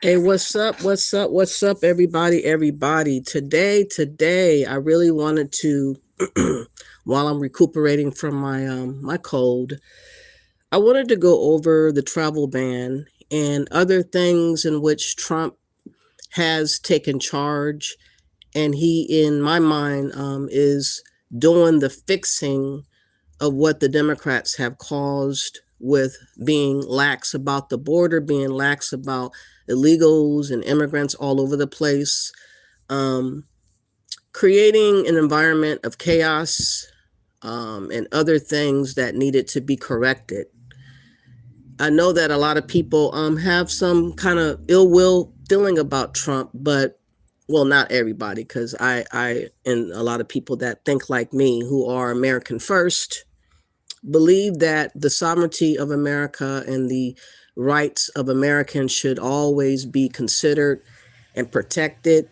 Hey, what's up? What's up? What's up, everybody? Everybody. Today, I really wanted to, while I'm recuperating from my cold, I wanted to go over the travel ban and other things in which Trump has taken charge, and he, in my mind, is doing the fixing of what the Democrats have caused with being lax about the border, being lax about illegals and immigrants all over the place, um, creating an environment of chaos and other things that needed to be corrected. I know that a lot of people have some kind of ill will feeling about Trump, but well, not everybody, because and a lot of people that think like me, who are American first, believe that the sovereignty of America and the rights of Americans should always be considered and protected,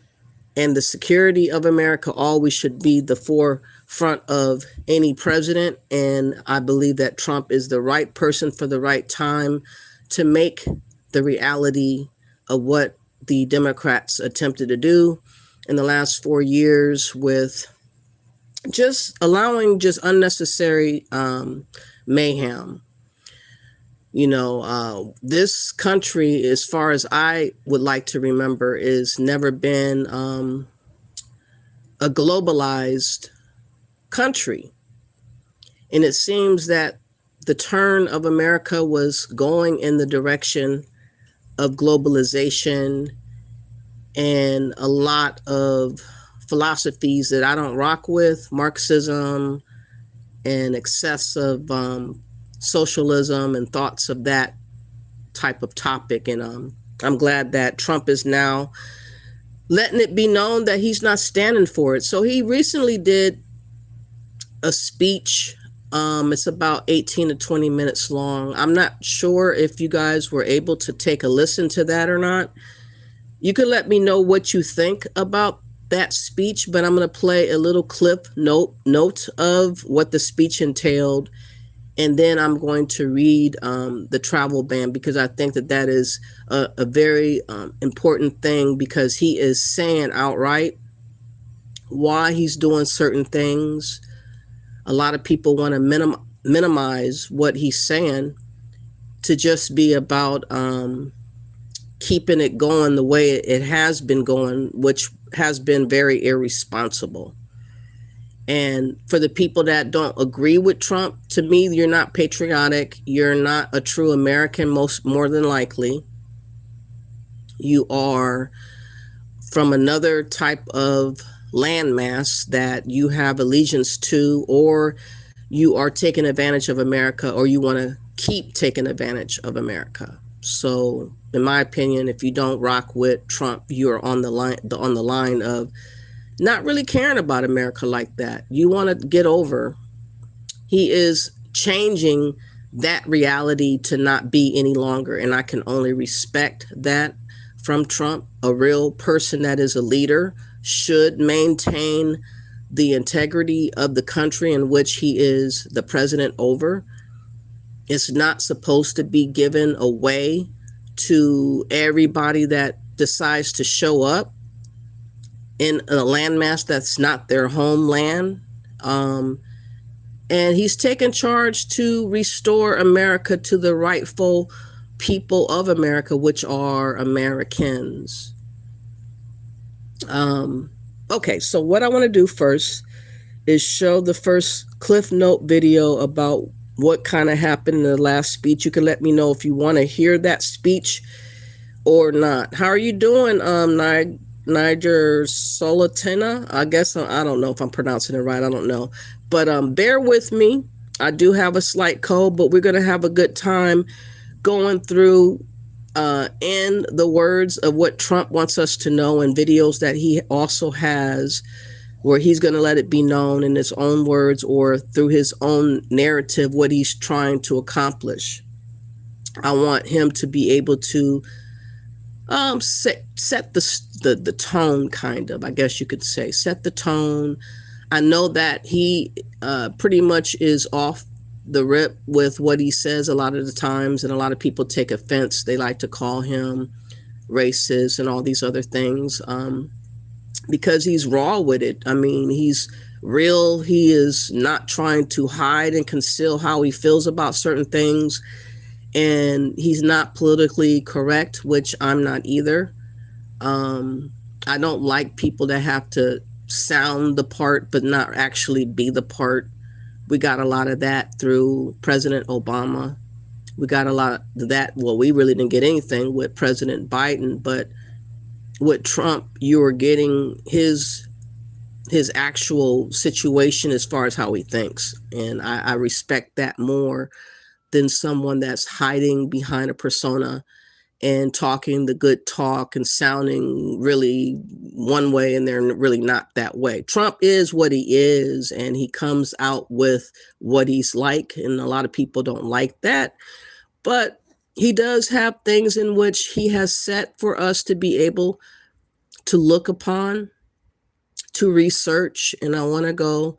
and the security of America always should be the forefront of any president. And I believe that Trump is the right person for the right time to make the reality of what the Democrats attempted to do in the last 4 years with just allowing just unnecessary mayhem. This country, as far as I would like to remember, is never been a globalized country. And it seems that the turn of America was going in the direction of globalization and a lot of philosophies that I don't rock with, Marxism and excessive socialism and thoughts of that type of topic. And I'm glad that Trump is now letting it be known that he's not standing for it. So he recently did a speech. It's about 18 to 20 minutes long. I'm not sure if you guys were able to take a listen to that or not. You can let me know what you think about that speech, but I'm going to play a little clip note of what the speech entailed, and then I'm going to read the travel ban, because I think that that is a very important thing, because he is saying outright why he's doing certain things. A lot of people want to minimize what he's saying to just be about keeping it going the way it has been going, which has been very irresponsible. And for the people that don't agree with Trump, to me, you're not patriotic. You're not a true American, more than likely. You are from another type of landmass that you have allegiance to, or you are taking advantage of America, or you want to keep taking advantage of America. So, in my opinion, if you don't rock with Trump, you're on the line of not really caring about America like that. You want to get over. He is changing that reality to not be any longer, and I can only respect that from Trump. A real person that is a leader should maintain the integrity of the country in which he is the president over. It's not supposed to be given away to everybody that decides to show up in a landmass that's not their homeland. And he's taken charge to restore America to the rightful people of America, which are Americans. Okay, so what I want to do first is show the first Cliff Note video about what kind of happened in the last speech. You can let me know if you want to hear that speech or not. How are you doing, Niger Solatina? I guess I don't know if I'm pronouncing it right. I don't know. But bear with me. I do have a slight cold, but we're going to have a good time going through in the words of what Trump wants us to know, and videos that he also has where he's going to let it be known in his own words or through his own narrative what he's trying to accomplish. I want him to be able to set the tone, kind of, I guess you could say, set the tone. I know that he pretty much is off the rip with what he says a lot of the times, and a lot of people take offense. They like to call him racist and all these other things, because he's raw with it. I mean, he's real. He is not trying to hide and conceal how he feels about certain things. And he's not politically correct, which I'm not either. I don't like people that have to sound the part but not actually be the part. We got a lot of that through President Obama. We got a lot of that. Well, we really didn't get anything with President Biden, but with Trump, you were getting his actual situation as far as how he thinks. And I respect that more than someone that's hiding behind a persona and talking the good talk and sounding really one way and they're really not that way. Trump is what he is, and he comes out with what he's like, and a lot of people don't like that. But he does have things in which he has set for us to be able to look upon, to research. And I want to go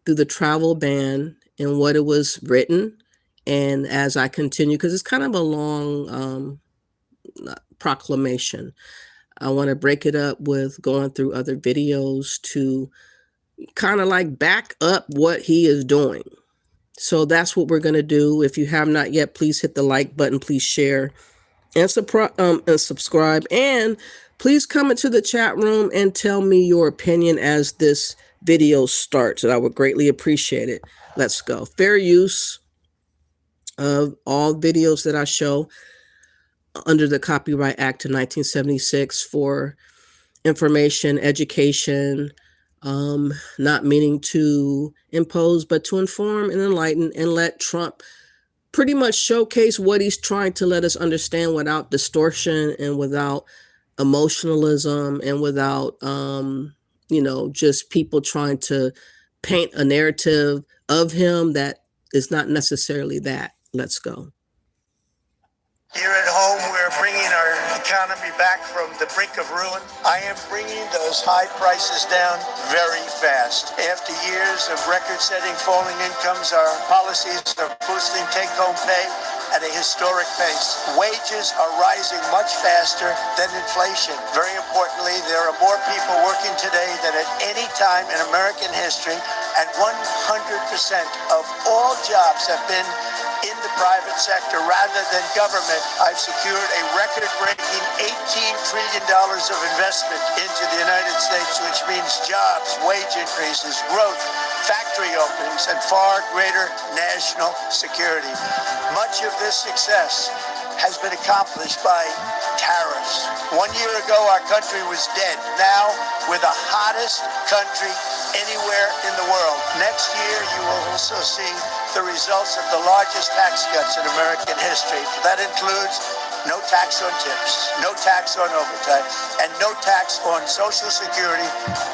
through the travel ban and what it was written. And as I continue, because it's kind of a long proclamation, I want to break it up with going through other videos to kind of like back up what he is doing. So that's what we're going to do. If you have not yet, please hit the like button, please share and subscribe, and please come into the chat room and tell me your opinion as this video starts. And I would greatly appreciate it. Let's go. Fair use of all videos that I show under the Copyright Act of 1976 for information, education, not meaning to impose, but to inform and enlighten, and let Trump pretty much showcase what he's trying to let us understand without distortion and without emotionalism and without, just people trying to paint a narrative of him that is not necessarily that. Let's go. Here at home, we're bringing our economy back from the brink of ruin. I am bringing those high prices down very fast. After years of record-setting falling incomes, our policies are boosting take-home pay at a historic pace. Wages are rising much faster than inflation. Very importantly, there are more people working today than at any time in American history, and 100% of all jobs have been in the private sector rather than government. I've secured a record-breaking $18 trillion of investment into the United States, which means jobs, wage increases, growth, factory openings, and far greater national security. Much of this success has been accomplished by tariffs. 1 year ago, our country was dead. Now, we're the hottest country anywhere in the world. Next year, you will also see the results of the largest tax cuts in American history. That includes no tax on tips, no tax on overtime, and no tax on Social Security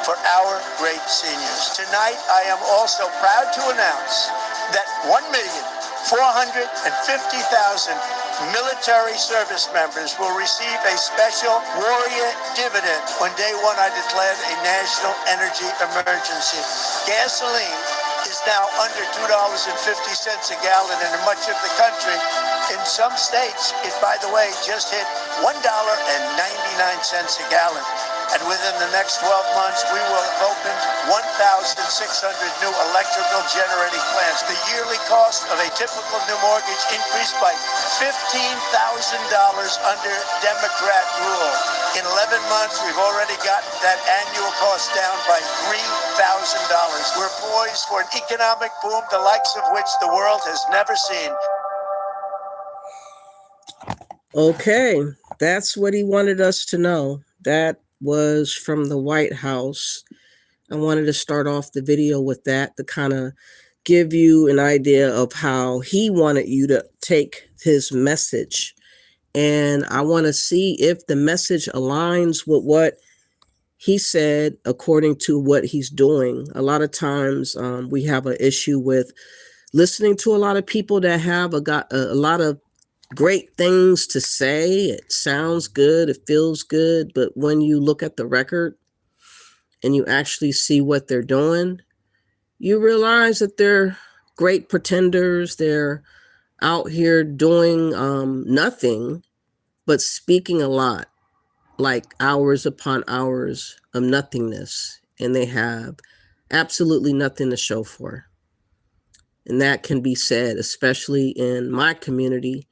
for our great seniors. Tonight, I am also proud to announce that 1,450,000 military service members will receive a special warrior dividend. On day one, I declared a national energy emergency. Gasoline is now under $2.50 a gallon in much of the country. In some states, it, by the way, just hit $1.99 a gallon. And within the next 12 months, we will have opened 1,600 new electrical generating plants. The yearly cost of a typical new mortgage increased by $15,000 under Democrat rule. In 11 months, we've already gotten that annual cost down by $3,000. We're poised for an economic boom, the likes of which the world has never seen. Okay, that's what he wanted us to know. That was from the White House. I wanted to start off the video with that to kind of give you an idea of how he wanted you to take his message. And I want to see if the message aligns with what he said according to what he's doing. A lot of times we have an issue with listening to a lot of people that have a lot of great things to say. It sounds good, it feels good, but when you look at the record and you actually see what they're doing, you realize that they're great pretenders. They're out here doing nothing but speaking a lot. like hours upon hours of nothingness, and they have absolutely nothing to show for. And that can be said, especially in my community,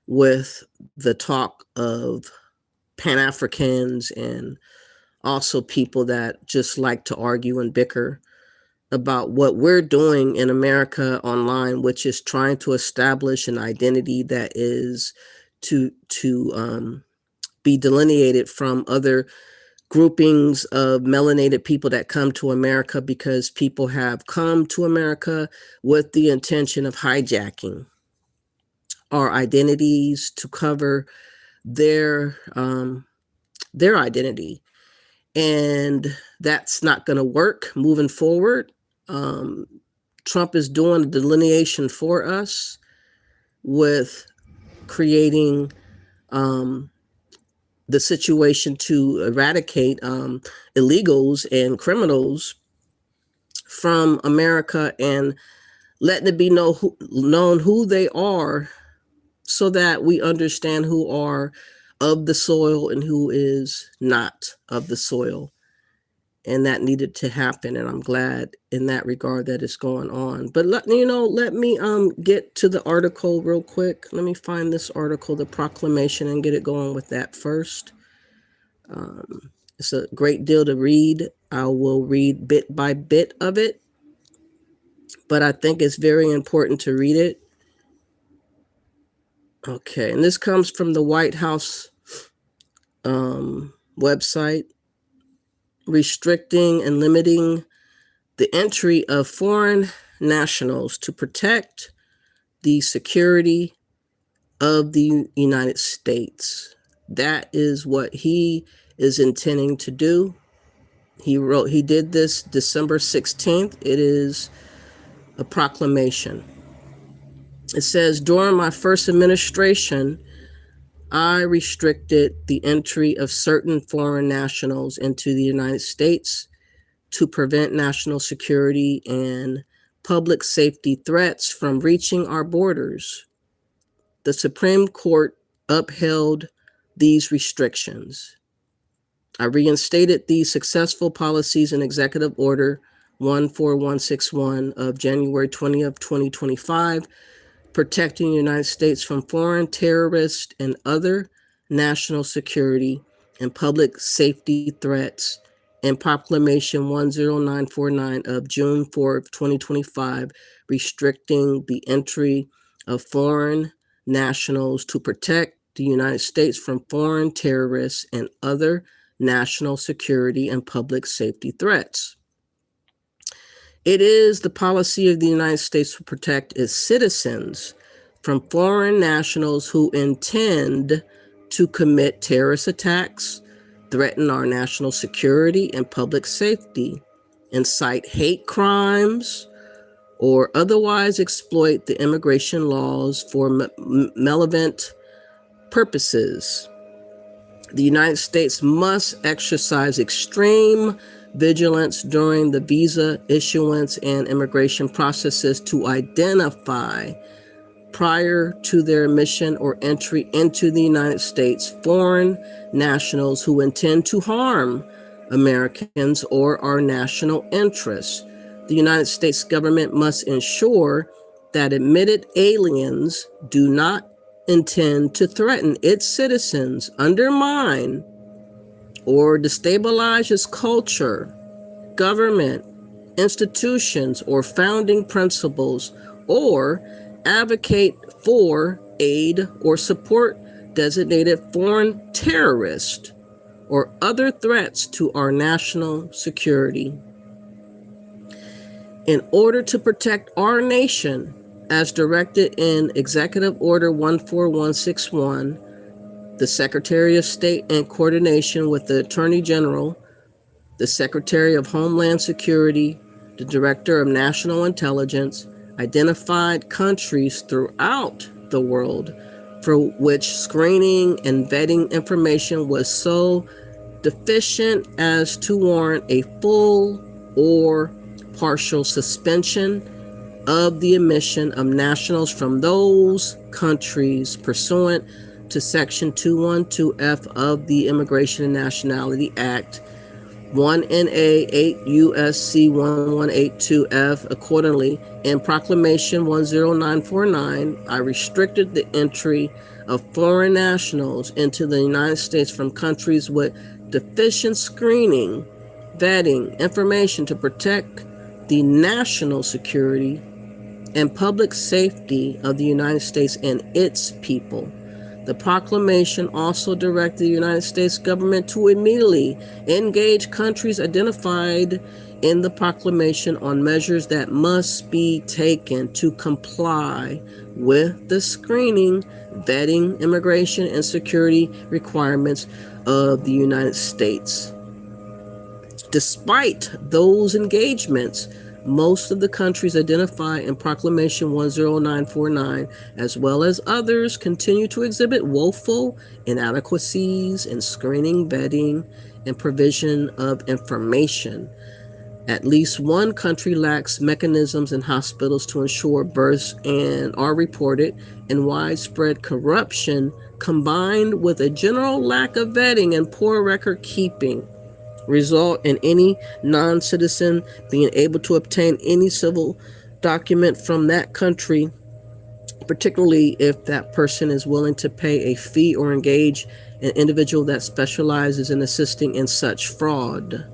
with the talk of Pan Africans and also people that just like to argue and bicker about what we're doing in America online, which is trying to establish an identity that is to be delineated from other groupings of melanated people that come to America, because people have come to America with the intention of hijacking our identities to cover their identity, and that's not going to work moving forward. Trump is doing a delineation for us with creating the situation to eradicate illegals and criminals from America, and letting it be known who they are, so that we understand who are of the soil and who is not of the soil. And that needed to happen, and I'm glad in that regard that it's going on. But let me get to the article real quick. Let me find this article, the proclamation, and get it going with that first. It's a great deal to read. I will read bit by bit of it, but I think it's very important to read it. Okay, and this comes from the White House website. Restricting and limiting the entry of foreign nationals to protect the security of the United States. That is what he is intending to do. He did this December 16th. It is a proclamation. It says, during my first administration, I restricted the entry of certain foreign nationals into the United States to prevent national security and public safety threats from reaching our borders. The Supreme Court upheld these restrictions. I reinstated these successful policies in Executive Order 14161 of January 20th, 2025, protecting the United States from foreign terrorist and other national security and public safety threats, and Proclamation 10949 of June 4th, 2025, restricting the entry of foreign nationals to protect the United States from foreign terrorists and other national security and public safety threats. It is the policy of the United States to protect its citizens from foreign nationals who intend to commit terrorist attacks, threaten our national security and public safety, incite hate crimes, or otherwise exploit the immigration laws for malevolent purposes. The United States must exercise extreme vigilance during the visa issuance and immigration processes to identify, prior to their admission or entry into the United States, foreign nationals who intend to harm Americans or our national interests. The United States government must ensure that admitted aliens do not intend to threaten its citizens, undermine or destabilize its culture, government, institutions, or founding principles, or advocate for, aid, or support designated foreign terrorists or other threats to our national security. In order to protect our nation, as directed in Executive Order 14161, the Secretary of State, in coordination with the Attorney General, the Secretary of Homeland Security, the Director of National Intelligence, identified countries throughout the world for which screening and vetting information was so deficient as to warrant a full or partial suspension of the admission of nationals from those countries pursuant to Section 212F of the Immigration and Nationality Act, 1NA 8 USC 1182F. Accordingly, in Proclamation 10949, I restricted the entry of foreign nationals into the United States from countries with deficient screening, vetting, information to protect the national security and public safety of the United States and its people. The proclamation also directed the United States government to immediately engage countries identified in the proclamation on measures that must be taken to comply with the screening, vetting, immigration, and security requirements of the United States. Despite those engagements, most of the countries identified in Proclamation 10949, as well as others, continue to exhibit woeful inadequacies in screening, vetting, and provision of information. At least one country lacks mechanisms in hospitals to ensure births and are reported, and widespread corruption combined with a general lack of vetting and poor record keeping result in any non-citizen being able to obtain any civil document from that country, particularly if that person is willing to pay a fee or engage an individual that specializes in assisting in such fraud.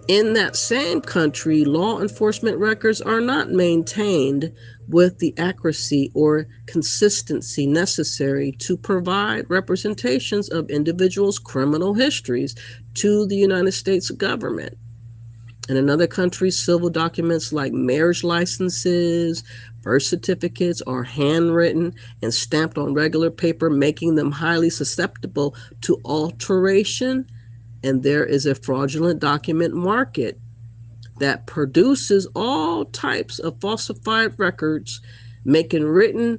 In that same country, law enforcement records are not maintained with the accuracy or consistency necessary to provide representations of individuals' criminal histories to the United States government. In another country, civil documents like marriage licenses, birth certificates are handwritten and stamped on regular paper, making them highly susceptible to alteration, and there is a fraudulent document market that produces all types of falsified records, making written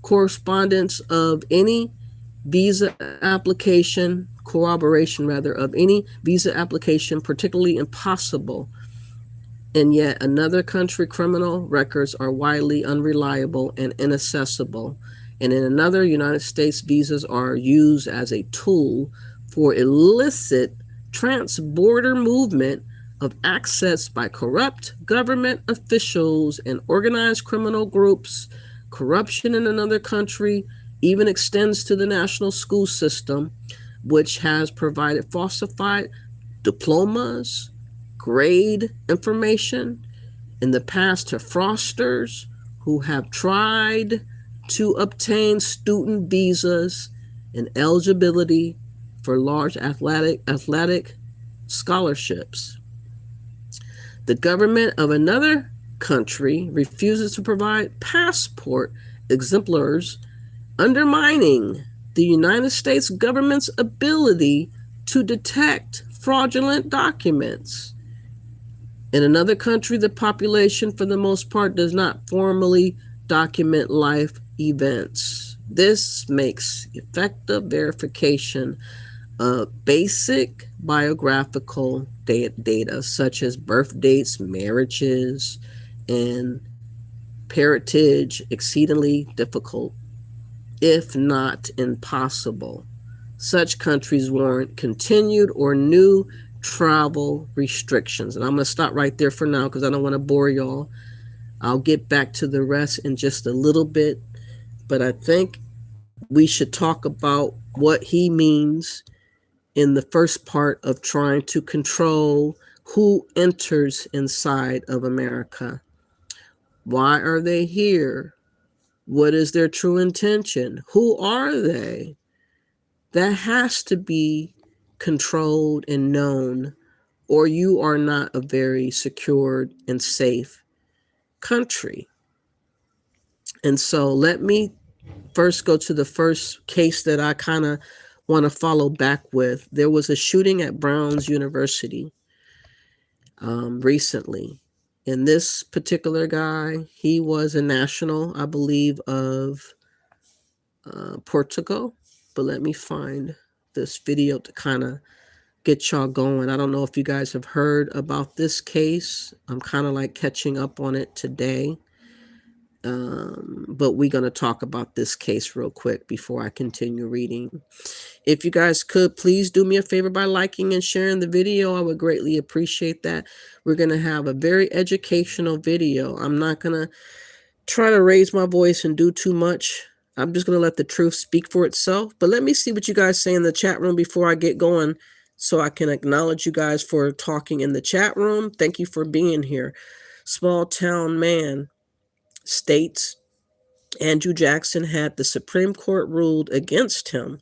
correspondence of any visa application, corroboration rather, of any visa application particularly impossible. And yet another country, criminal records are widely unreliable and inaccessible. And in another, United States visas are used as a tool for illicit trans-border movement of access by corrupt government officials and organized criminal groups. Corruption in another country even extends to the national school system, which has provided falsified diplomas, grade information in the past to fraudsters who have tried to obtain student visas and eligibility for large athletic scholarships. The government of another country refuses to provide passport exemplars, undermining the United States government's ability to detect fraudulent documents. In another country, the population, for the most part, does not formally document life events. This makes effective verification of basic biographical data, such as birth dates, marriages, and parentage, exceedingly difficult, if not impossible. Such countries warrant continued or new travel restrictions. And I'm going to stop right there for now because I don't want to bore y'all. I'll get back to the rest in just a little bit. But I think we should talk about what he means in the first part of trying to control who enters inside of America. Why are they here? What is their true intention? Who are they? That has to be controlled and known, or you are not a very secured and safe country. And so let me first go to the first case that I kind of want to follow back with. There was a shooting at Brown's University recently. And this particular guy, he was a national, I believe, of Portugal. But let me find this video to kind of get y'all going. I don't know if you guys have heard about this case. I'm kind of like catching up on it today. But we're going to talk about this case real quick before I continue reading. If you guys could, please do me a favor by liking and sharing the video. I would greatly appreciate that. We're going to have a very educational video. I'm not going to try to raise my voice and do too much. I'm just going to let the truth speak for itself. But let me see what you guys say in the chat room before I get going, so I can acknowledge you guys for talking in the chat room. Thank you for being here. Small Town Man states Andrew Jackson had the Supreme Court ruled against him.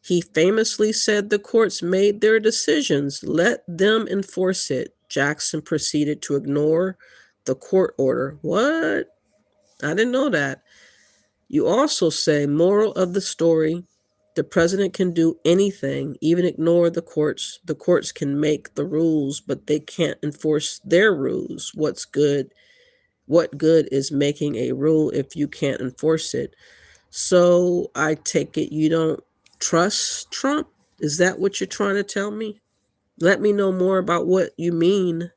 He famously said the courts made their decisions. Let them enforce it. Jackson proceeded to ignore the court order. What? I didn't know that. You also say, moral of the story, the president can do anything, even ignore the courts. The courts can make the rules, but they can't enforce their rules. What good is making a rule if you can't enforce it? So I take it you don't trust Trump? Is that what you're trying to tell me? Let me know more about what you mean.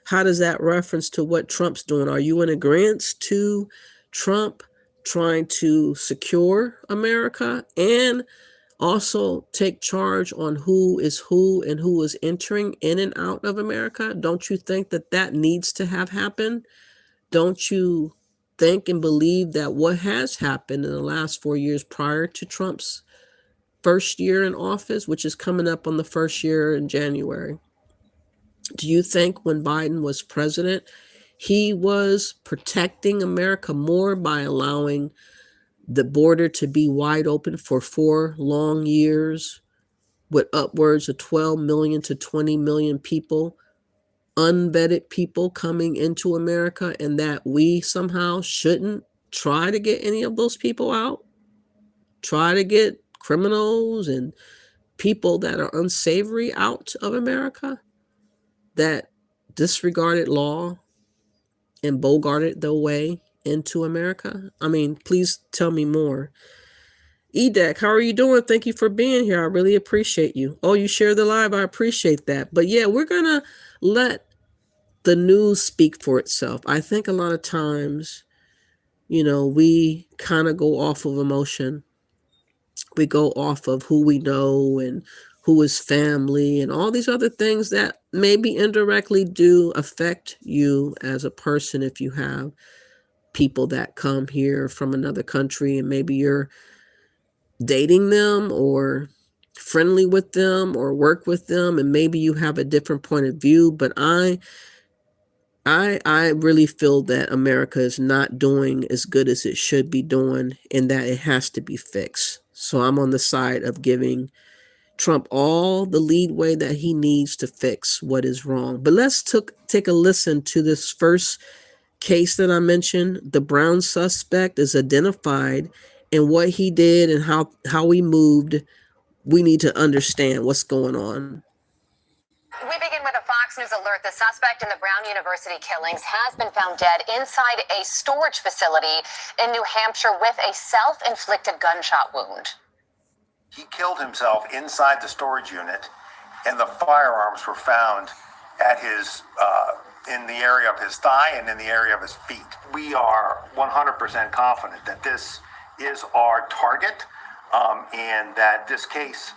How does that reference to what Trump's doing? Are you in agreement to Trump trying to secure America and also take charge on who is who and who is entering in and out of America? Don't you think that that needs to have happened? Don't you think and believe that what has happened in the last 4 years prior to Trump's first year in office, which is coming up on the first year in January, do you think when Biden was president, he was protecting America more by allowing the border to be wide open for 4 long years with upwards of 12 million to 20 million people, unvetted people coming into America, and that we somehow shouldn't try to get any of those people out? Try to get criminals and people that are unsavory out of America, that disregarded law and bogarted their way into America? I mean, please tell me more. Edek, how are you doing? Thank you for being here. I really appreciate you. Oh, you share the live. I appreciate that. But yeah, we're going to let the news speak for itself. I think a lot of times, we kind of go off of emotion. We go off of who we know and who is family and all these other things that maybe indirectly do affect you as a person. If you have people that come here from another country and maybe you're dating them or friendly with them or work with them, and maybe you have a different point of view, but I really feel that America is not doing as good as it should be doing, and that it has to be fixed. So I'm on the side of giving Trump all the leadway that he needs to fix what is wrong. But let's take a listen to this first case that I mentioned. The brown suspect is identified, and what he did and how he moved. We need to understand what's going on. We begin with a Fox News alert. The suspect in the Brown University killings has been found dead inside a storage facility in New Hampshire with a self-inflicted gunshot wound. He killed himself inside the storage unit, and the firearms were found at his in the area of his thigh and in the area of his feet. We are 100% confident that this is our target, and that this case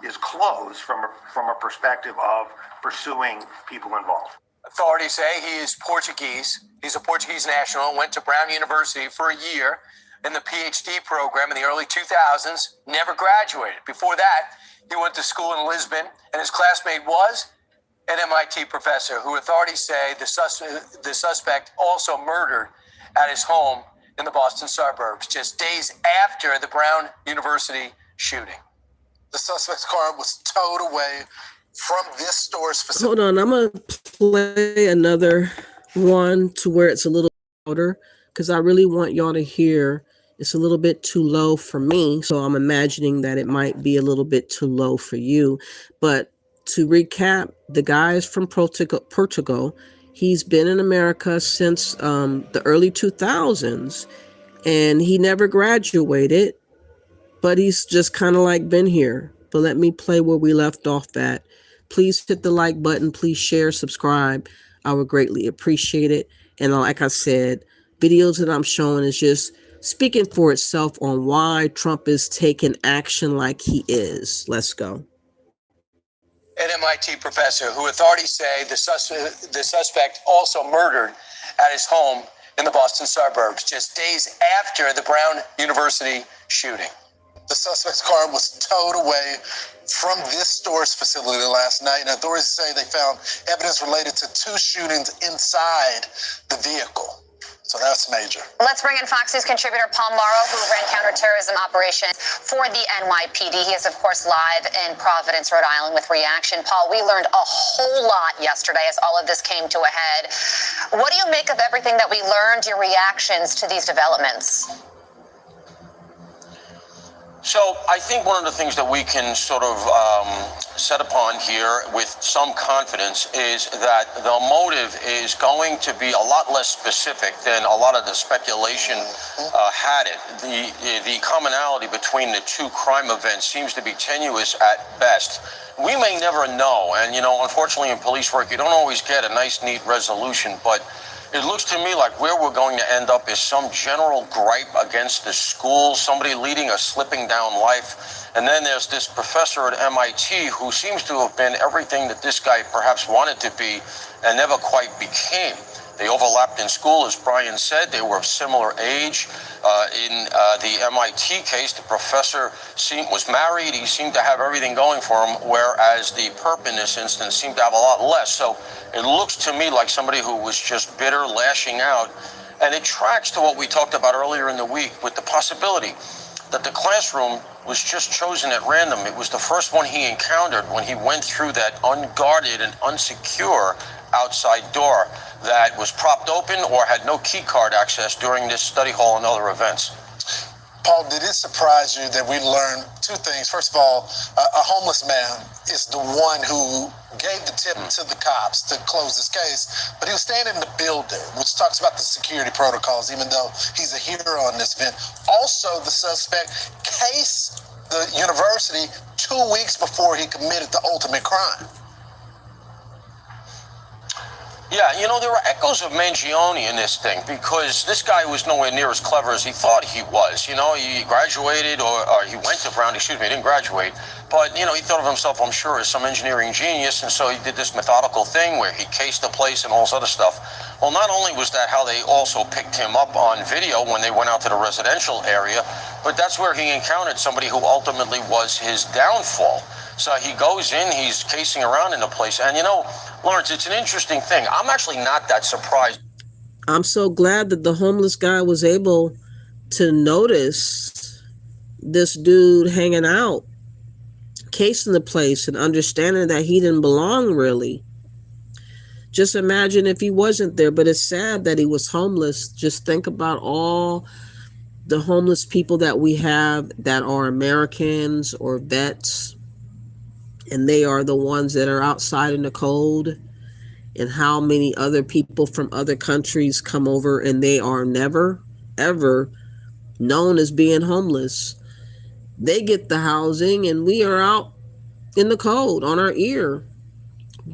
is closed from a perspective of pursuing people involved. Authorities say he is Portuguese. He's a Portuguese national, went to Brown University for a year in the PhD program in the early 2000s, never graduated. Before that, he went to school in Lisbon, and his classmate was an MIT professor who authorities say the suspect also murdered at his home in the Boston suburbs just days after the Brown University shooting. The suspect's car was towed away from this store's facility. Hold on, I'm going to play another one to where it's a little louder, because I really want y'all to hear. It's a little bit too low for me, so I'm imagining that it might be a little bit too low for you. But to recap, the guy is from Portugal. He's been in America since the early 2000s, and he never graduated, but he's just kind of like been here. But let me play where we left off at. Please hit the like button. Please share, subscribe. I would greatly appreciate it. And like I said, videos that I'm showing is just speaking for itself on why Trump is taking action like he is. Let's go. An MIT professor who authorities say the suspect also murdered at his home in the Boston suburbs just days after the Brown University shooting. The suspect's car was towed away from this storage facility last night, and authorities say they found evidence related to 2 shootings inside the vehicle. So that's major. Let's bring in Fox News contributor Paul Morrow, who ran counterterrorism operations for the NYPD. He is, of course, live in Providence, Rhode Island with reaction. Paul, we learned a whole lot yesterday as all of this came to a head. What do you make of everything that we learned, your reactions to these developments? So I think one of the things that we can sort of set upon here with some confidence is that the motive is going to be a lot less specific than a lot of the speculation had it. The commonality between the 2 crime events seems to be tenuous at best. We may never know, and unfortunately in police work you don't always get a nice, neat resolution, but it looks to me like where we're going to end up is some general gripe against the school, somebody leading a slipping down life. And then there's this professor at MIT who seems to have been everything that this guy perhaps wanted to be and never quite became. They overlapped in school, as Brian said. They were of similar age. In the MIT case, the professor was married. He seemed to have everything going for him, whereas the perp in this instance seemed to have a lot less. So it looks to me like somebody who was just bitter, lashing out. And it tracks to what we talked about earlier in the week with the possibility that the classroom was just chosen at random. It was the first one he encountered when he went through that unguarded and unsecure outside door that was propped open or had no key card access during this study hall and other events. Paul, did it surprise you that we learned 2 things? First of all, a homeless man is the one who gave the tip to the cops to close this case, but he was staying in the building, which talks about the security protocols, even though he's a hero on this event. Also, the suspect cased the university 2 weeks before he committed the ultimate crime. Yeah, there were echoes of Mangione in this thing because this guy was nowhere near as clever as he thought he was. He graduated or he went to Brown, he didn't graduate. But, he thought of himself, I'm sure, as some engineering genius. And so he did this methodical thing where he cased the place and all this other stuff. Well, not only was that how they also picked him up on video when they went out to the residential area, but that's where he encountered somebody who ultimately was his downfall. So he goes in, he's casing around in the place. And, Lawrence, it's an interesting thing. I'm actually not that surprised. I'm so glad that the homeless guy was able to notice this dude hanging out, casing the place and understanding that he didn't belong really. Just imagine if he wasn't there, but it's sad that he was homeless. Just think about all the homeless people that we have that are Americans or vets, and they are the ones that are outside in the cold, and how many other people from other countries come over and they are never, ever known as being homeless. They get the housing and we are out in the cold on our ear.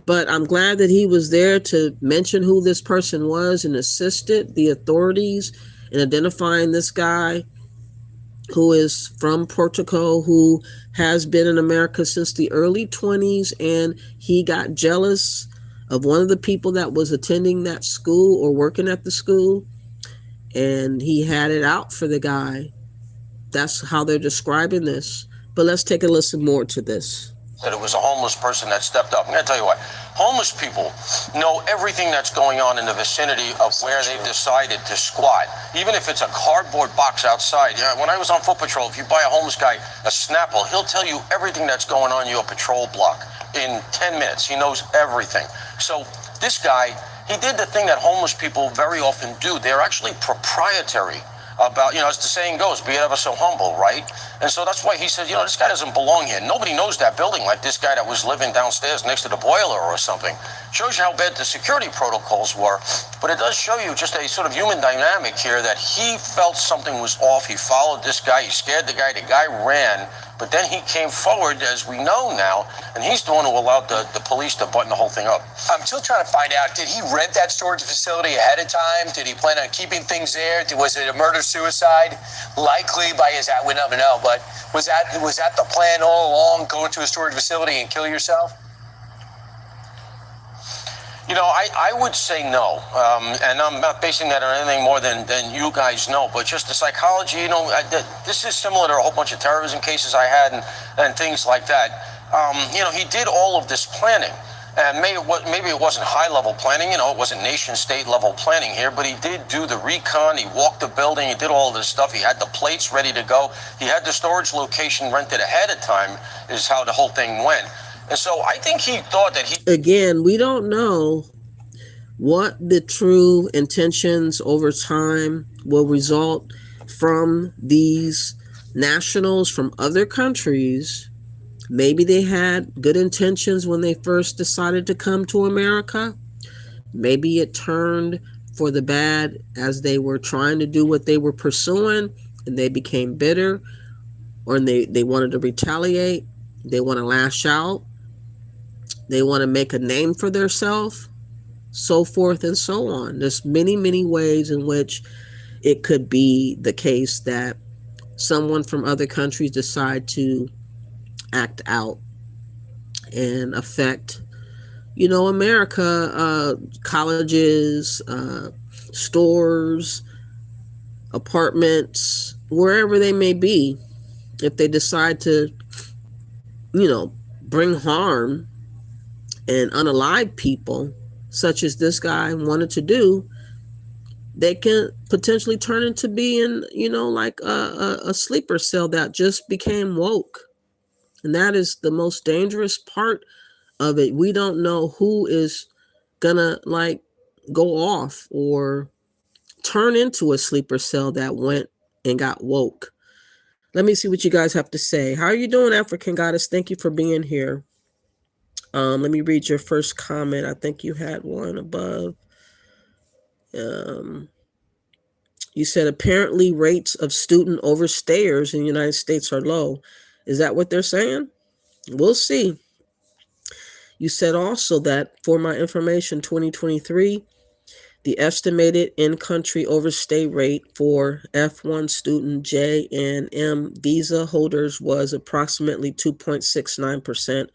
But I'm glad that he was there to mention who this person was and assisted the authorities in identifying this guy who is from Portugal, who has been in America since the early 20s, and he got jealous of one of the people that was attending that school or working at the school, and he had it out for the guy. That's how they're describing this. But let's take a listen more to this. That it was a homeless person that stepped up. I'm going to tell you what, homeless people know everything that's going on in the vicinity of where they've decided to squat. Even if it's a cardboard box outside. When I was on foot patrol, if you buy a homeless guy a Snapple, he'll tell you everything that's going on in your patrol block in 10 minutes. He knows everything. So this guy, he did the thing that homeless people very often do. They're actually proprietary about, as the saying goes, be ever so humble, right? And so that's why he said, this guy doesn't belong here. Nobody knows that building like this guy that was living downstairs next to the boiler or something. Shows you how bad the security protocols were. But it does show you just a sort of human dynamic here that he felt something was off. He followed this guy. He scared the guy. The guy ran. But then he came forward, as we know now, and he's the one who allowed the police to button the whole thing up. I'm still trying to find out, did he rent that storage facility ahead of time? Did he plan on keeping things there? Was it a murder-suicide? Likely by his, we never know, but was that the plan all along, go into a storage facility and kill yourself? You know, I would say no, and I'm not basing that on anything more than you guys know, but just the psychology, you know, this is similar to a whole bunch of terrorism cases I had and things like that. You know, he did all of this planning, and maybe it wasn't high-level planning, you know, it wasn't nation-state level planning here, but he did do the recon, he walked the building, he did all of this stuff, he had the plates ready to go, he had the storage location rented ahead of time, is how the whole thing went. And so I think he thought that he... Again, we don't know what the true intentions over time will result from these nationals from other countries. Maybe they had good intentions when they first decided to come to America. Maybe it turned for the bad as they were trying to do what they were pursuing, and they became bitter, or they wanted to retaliate. They want to lash out. They want to make a name for themselves, so forth and so on. There's many, many ways in which it could be the case that someone from other countries decide to act out and affect, you know, America, colleges, stores, apartments, wherever they may be. If they decide to, you know, bring harm and unalive people, such as this guy wanted to do, they can potentially turn into being, you know, like a sleeper cell that just became woke. And that is the most dangerous part of it. We don't know who is gonna like go off or turn into a sleeper cell that went and got woke. Let me see what you guys have to say. How are you doing, African Goddess? Thank you for being here. Let me read your first comment. I think you had one above. You said apparently rates of student overstayers in the United States are low. Is that what they're saying? We'll see. You said also that for my information, 2023, the estimated in-country overstay rate for F1 student J and M visa holders was approximately 2.69%.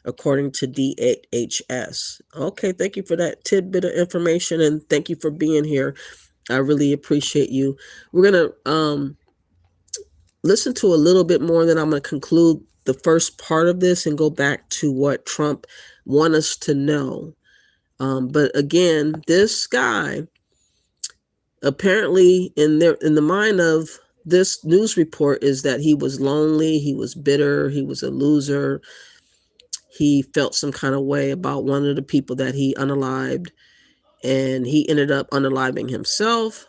according to DHS. Okay, thank you for that tidbit of information, and thank you for being here. I really appreciate you. We're going to listen to a little bit more, then I'm going to conclude the first part of this and go back to what Trump wants us to know. But again, this guy, apparently in the mind of this news report, is that he was lonely, he was bitter, he was a loser. He felt some kind of way about one of the people that he unalived, and he ended up unaliving himself.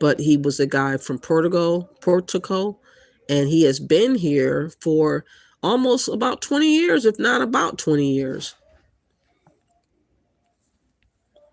But he was a guy from Portugal, and he has been here for almost about 20 years, if not about 20 years.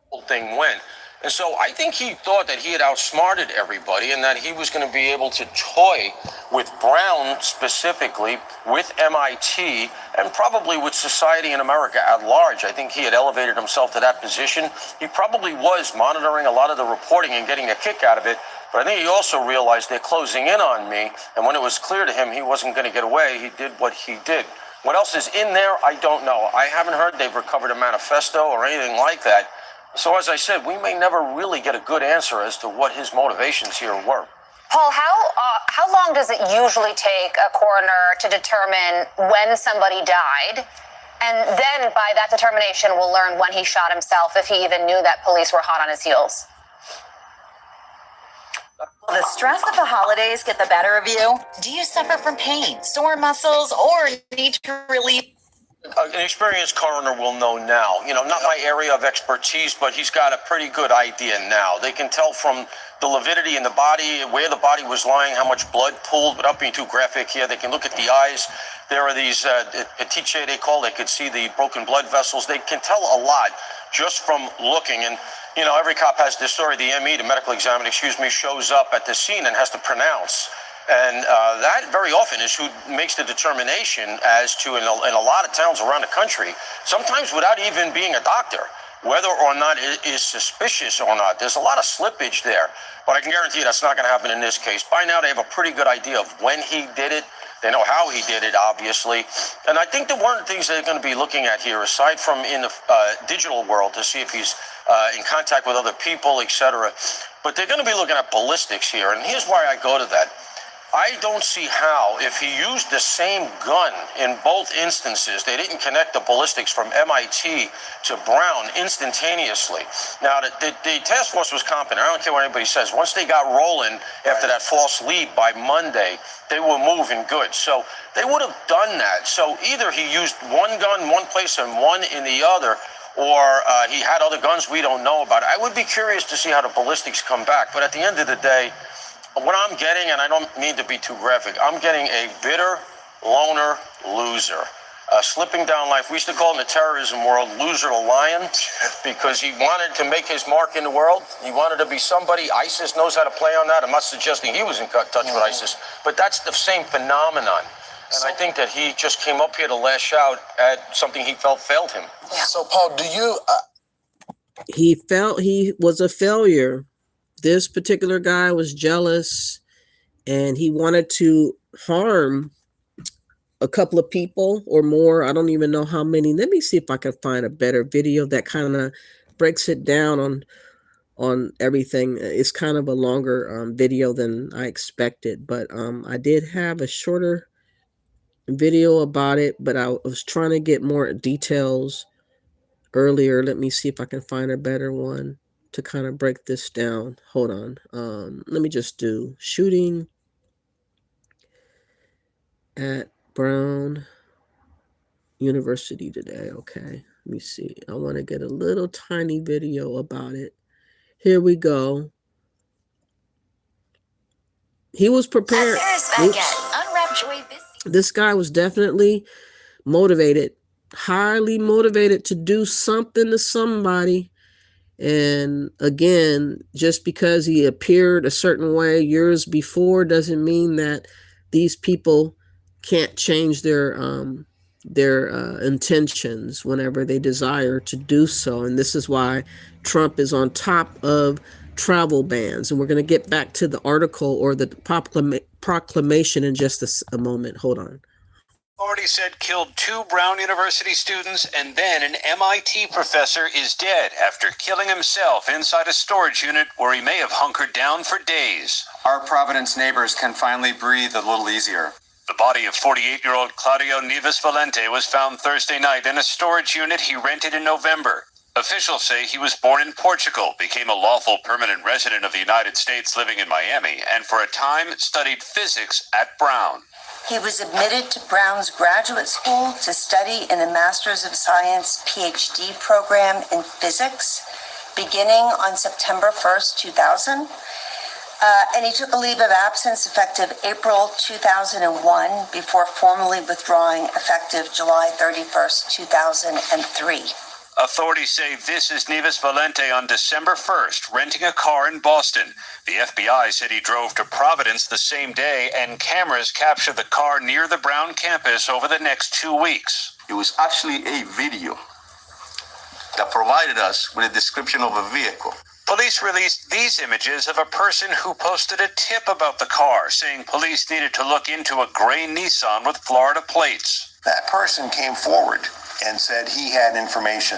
Whole thing went. And so I think he thought that he had outsmarted everybody and that he was going to be able to toy with Brown specifically, with MIT, and probably with society in America at large. I think he had elevated himself to that position. He probably was monitoring a lot of the reporting and getting a kick out of it. But I think he also realized they're closing in on me. And when it was clear to him he wasn't going to get away, he did what he did. What else is in there, I don't know. I haven't heard they've recovered a manifesto or anything like that. So as I said, we may never really get a good answer as to what his motivations here were. Paul, how long does it usually take a coroner to determine when somebody died? And then by that determination, we'll learn when he shot himself, if he even knew that police were hot on his heels. Will the stress of the holidays get the better of you? Do you suffer from pain, sore muscles, or need to relieve? An experienced coroner will know now. You know, not my area of expertise, but he's got a pretty good idea now. They can tell from the lividity in the body, where the body was lying, how much blood pooled, without being too graphic here. They can look at the eyes. There are these petechiae, they call. They could see the broken blood vessels. They can tell a lot just from looking. And, you know, every cop has this story. The ME, the medical examiner, shows up at the scene and has to pronounce. And that very often is who makes the determination as to, in a lot of towns around the country, sometimes without even being a doctor, whether or not it is suspicious or not. There's a lot of slippage there, but I can guarantee you that's not going to happen in this case. By now, they have a pretty good idea of when he did it. They know how he did it, obviously. And I think that one of the things they're going to be looking at here, aside from in the digital world, to see if he's in contact with other people, etc., but they're going to be looking at ballistics here. And here's why I go to that. I don't see how, if he used the same gun in both instances, they didn't connect the ballistics from MIT to Brown instantaneously. Now, the task force was competent. I don't care what anybody says. Once they got rolling after that false lead by Monday, they were moving good. So they would have done that. So either he used one gun in one place and one in the other, or he had other guns we don't know about. I would be curious to see how the ballistics come back. But at the end of the day, what I'm getting, and I don't mean to be too graphic, I'm getting a bitter, loner loser. Slipping down life. We used to call in the terrorism world loser to lion, because he wanted to make his mark in the world. He wanted to be somebody. ISIS knows how to play on that. I'm not suggesting he was in touch with ISIS, but that's the same phenomenon. And I think that he just came up here to lash out at something he felt failed him. So, Paul, do you... He felt he was a failure. This particular guy was jealous, and he wanted to harm a couple of people or more. I don't even know how many. Let me see if I can find a better video that kind of breaks it down on everything. It's kind of a longer video than I expected, but I did have a shorter video about it, but I was trying to get more details earlier. Let me see if I can find a better one to kind of break this down. Hold on. Let me just do shooting at Brown University today. Okay, let me see. I want to get a little tiny video about it. Here we go. He was prepared. This guy was definitely motivated, highly motivated to do something to somebody. And again, just because he appeared a certain way years before doesn't mean that these people can't change their intentions whenever they desire to do so. And this is why Trump is on top of travel bans. And we're going to get back to the article or the proclamation in just a moment. Hold on. Authorities said killed 2 Brown University students, and then an MIT professor is dead after killing himself inside a storage unit where he may have hunkered down for days. Our Providence neighbors can finally breathe a little easier. The body of 48-year-old Claudio Neves Valente was found Thursday night in a storage unit he rented in November. Officials say he was born in Portugal, became a lawful permanent resident of the United States living in Miami, and for a time studied physics at Brown. He was admitted to Brown's graduate school to study in a Master's of Science PhD program in physics, beginning on September 1st, 2000. And he took a leave of absence effective April 2001 before formally withdrawing effective July 31st, 2003. Authorities say this is Neves Valente on December 1st, renting a car in Boston. The FBI said he drove to Providence the same day, and cameras captured the car near the Brown campus over the next 2 weeks. It was actually a video that provided us with a description of a vehicle. Police released these images of a person who posted a tip about the car, saying police needed to look into a gray Nissan with Florida plates. That person came forward and said he had information,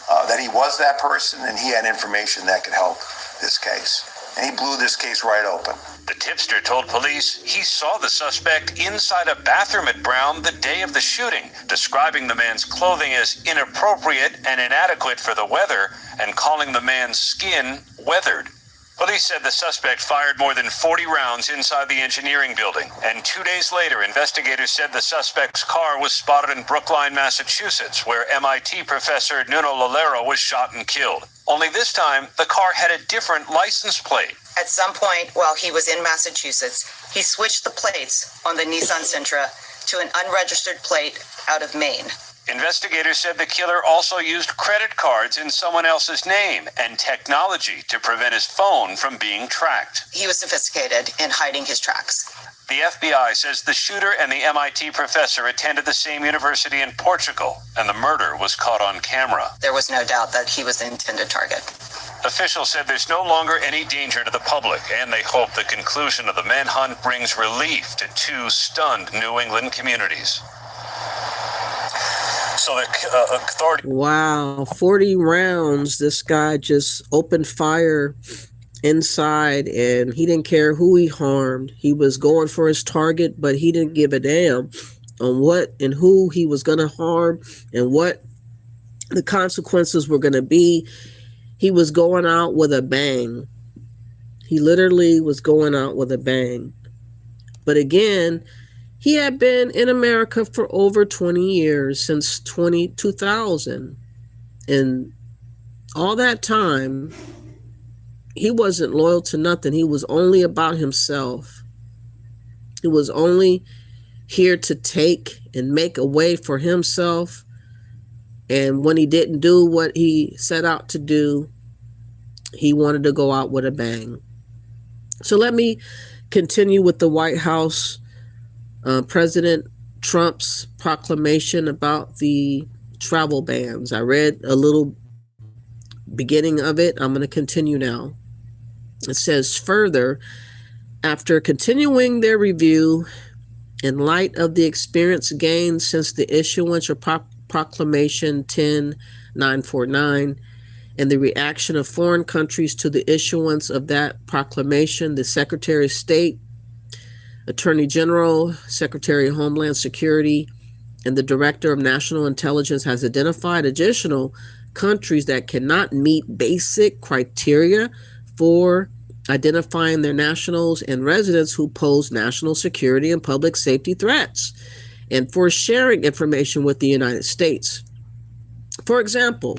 that he was that person, and he had information that could help this case. And he blew this case right open. The tipster told police he saw the suspect inside a bathroom at Brown the day of the shooting, describing the man's clothing as inappropriate and inadequate for the weather, and calling the man's skin weathered. Police said the suspect fired more than 40 rounds inside the engineering building, and 2 days later, investigators said the suspect's car was spotted in Brookline, Massachusetts, where MIT professor Nuno Lalero was shot and killed. Only this time, the car had a different license plate. At some point while he was in Massachusetts, he switched the plates on the Nissan Sentra to an unregistered plate out of Maine. Investigators said the killer also used credit cards in someone else's name and technology to prevent his phone from being tracked. He was sophisticated in hiding his tracks. The FBI says the shooter and the MIT professor attended the same university in Portugal, and the murder was caught on camera. There was no doubt that he was the intended target. Officials said there's no longer any danger to the public, and they hope the conclusion of the manhunt brings relief to 2 stunned New England communities. So the authority. Wow, 40 rounds. This guy just opened fire inside, and he didn't care who he harmed. He was going for his target, but he didn't give a damn on what and who he was going to harm and what the consequences were going to be. He was going out with a bang. He literally was going out with a bang. But again, he had been in America for over 20 years, since 2000. And all that time, he wasn't loyal to nothing. He was only about himself. He was only here to take and make a way for himself. And when he didn't do what he set out to do, he wanted to go out with a bang. So let me continue with the White House. President Trump's proclamation about the travel bans. I read a little beginning of it. I'm going to continue now. It says, further, after continuing their review in light of the experience gained since the issuance of Proclamation 10949 and the reaction of foreign countries to the issuance of that proclamation, the Secretary of State, Attorney General, Secretary of Homeland Security, and the Director of National Intelligence has identified additional countries that cannot meet basic criteria for identifying their nationals and residents who pose national security and public safety threats, and for sharing information with the United States. For example,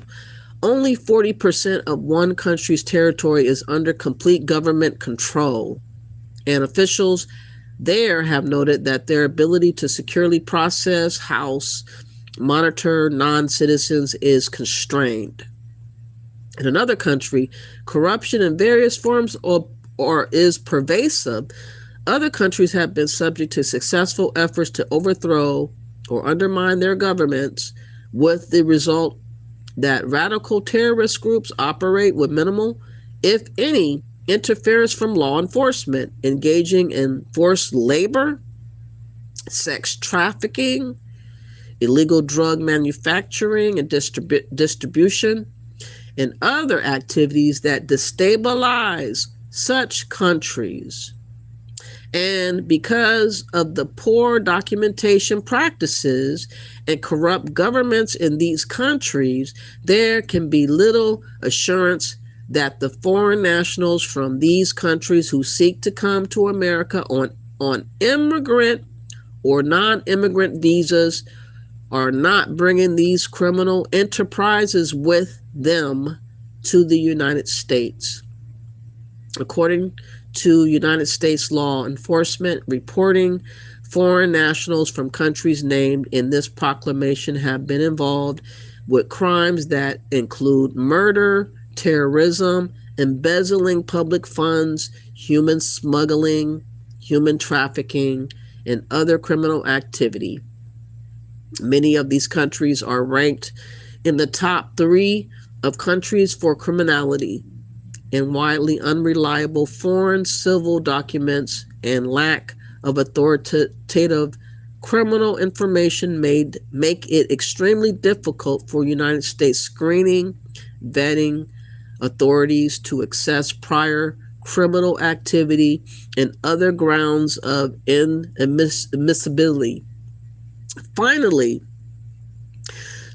only 40% of one country's territory is under complete government control, and officials there have noted that their ability to securely process, house, monitor non-citizens is constrained. In another country, corruption in various forms or is pervasive. Other countries have been subject to successful efforts to overthrow or undermine their governments, with the result that radical terrorist groups operate with minimal, if any, interference from law enforcement, engaging in forced labor, sex trafficking, illegal drug manufacturing and distribution, and other activities that destabilize such countries. And because of the poor documentation practices and corrupt governments in these countries, there can be little assurance that the foreign nationals from these countries who seek to come to America on immigrant or non-immigrant visas are not bringing these criminal enterprises with them to the United States. According to United States law enforcement reporting, foreign nationals from countries named in this proclamation have been involved with crimes that include murder, terrorism, embezzling public funds, human smuggling, human trafficking, and other criminal activity. Many of these countries are ranked in the top 3 of countries for criminality and widely unreliable foreign civil documents and lack of authoritative criminal information make it extremely difficult for United States screening, vetting authorities to access prior criminal activity and other grounds of inadmissibility. Finally,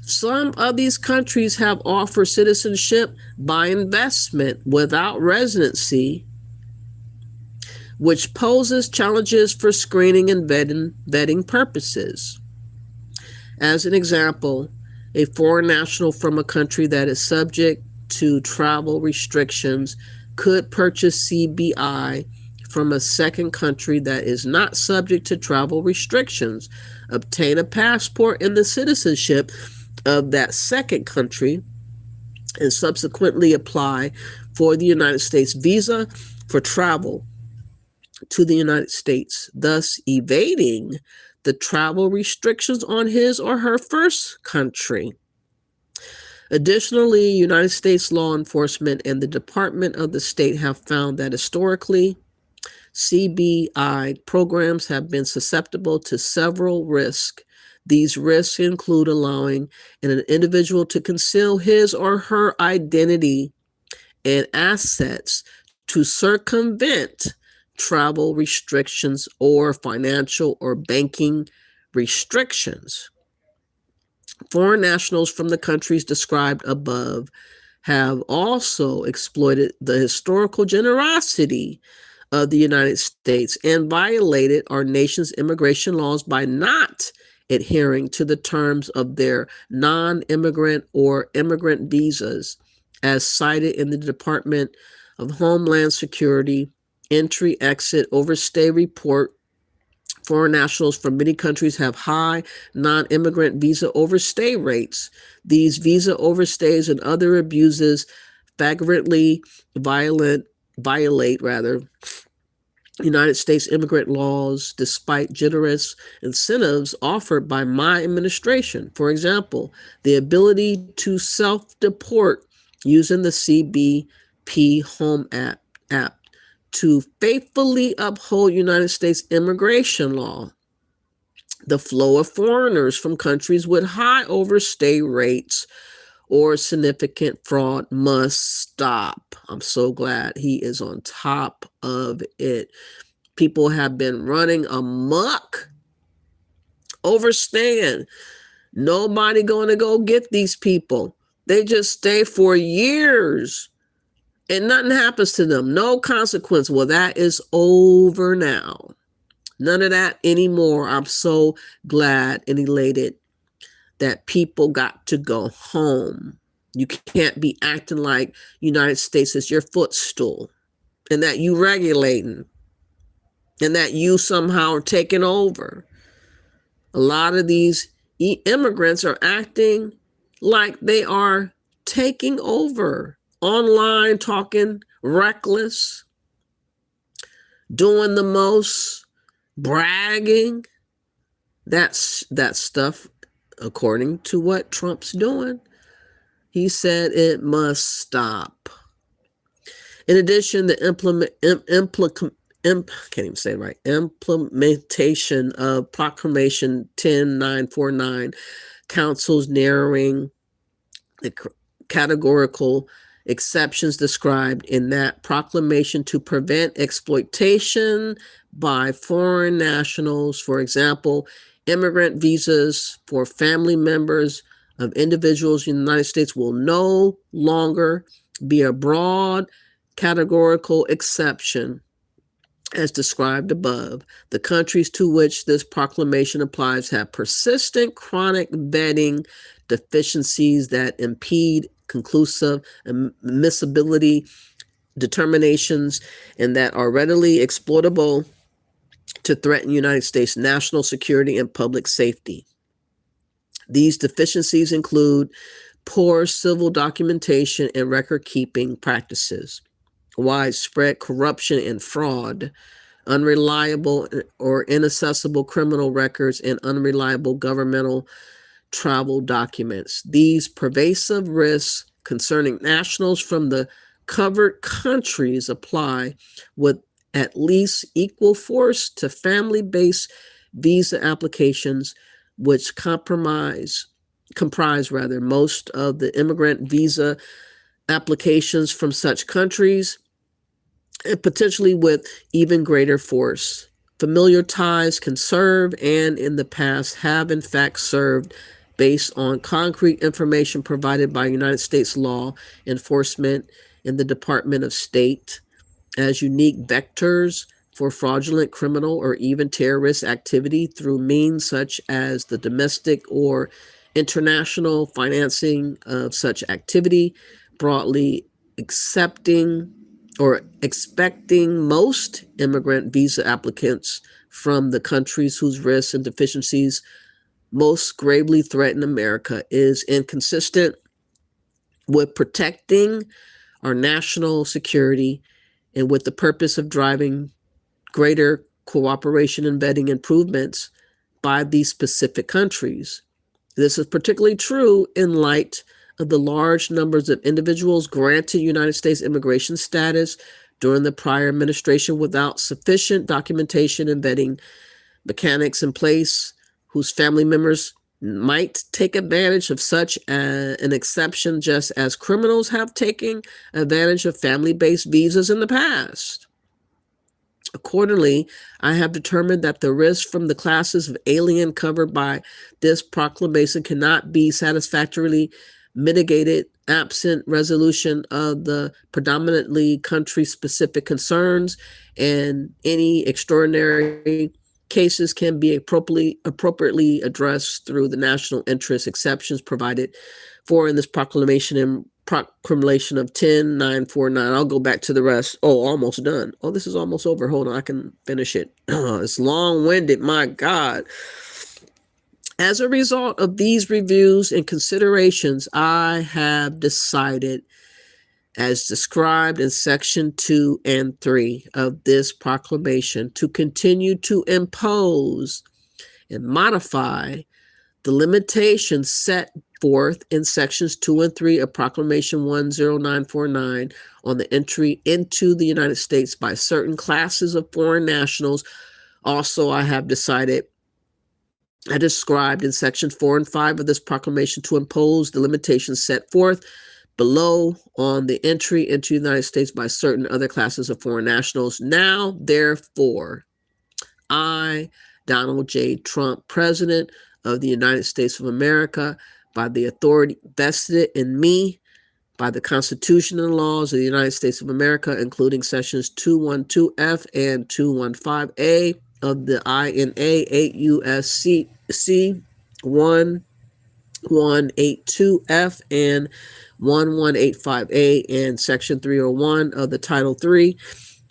some of these countries have offered citizenship by investment without residency, which poses challenges for screening and vetting purposes. As an example, a foreign national from a country that is subject to travel restrictions could purchase CBI from a second country that is not subject to travel restrictions, obtain a passport and the citizenship of that second country, and subsequently apply for the United States visa for travel. to the United States, thus evading the travel restrictions on his or her first country. Additionally, United States law enforcement and the Department of the State have found that historically, CBI programs have been susceptible to several risks. These risks include allowing an individual to conceal his or her identity and assets to circumvent travel restrictions or financial or banking restrictions. Foreign nationals from the countries described above have also exploited the historical generosity of the United States and violated our nation's immigration laws by not adhering to the terms of their non-immigrant or immigrant visas, as cited in the Department of Homeland Security Entry-Exit Overstay Report. Foreign nationals from many countries have high non-immigrant visa overstay rates. These visa overstays and other abuses flagrantly violate United States immigrant laws despite generous incentives offered by my administration. For example, the ability to self-deport using the CBP Home app to faithfully uphold United States immigration law. The flow of foreigners from countries with high overstay rates or significant fraud must stop. I'm so glad he is on top of it. People have been running amok, overstaying. Nobody going to go get these people. They just stay for years and nothing happens to them. No consequence. Well, that is over now. None of that anymore. I'm so glad and elated that people got to go home. You can't be acting like United States is your footstool and that you regulating and that you somehow are taking over. A lot of these immigrants are acting like they are taking over. Online, talking reckless, doing the most, bragging. That's that stuff, according to what Trump's doing. He said it must stop. In addition, the implementation of Proclamation 10949 councils narrowing the categorical exceptions described in that proclamation to prevent exploitation by foreign nationals. For example, immigrant visas for family members of individuals in the United States will no longer be a broad categorical exception as described above. The countries to which this proclamation applies have persistent chronic vetting deficiencies that impede conclusive admissibility determinations and that are readily exploitable to threaten United States national security and public safety. These deficiencies include poor civil documentation and record-keeping practices, widespread corruption and fraud, unreliable or inaccessible criminal records, and unreliable governmental travel documents. These pervasive risks concerning nationals from the covered countries apply with at least equal force to family-based visa applications, which comprise most of the immigrant visa applications from such countries, and potentially with even greater force. Familiar ties can serve and in the past have in fact served based on concrete information provided by United States law enforcement and the Department of State as unique vectors for fraudulent criminal or even terrorist activity through means such as the domestic or international financing of such activity, broadly accepting or expecting most immigrant visa applicants from the countries whose risks and deficiencies most gravely threaten America is inconsistent with protecting our national security and with the purpose of driving greater cooperation and vetting improvements by these specific countries. This is particularly true in light of the large numbers of individuals granted United States immigration status during the prior administration without sufficient documentation and vetting mechanics in place, whose family members might take advantage of such an exception, just as criminals have taken advantage of family-based visas in the past. Accordingly, I have determined that the risk from the classes of alien covered by this proclamation cannot be satisfactorily mitigated absent resolution of the predominantly country-specific concerns, and any extraordinary cases can be appropriately addressed through the national interest exceptions provided for in this proclamation and proclamation of 10-949. I'll go back to the rest. Oh, almost done. Oh, this is almost over. Hold on, I can finish it. It's long-winded, my God. As a result of these reviews and considerations, I have decided, as described in section 2 and 3 of this proclamation, to continue to impose and modify the limitations set forth in sections 2 and 3 of Proclamation 10949 on the entry into the United States by certain classes of foreign nationals. Also, I have decided, I described in sections 4 and 5 of this proclamation, to impose the limitations set forth below on the entry into the United States by certain other classes of foreign nationals. Now, therefore, I, Donald J. Trump, President of the United States of America, by the authority vested in me by the Constitution and laws of the United States of America, including sections 212F and 215A of the INA 8 U.S.C. 1182F and 1185A and section 301 of the Title III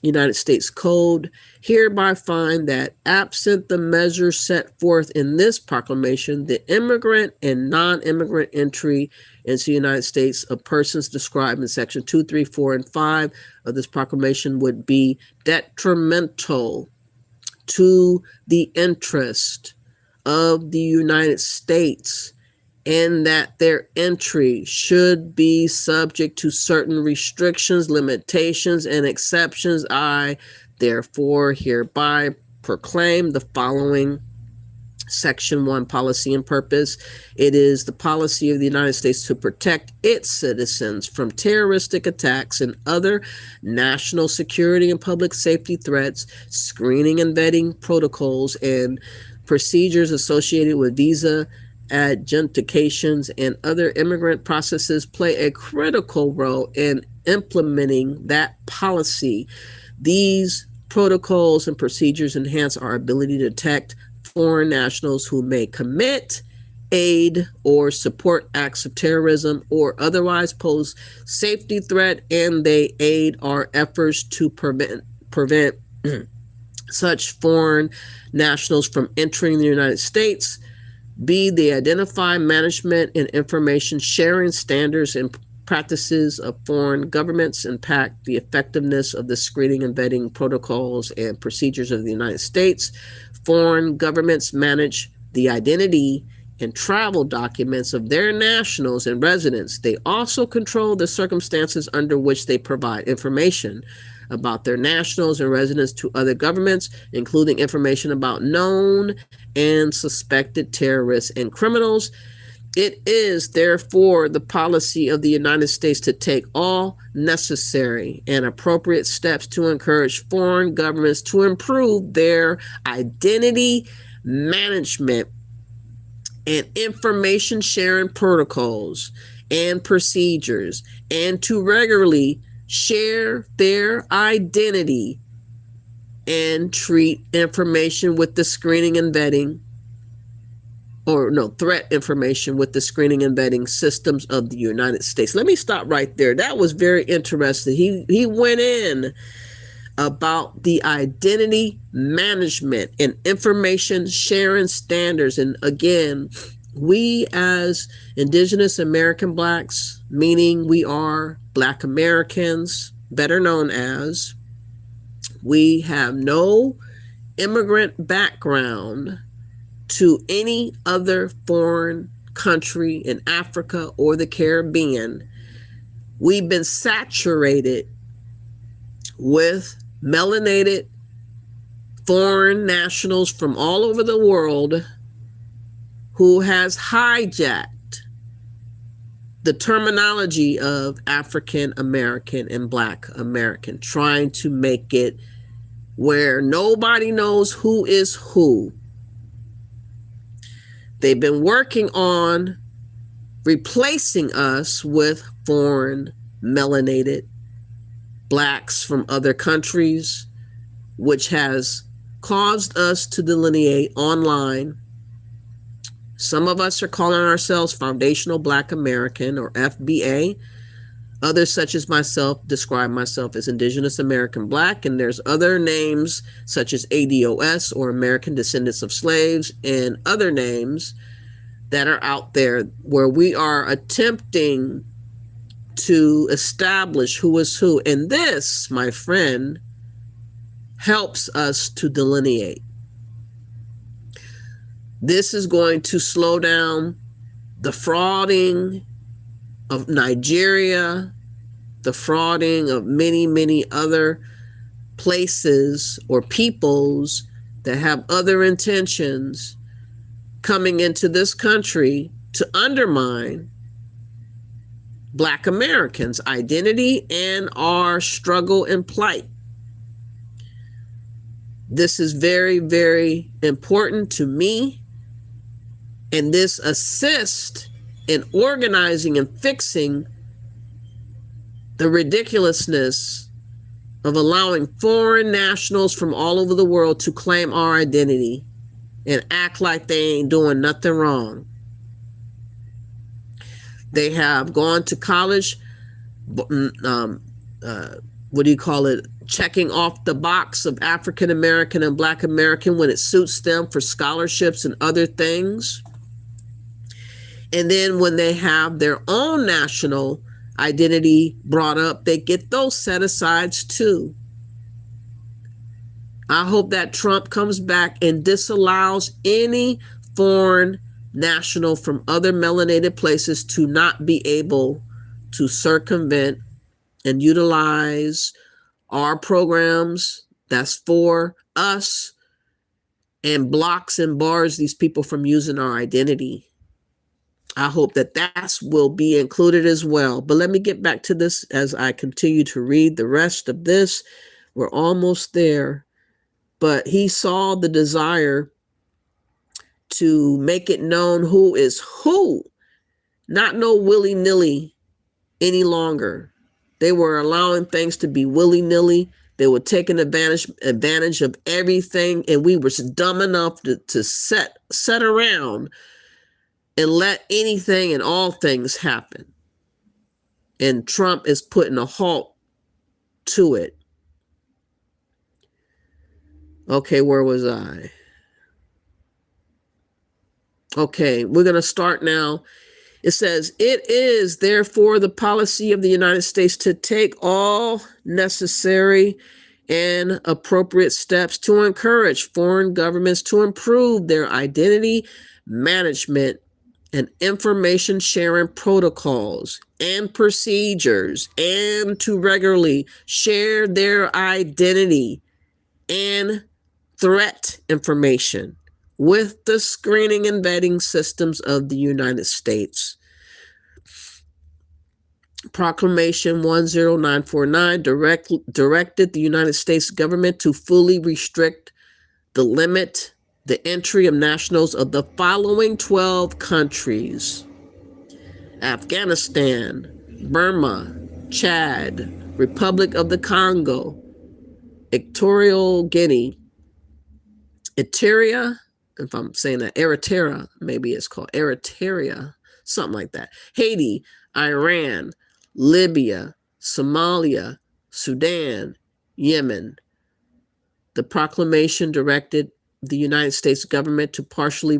United States Code, hereby find that absent the measures set forth in this proclamation, the immigrant and non-immigrant entry into the United States of persons described in section 2, 3, 4, and 5 of this proclamation would be detrimental to the interest of the United States, and that their entry should be subject to certain restrictions, limitations, and exceptions. I, therefore, hereby proclaim the following Section 1 policy and purpose. It is the policy of the United States to protect its citizens from terroristic attacks and other national security and public safety threats. Screening and vetting protocols and procedures associated with visa adjudications and other immigrant processes play a critical role in implementing that policy. These protocols and procedures enhance our ability to detect foreign nationals who may commit, aid, or support acts of terrorism or otherwise pose safety threat, and they aid our efforts to prevent such foreign nationals from entering the United States. B, they identify management and information sharing standards and practices of foreign governments impact the effectiveness of the screening and vetting protocols and procedures of the United States. Foreign governments manage the identity and travel documents of their nationals and residents. They also control the circumstances under which they provide information about their nationals and residents to other governments, including information about known and suspected terrorists and criminals. It is, therefore, the policy of the United States to take all necessary and appropriate steps to encourage foreign governments to improve their identity management and information sharing protocols and procedures, and to regularly share their identity and treat information with the screening and vetting, threat information with the screening and vetting systems of the United States. Let me stop right there. That was very interesting. He went in about the identity management and information sharing standards. And again, we as Indigenous American Blacks, meaning we are Black Americans, better known as, We have no immigrant background to any other foreign country in Africa or the Caribbean. We've been saturated with melanated foreign nationals from all over the world who has hijacked the terminology of African American and Black American, trying to make it where nobody knows who is who. They've been working on replacing us with foreign melanated Blacks from other countries, which has caused us to delineate online. Some of us are calling ourselves Foundational Black American, or FBA. Others, such as myself, describe myself as Indigenous American Black, and there's other names such as ADOS, or American Descendants of Slaves, and other names that are out there where we are attempting to establish who is who. And this, my friend, helps us to delineate. This is going to slow down the frauding of Nigeria, the frauding of many, many other places or peoples that have other intentions coming into this country to undermine Black Americans' identity and our struggle and plight. This is very, very important to me, and this assists in organizing and fixing the ridiculousness of allowing foreign nationals from all over the world to claim our identity and act like they ain't doing nothing wrong. They have gone to college, checking off the box of African American and Black American when it suits them for scholarships and other things. And then when they have their own national identity brought up, they get those set-asides too. I hope that Trump comes back and disallows any foreign national from other melanated places to not be able to circumvent and utilize our programs that's for us, and blocks and bars these people from using our identity. I hope that will be included as well. But let me get back to this as I continue to read the rest of this. We're almost there. But he saw the desire to make it known who is who, not no willy-nilly any longer. They were allowing things to be willy-nilly. They were taking advantage of everything, and we were dumb enough to set around and let anything and all things happen. And Trump is putting a halt to it. Okay, where was I? Okay, we're going to start now. It says, it is therefore the policy of the United States to take all necessary and appropriate steps to encourage foreign governments to improve their identity management and information sharing protocols and procedures, and to regularly share their identity and threat information with the screening and vetting systems of the United States. Proclamation 10949 directed the United States government to fully restrict the entry of nationals of the following 12 countries: Afghanistan, Burma, Chad, Republic of the Congo, Equatorial Guinea, Eritrea, if I'm saying that, Eritrea, maybe it's called Eritrea, something like that, Haiti, Iran, Libya, Somalia, Sudan, Yemen. The proclamation directed the United States government to partially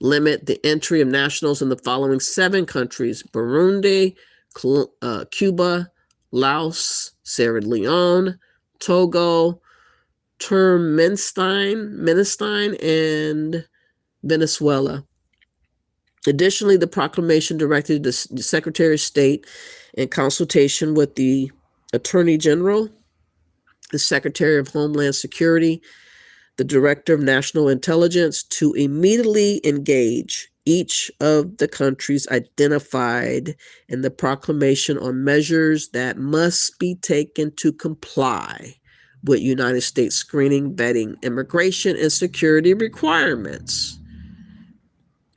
limit the entry of nationals in the following 7 countries: Burundi, Cuba, Laos, Sierra Leone, Togo, Turkmenistan, and Venezuela. Additionally, the proclamation directed the Secretary of State, in consultation with the Attorney General, the Secretary of Homeland Security, the Director of National Intelligence, to immediately engage each of the countries identified in the proclamation on measures that must be taken to comply with United States screening, vetting, immigration, and security requirements.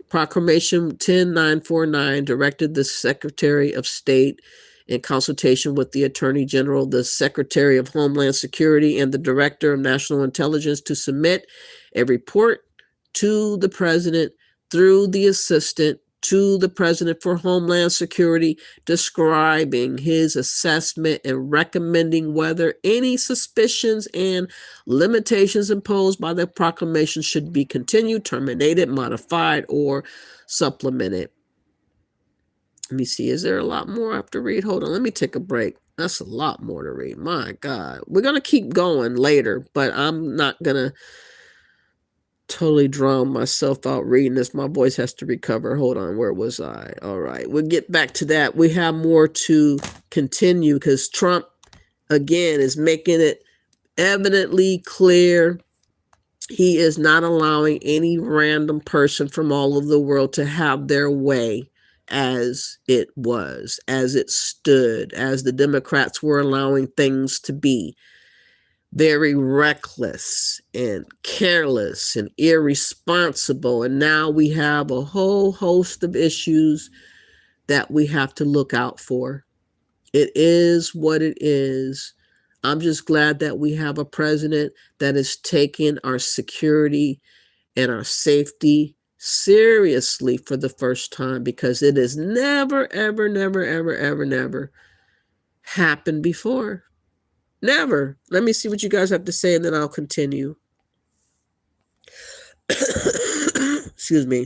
Proclamation 10949 directed the Secretary of State, in consultation with the Attorney General, the Secretary of Homeland Security, and the Director of National Intelligence, to submit a report to the President through the Assistant to the President for Homeland Security, describing his assessment and recommending whether any suspicions and limitations imposed by the proclamation should be continued, terminated, modified, or supplemented. Let me see. Is there a lot more I have to read? Hold on. Let me take a break. That's a lot more to read. My God. We're going to keep going later, but I'm not going to totally drown myself out reading this. My voice has to recover. Hold on. Where was I? All right. We'll get back to that. We have more to continue because Trump, again, is making it evidently clear he is not allowing any random person from all over the world to have their way as it was, as it stood, as the Democrats were allowing things to be. Very reckless and careless and irresponsible. And now we have a whole host of issues that we have to look out for. It is what it is. I'm just glad that we have a president that is taking our security and our safety seriously for the first time, because it has never, ever, never, ever, ever, never happened before. Never. Let me see what you guys have to say, and then I'll continue. Excuse me.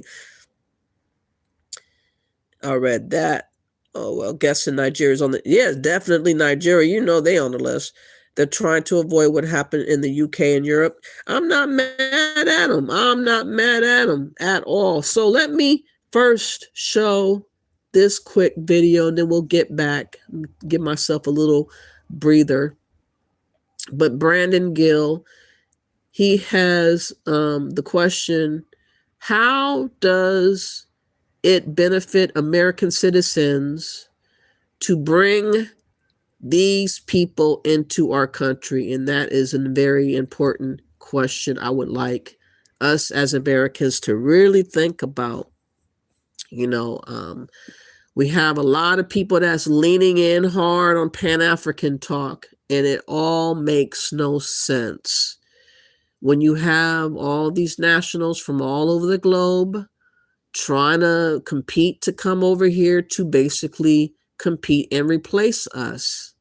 I read that. Oh, well, guessing Nigeria's on the... Yeah, definitely Nigeria. You know they on the list. They're trying to avoid what happened in the UK and Europe. I'm not mad at them. I'm not mad at them at all. So let me first show this quick video, and then we'll get back. Give myself a little breather. But Brandon Gill, he has the question, how does it benefit American citizens to bring these people into our country? And that is a very important question I would like us as Americans to really think about. You know, we have a lot of people that's leaning in hard on Pan-African talk, and it all makes no sense. When you have all these nationals from all over the globe trying to compete to come over here to basically compete and replace us.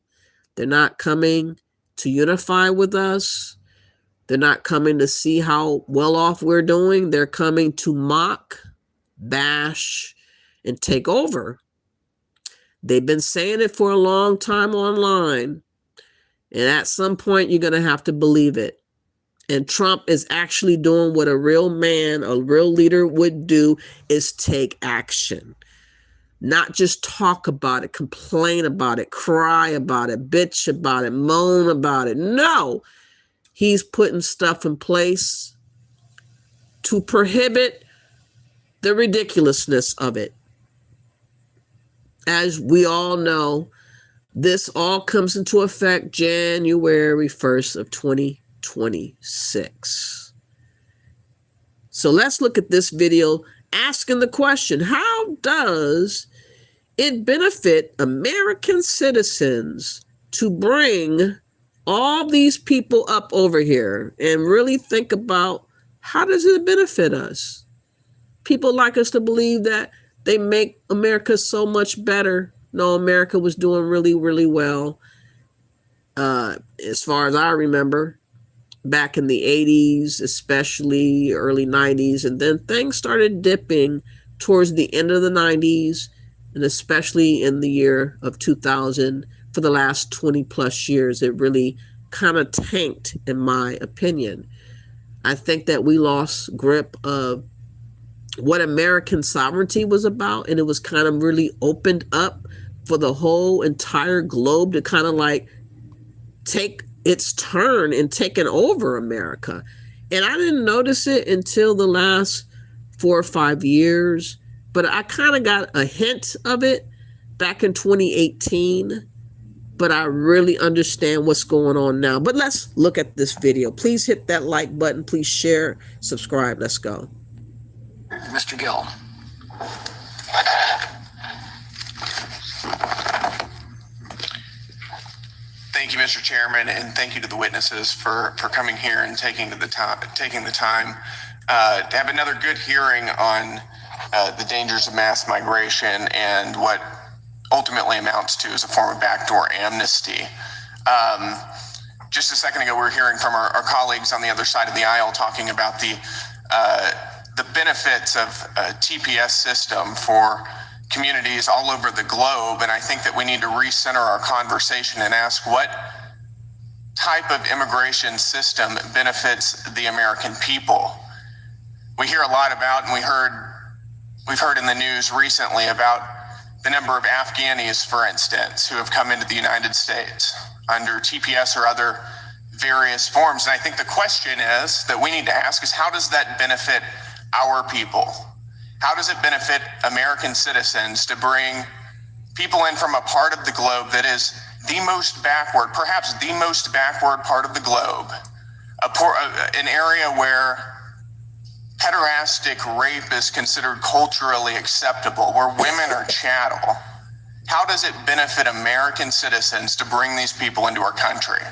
They're not coming to unify with us. They're not coming to see how well off we're doing. They're coming to mock, bash, and take over. They've been saying it for a long time online. And at some point, you're going to have to believe it. And Trump is actually doing what a real man, a real leader would do, is take action. Not just talk about it, complain about it, cry about it, bitch about it, moan about it. No, he's putting stuff in place to prohibit the ridiculousness of it. As we all know, this all comes into effect January 1st of 2026. So let's look at this video asking the question, how does it benefit American citizens to bring all these people up over here? And really think about, how does it benefit us? People like us to believe that they make America so much better. No, America was doing really, really well. As far as I remember, back in the 80s, especially early 90s, and then things started dipping towards the end of the 90s, and especially in the year of 2000. For the last 20 plus years, it really kind of tanked, in my opinion. I think that we lost grip of what American sovereignty was about, and it was kind of really opened up for the whole entire globe to kind of like take its turn in taking over America. And I didn't notice it until the last 4 or 5 years, but I kind of got a hint of it back in 2018. But I really understand what's going on now. But let's look at this video. Please hit that like button. Please share, subscribe. Let's go. Mr. Gill. Thank you, Mr. Chairman, and thank you to the witnesses for coming here and taking the time to have another good hearing on the dangers of mass migration and what ultimately amounts to is a form of backdoor amnesty. Just a second ago, we were hearing from our colleagues on the other side of the aisle talking about the benefits of a TPS system for communities all over the globe, and I think that we need to recenter our conversation and ask what type of immigration system benefits the American people. We hear a lot about, and we've heard in the news recently about the number of Afghanis, for instance, who have come into the United States under TPS or other various forms. And I think the question is that we need to ask is, how does that benefit our people? How does it benefit American citizens to bring people in from a part of the globe that is the most backward, perhaps the most backward part of the globe, an area where pederastic rape is considered culturally acceptable, where women are chattel? How does it benefit American citizens to bring these people into our country?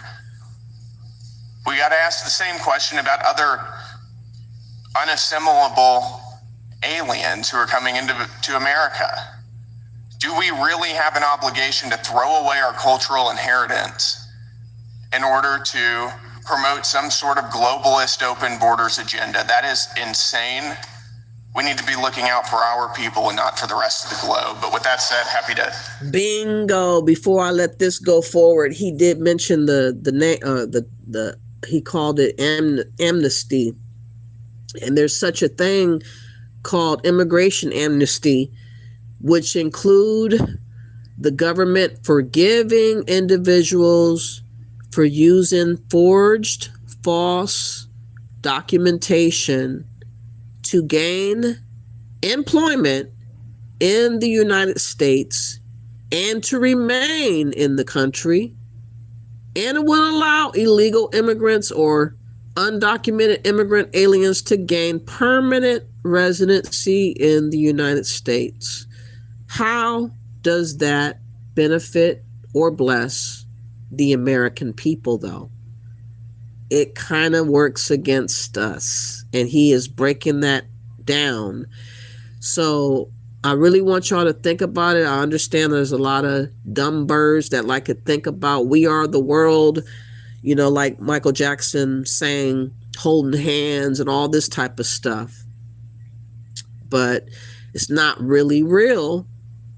We got to ask the same question about other unassimilable aliens who are coming into America. Do we really have an obligation to throw away our cultural inheritance in order to promote some sort of globalist open borders agenda? That is insane. We need to be looking out for our people and not for the rest of the globe. But with that said, happy to. Bingo. Before I let this go forward, he did mention he called it amnesty, and there's such a thing called immigration amnesty, which include the government forgiving individuals for using forged, false documentation to gain employment in the United States and to remain in the country. And it will allow illegal immigrants or undocumented immigrant aliens to gain permanent residency in the United States. How does that benefit or bless the American people, though? It kind of works against us, and he is breaking that down. So I really want y'all to think about it. I understand there's a lot of dumb birds that like to think about we are the world, like Michael Jackson saying holding hands and all this type of stuff. But it's not really real.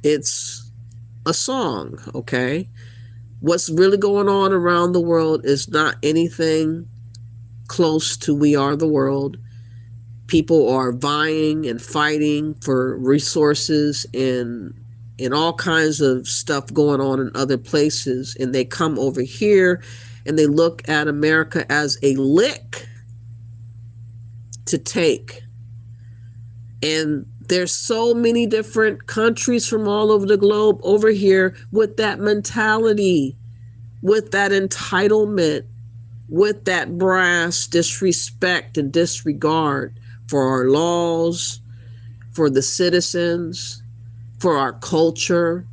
It's a song, okay? What's really going on around the world is not anything close to we are the world. People are vying and fighting for resources and all kinds of stuff going on in other places. And they come over here and they look at America as a lick to take. And there's so many different countries from all over the globe over here with that mentality, with that entitlement, with that brass disrespect and disregard for our laws, for the citizens, for our culture,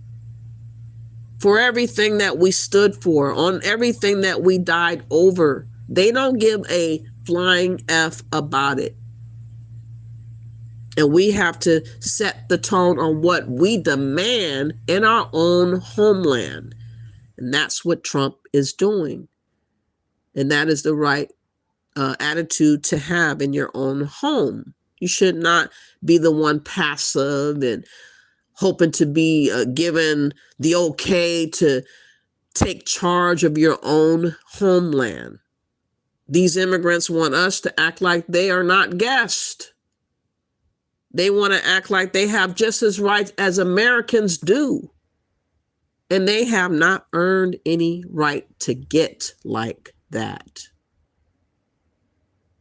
for everything that we stood for, on everything that we died over. They don't give a flying F about it. And we have to set the tone on what we demand in our own homeland. And that's what Trump is doing. And that is the right attitude to have in your own home. You should not be the one passive and hoping to be given the okay to take charge of your own homeland. These immigrants want us to act like they are not guests. They want to act like they have just as rights as Americans do. And they have not earned any right to get like that.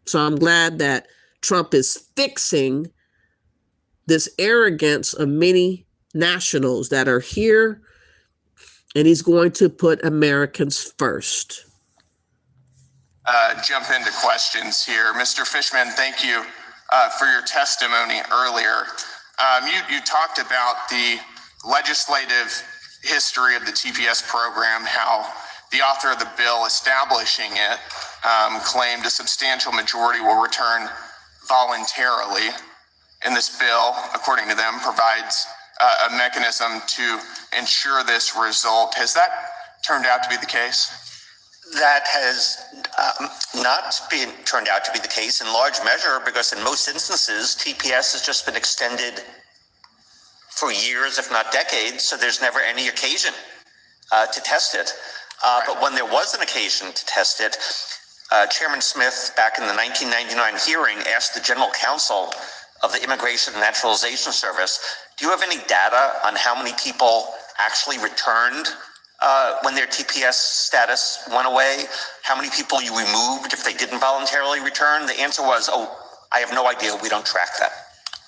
So I'm glad that Trump is fixing this arrogance of many nationals that are here, and he's going to put Americans first. Jump into questions here. Mr. Fishman, thank you for your testimony earlier. You talked about the legislative history of the TPS program, how the author of the bill establishing it claimed a substantial majority will return voluntarily. And this bill, according to them, provides a mechanism to ensure this result. Has that turned out to be the case? That has not been turned out to be the case in large measure because in most instances, TPS has just been extended for years, if not decades, so there's never any occasion to test it. But when there was an occasion to test it, Chairman Smith, back in the 1999 hearing, asked the General Counsel of the Immigration and Naturalization Service, do you have any data on how many people actually returned when their TPS status went away? How many people you removed if they didn't voluntarily return? The answer was, oh, I have no idea. We don't track that.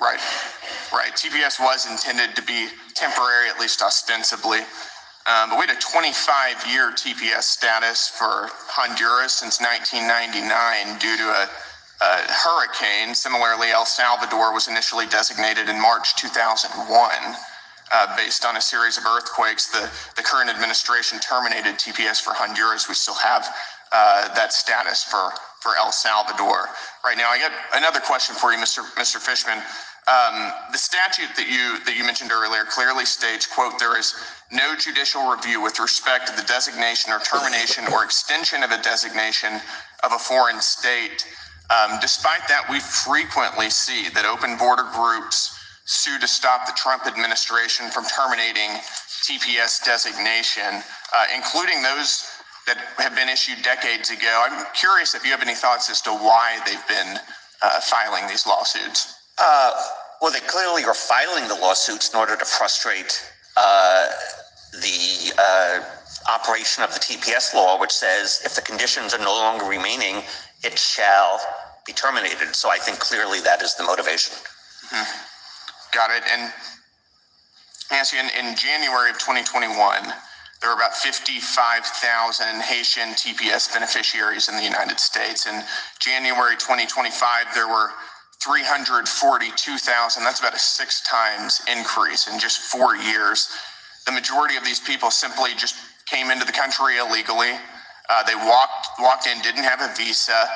Right. TPS was intended to be temporary, at least ostensibly. But we had a 25-year TPS status for Honduras since 1999 due to a hurricane. Similarly, El Salvador was initially designated in March 2001. Based on a series of earthquakes, the current administration terminated TPS for Honduras. We still have that status for El Salvador. Right now, I got another question for you, Mr. Fishman. The statute that you mentioned earlier clearly states, quote, there is no judicial review with respect to the designation or termination or extension of a designation of a foreign state. Despite that, we frequently see that open border groups sue to stop the Trump administration from terminating TPS designation, including those that have been issued decades ago. I'm curious if you have any thoughts as to why they've been filing these lawsuits. Well, they clearly are filing the lawsuits in order to frustrate the operation of the TPS law, which says if the conditions are no longer remaining, it shall be terminated. So I think clearly that is the motivation. Mm-hmm. Got it. And ask you, in January of 2021, there were about 55,000 Haitian TPS beneficiaries in the United States. In January 2025, there were 342,000. That's about a 6 times increase in just 4 years. The majority of these people simply just came into the country illegally. They walked in, didn't have a visa,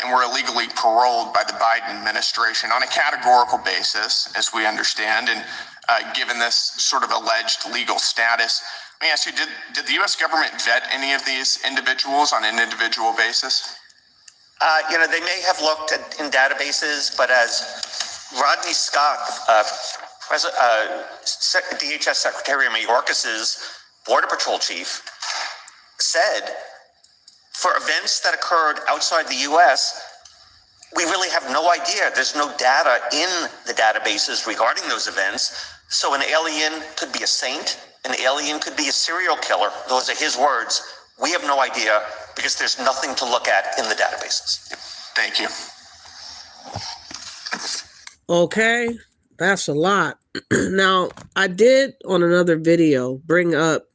and were illegally paroled by the Biden administration on a categorical basis, as we understand. And given this sort of alleged legal status, let me ask you, did the U.S. government vet any of these individuals on an individual basis? They may have looked in databases, but as Rodney Scott, DHS Secretary Mayorkas's Border Patrol chief, said, for events that occurred outside the U.S., we really have no idea. There's no data in the databases regarding those events. So an alien could be a saint, an alien could be a serial killer. Those are his words. We have no idea because there's nothing to look at in the databases. Thank you. Okay, that's a lot. Now, I did on another video bring up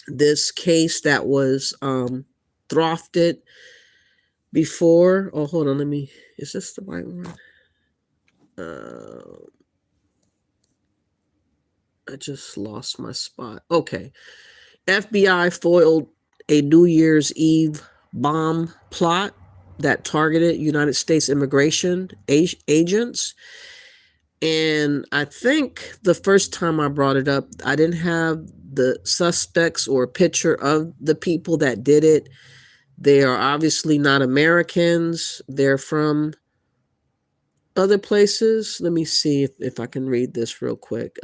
this case that was throfted before. Oh, hold on, is this the right one? I just lost my spot. Okay. FBI foiled a New Year's Eve bomb plot that targeted United States immigration agents. And I think the first time I brought it up, I didn't have the suspects or a picture of the people that did it. They are obviously not Americans. They're from other places. Let me see if I can read this real quick.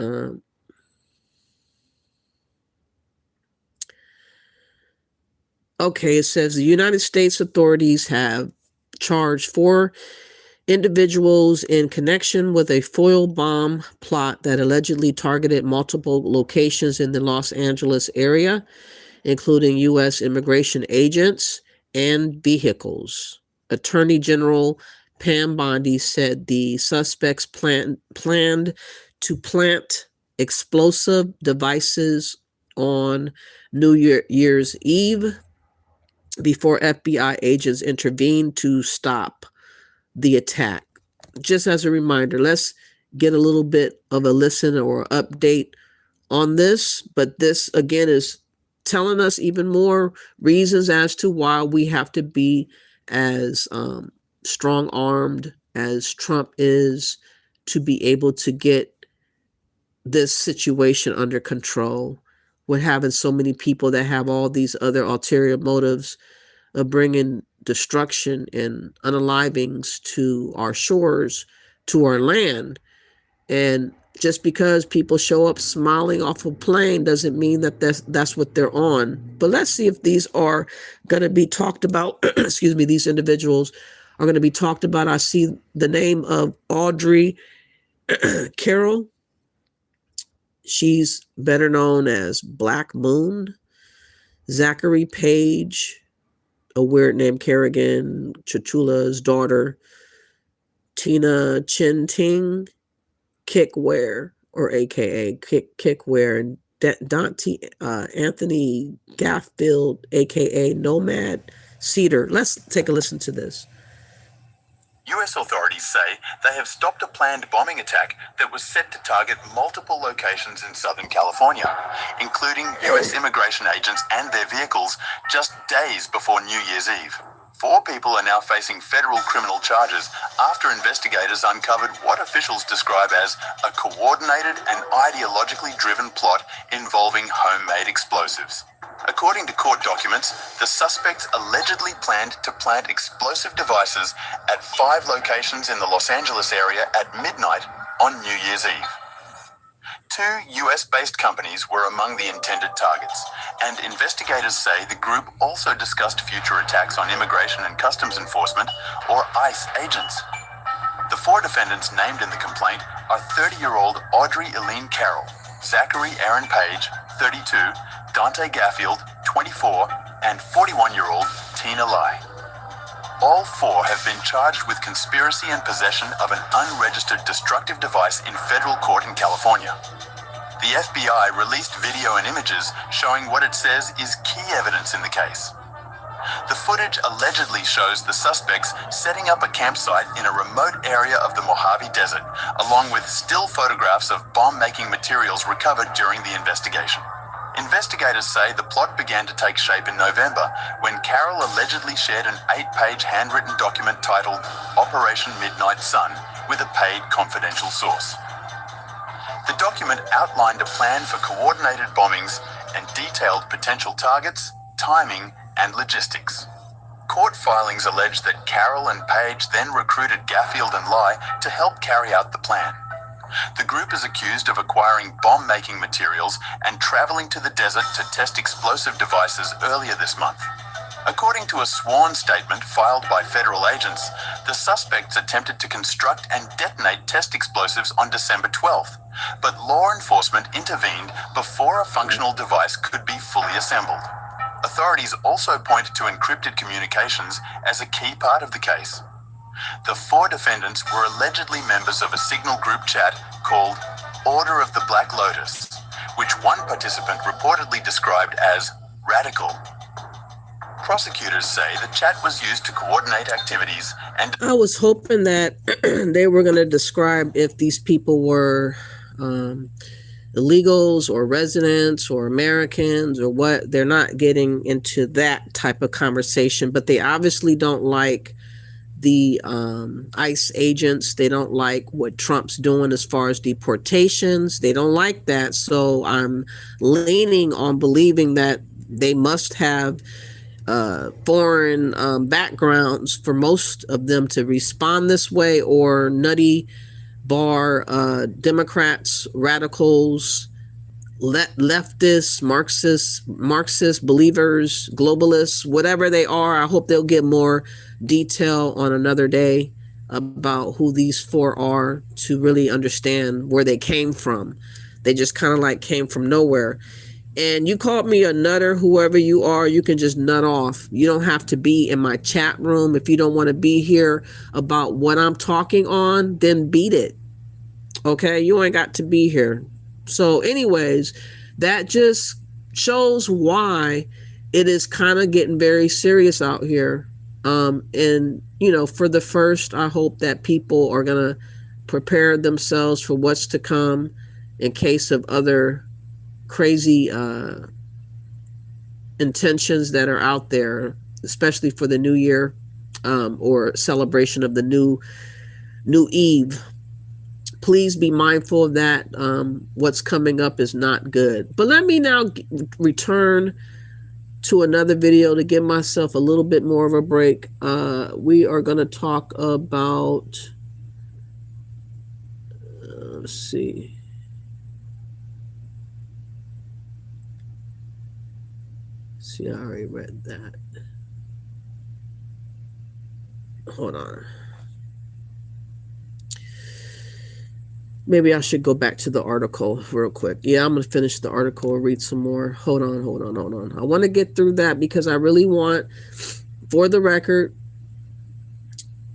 Okay, it says the United States authorities have charged 4 individuals in connection with a foil bomb plot that allegedly targeted multiple locations in the Los Angeles area, including U.S. immigration agents and vehicles. Attorney General Pam Bondi said the suspects planned to plant explosive devices on New Year's Eve before FBI agents intervened to stop the attack. Just as a reminder, let's get a little bit of a listen or update on this, but this again is telling us even more reasons as to why we have to be as strong-armed as Trump is to be able to get this situation under control. With having so many people that have all these other ulterior motives of bringing destruction and unalivings to our shores, to our land. And just because people show up smiling off a plane doesn't mean that that's what they're on. But let's see if these are going to be talked about. Excuse me, these individuals are going to be talked about. I see the name of Audrey Carroll. She's better known as Black Moon. Zachary Page, a weird name, Kerrigan, Chachula's daughter. Tina Chin Ting, Kickware, or AKA Kickware, and Dante Anthony Gaffield, AKA Nomad Cedar. Let's take a listen to this. U.S. authorities say they have stopped a planned bombing attack that was set to target multiple locations in Southern California, including U.S. immigration agents and their vehicles, just days before New Year's Eve. 4 people are now facing federal criminal charges after investigators uncovered what officials describe as a coordinated and ideologically driven plot involving homemade explosives. According to court documents, the suspects allegedly planned to plant explosive devices at 5 locations in the Los Angeles area at midnight on New Year's Eve. 2 US-based companies were among the intended targets, and investigators say the group also discussed future attacks on Immigration and Customs Enforcement, or ICE, agents. The 4 defendants named in the complaint are 30-year-old Audrey Eileen Carroll, Zachary Aaron Page, 32, Dante Gaffield, 24, and 41-year-old Tina Lai. All 4 have been charged with conspiracy and possession of an unregistered destructive device in federal court in California. The FBI released video and images showing what it says is key evidence in the case. The footage allegedly shows the suspects setting up a campsite in a remote area of the Mojave Desert, along with still photographs of bomb-making materials recovered during the investigation. Investigators say the plot began to take shape in November when Carroll allegedly shared an 8-page handwritten document titled Operation Midnight Sun with a paid confidential source. The document outlined a plan for coordinated bombings and detailed potential targets, timing, and logistics. Court filings allege that Carroll and Page then recruited Gaffield and Lai to help carry out the plan. The group is accused of acquiring bomb-making materials and traveling to the desert to test explosive devices earlier this month. According to a sworn statement filed by federal agents, the suspects attempted to construct and detonate test explosives on December 12th, but law enforcement intervened before a functional device could be fully assembled. Authorities also point to encrypted communications as a key part of the case. The 4 defendants were allegedly members of a signal group chat called Order of the Black Lotus, which one participant reportedly described as radical. Prosecutors say the chat was used to coordinate activities and... I was hoping that they were going to describe if these people were illegals or residents or Americans or what. They're not getting into that type of conversation, but they obviously don't like the ICE agents. They don't like what Trump's doing as far as deportations. They don't like that. So I'm leaning on believing that they must have foreign backgrounds for most of them to respond this way, or nutty bar Democrats, radicals, leftists, Marxist believers, globalists, whatever they are. I hope they'll get more detail on another day about who these four are to really understand where they came from. They just kind of like came from nowhere. And you called me a nutter, whoever you are, you can just nut off. You don't have to be in my chat room. If you don't want to be here about what I'm talking on, then beat it. Okay, you ain't got to be here. So anyways, that just shows why it is kind of getting very serious out here. And for the first, I hope that people are gonna prepare themselves for what's to come in case of other crazy intentions that are out there, especially for the new year, or celebration of the new Eve. Please be mindful of that. What's coming up is not good. But let me now return to another video to give myself a little bit more of a break. We are going to talk about, let's see. See, I already read that. Hold on. Maybe I should go back to the article real quick. Yeah, I'm going to finish the article and read some more. Hold on. I want to get through that because I really want, for the record,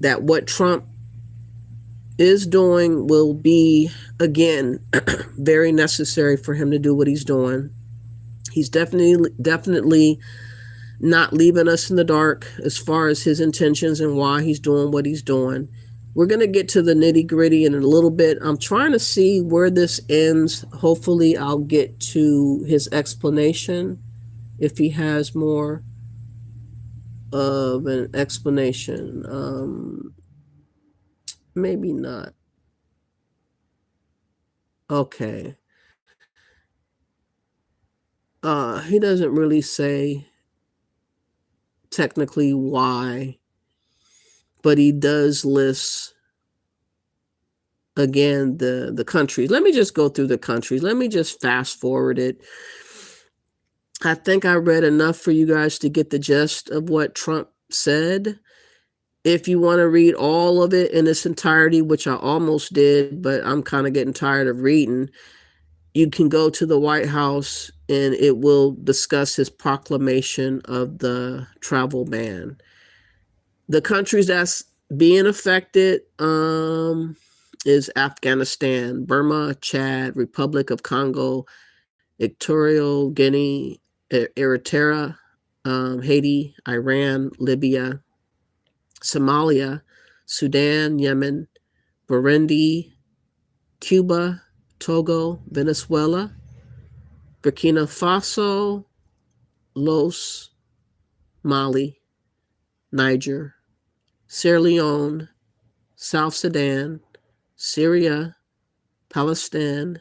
that what Trump is doing will be, again, very necessary for him to do what he's doing. He's definitely not leaving us in the dark as far as his intentions and why he's doing what he's doing. We're going to get to the nitty-gritty in a little bit. I'm trying to see where this ends. Hopefully, I'll get to his explanation if he has more of an explanation. Maybe not. Okay. He doesn't really say technically why, but he does list again the countries. Let me just go through the countries. Let me just fast forward it. I think I read enough for you guys to get the gist of what Trump said. If you want to read all of it in its entirety, which I almost did, but I'm kind of getting tired of reading, you can go to the White House and it will discuss his proclamation of the travel ban. The countries that's being affected is Afghanistan, Burma, Chad, Republic of Congo, Equatorial Guinea, Eritrea, Haiti, Iran, Libya, Somalia, Sudan, Yemen, Burundi, Cuba, Togo, Venezuela, Burkina Faso, Laos, Mali, Niger, Sierra Leone, South Sudan, Syria, Palestine,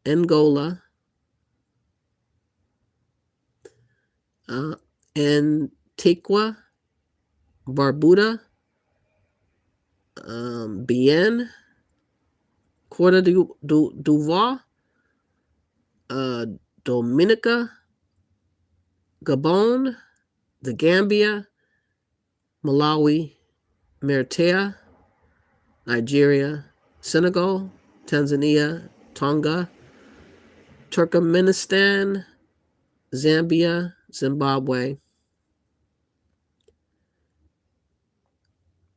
Angola, Antigua, Barbuda, Bien, Cote d'Ivoire, Dominica, Gabon, the Gambia, Malawi, Mauritania, Nigeria, Senegal, Tanzania, Tonga, Turkmenistan, Zambia, Zimbabwe.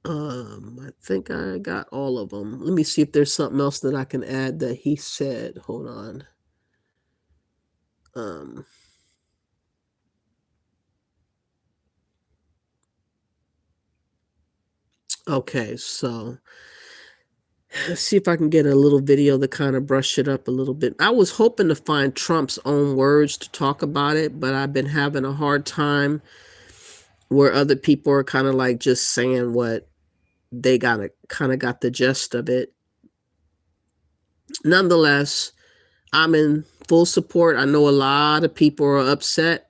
I think I got all of them. Let me see if there's something else that I can add that he said. Hold on. Okay, so let's see if I can get a little video to kind of brush it up a little bit. I was hoping to find Trump's own words to talk about it, but I've been having a hard time where other people are kind of like just saying what they got the gist of it. Nonetheless, I'm in full support. I know a lot of people are upset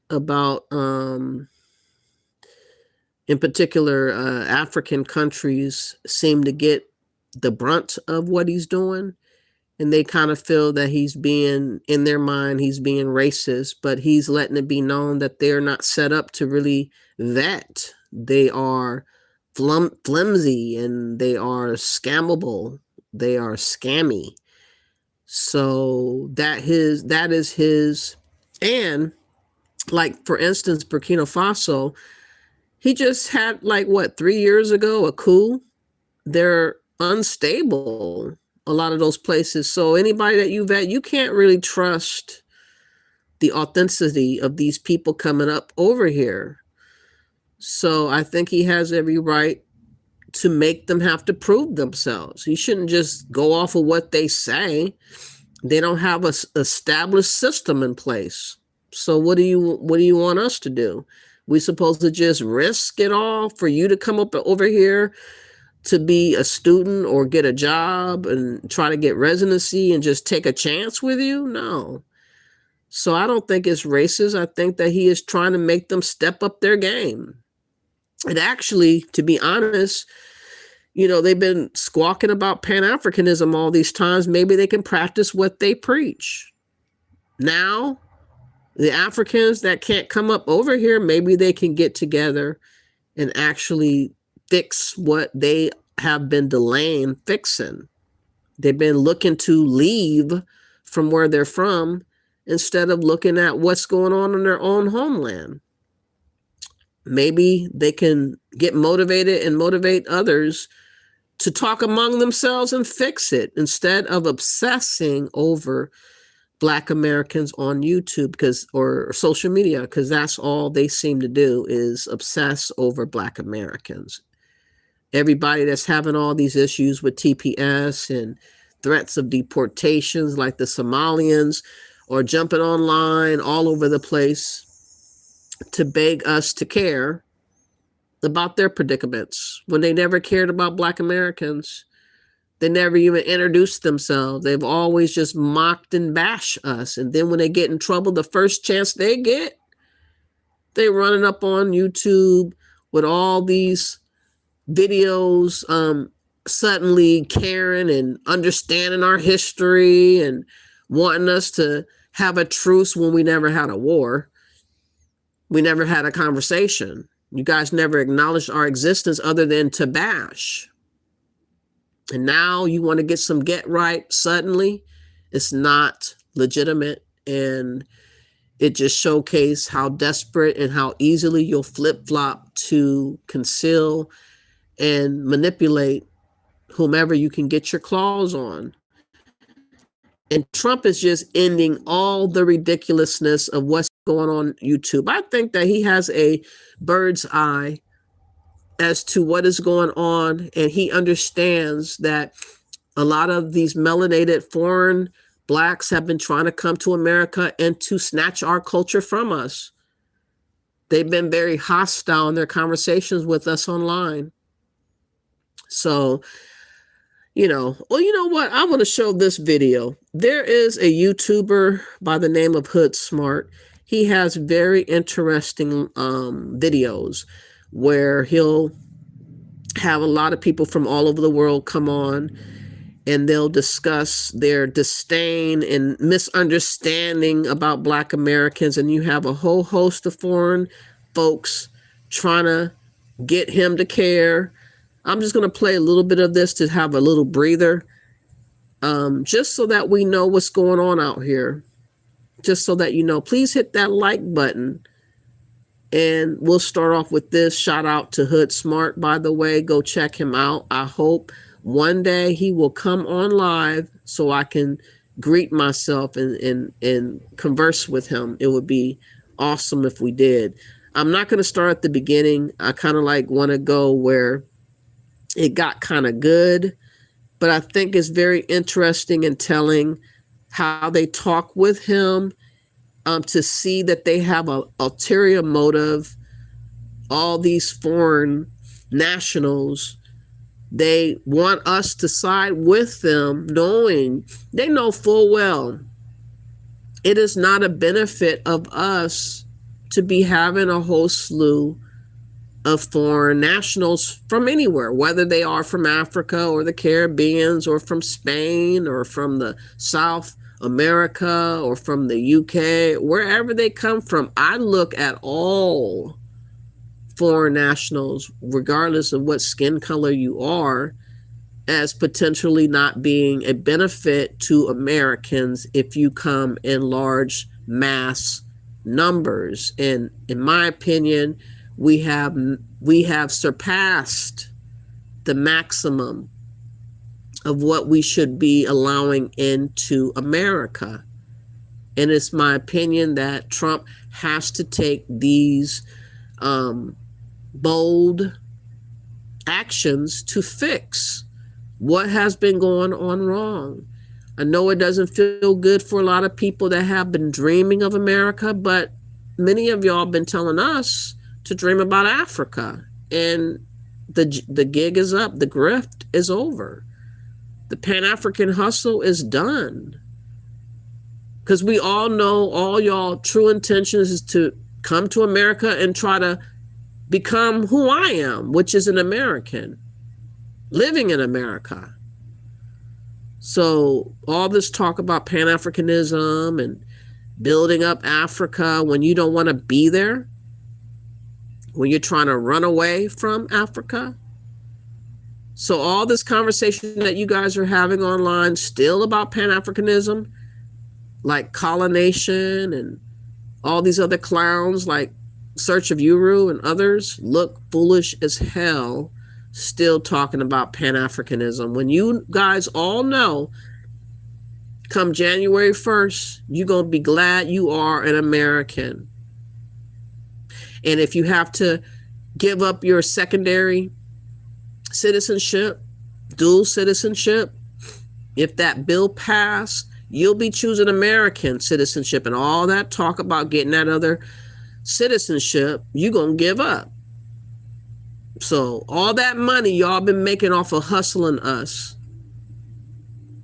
about, in particular, African countries seem to get the brunt of what he's doing. and they kind of feel that he's being, in their mind, he's being racist, but he's letting it be known that they're not set up to really vet. They are flimsy and they are scammable. They are scammy. So that is his, and like for instance, Burkina Faso, he just had like what 3 years ago a coup. They're unstable, a lot of those places. So anybody that you vet, you can't really trust the authenticity of these people coming up over here. So I think he has every right to make them have to prove themselves. He shouldn't just go off of what they say. They don't have a established system in place. So what do you want us to do? We supposed to just risk it all for you to come up over here to be a student or get a job and try to get residency and just take a chance with you? No. So I don't think it's racist. I think that he is trying to make them step up their game. And actually, to be honest, they've been squawking about Pan-Africanism all these times. Maybe they can practice what they preach. Now, the Africans that can't come up over here, maybe they can get together and actually fix what they have been delaying fixing. They've been looking to leave from where they're from instead of looking at what's going on in their own homeland. Maybe they can get motivated and motivate others to talk among themselves and fix it instead of obsessing over Black Americans on YouTube or social media, because that's all they seem to do is obsess over Black Americans. Everybody that's having all these issues with TPS and threats of deportations, like the Somalians, or jumping online all over the place to beg us to care about their predicaments when they never cared about Black Americans. They never even introduced themselves. They've always just mocked and bashed us. And then when they get in trouble, the first chance they get, they running up on YouTube with all these videos, suddenly caring and understanding our history and wanting us to have a truce when we never had a war. We never had a conversation. You guys never acknowledged our existence other than to bash. And now you want to get some get right suddenly. It's not legitimate. And it just showcased how desperate and how easily you'll flip-flop to conceal and manipulate whomever you can get your claws on. And Trump is just ending all the ridiculousness of what's going on YouTube. I think that he has a bird's eye as to what is going on, and he understands that a lot of these melanated foreign Blacks have been trying to come to America and to snatch our culture from us. They've been very hostile in their conversations with us online. So, you know what? I want to show this video. There is a YouTuber by the name of Hood Smart. He has very interesting videos where he'll have a lot of people from all over the world come on, and they'll discuss their disdain and misunderstanding about Black Americans. And you have a whole host of foreign folks trying to get him to care. I'm just going to play a little bit of this to have a little breather, just so that we know what's going on out here. Just so that you know, please hit that like button. And we'll start off with this. Shout out to Hood Smart, by the way. Go check him out. I hope one day he will come on live so I can greet myself and converse with him. It would be awesome if we did. I'm not going to start at the beginning. I kind of want to go where it got kind of good, but I think it's very interesting and telling how they talk with him, to see that they have a ulterior motive. All these foreign nationals, they want us to side with them, knowing they know full well it is not a benefit of us to be having a whole slew of foreign nationals from anywhere, whether they are from Africa or the Caribbeans or from Spain or from the South America or from the UK, wherever they come from. I look at all foreign nationals, regardless of what skin color you are, as potentially not being a benefit to Americans if you come in large mass numbers. And in my opinion, we have surpassed the maximum of what we should be allowing into America. And it's my opinion that Trump has to take these bold actions to fix what has been going on wrong. I know it doesn't feel good for a lot of people that have been dreaming of America, but many of y'all have been telling us to dream about Africa. And the gig is up. The grift is over. The Pan-African hustle is done. Because we all know all y'all true intentions is to come to America and try to become who I am, which is an American living in America. So all this talk about Pan-Africanism and building up Africa when you don't want to be there, when you're trying to run away from Africa. So all this conversation that you guys are having online still about Pan-Africanism, like Colonation and all these other clowns like Search of Uru and others, look foolish as hell still talking about Pan-Africanism when you guys all know come January 1st, you're going to be glad you are an American. And if you have to give up your secondary citizenship, dual citizenship, if that bill passed, you'll be choosing American citizenship, and all that talk about getting that other citizenship, you're going to give up. So all that money y'all been making off of hustling us,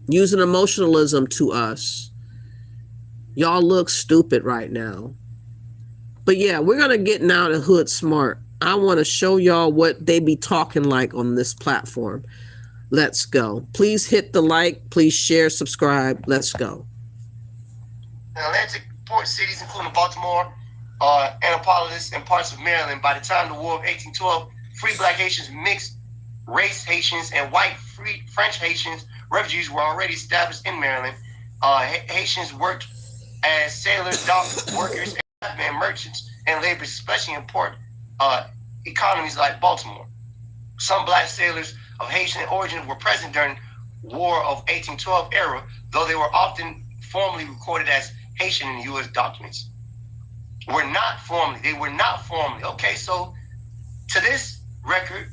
using emotionalism to us, y'all look stupid right now. But yeah, we're going to get now to Hood Smart. I want to show y'all what they be talking like on this platform. Let's go. Please hit the like. Please share, subscribe. Let's go. Atlantic port cities, including Baltimore, Annapolis, and parts of Maryland. By the time the War of 1812, free Black Haitians, mixed race Haitians, and white free French Haitians refugees were already established in Maryland. Haitians worked as sailors, dock workers, and merchants and laborers, especially in port economies like Baltimore. Some Black sailors of Haitian origin were present during War of 1812 era, though they were often formally recorded as Haitian in U.S. documents. They were not formally. Okay, so to this record,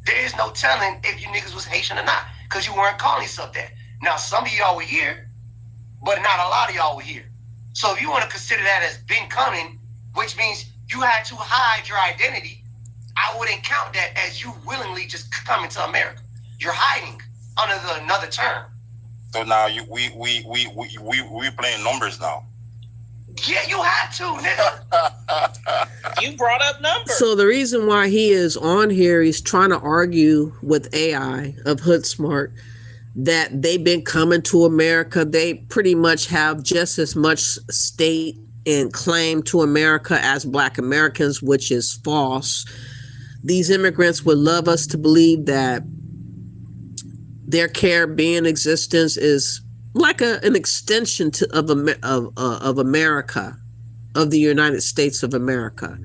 there is no telling if you niggas was Haitian or not, because you weren't calling yourself that. Now, some of y'all were here, but not a lot of y'all were here. So if you want to consider that as been coming, which means you had to hide your identity, I wouldn't count that as you willingly just coming to America. You're hiding under another term. So now we playing numbers now. Yeah, you had to, nigga. You brought up numbers. So the reason why he is on here, he's trying to argue with AI of Hood Smart that they've been coming to America. They pretty much have just as much state and claim to America as Black Americans, which is false. These immigrants would love us to believe that their Caribbean existence is like an extension of America, of the United States of America.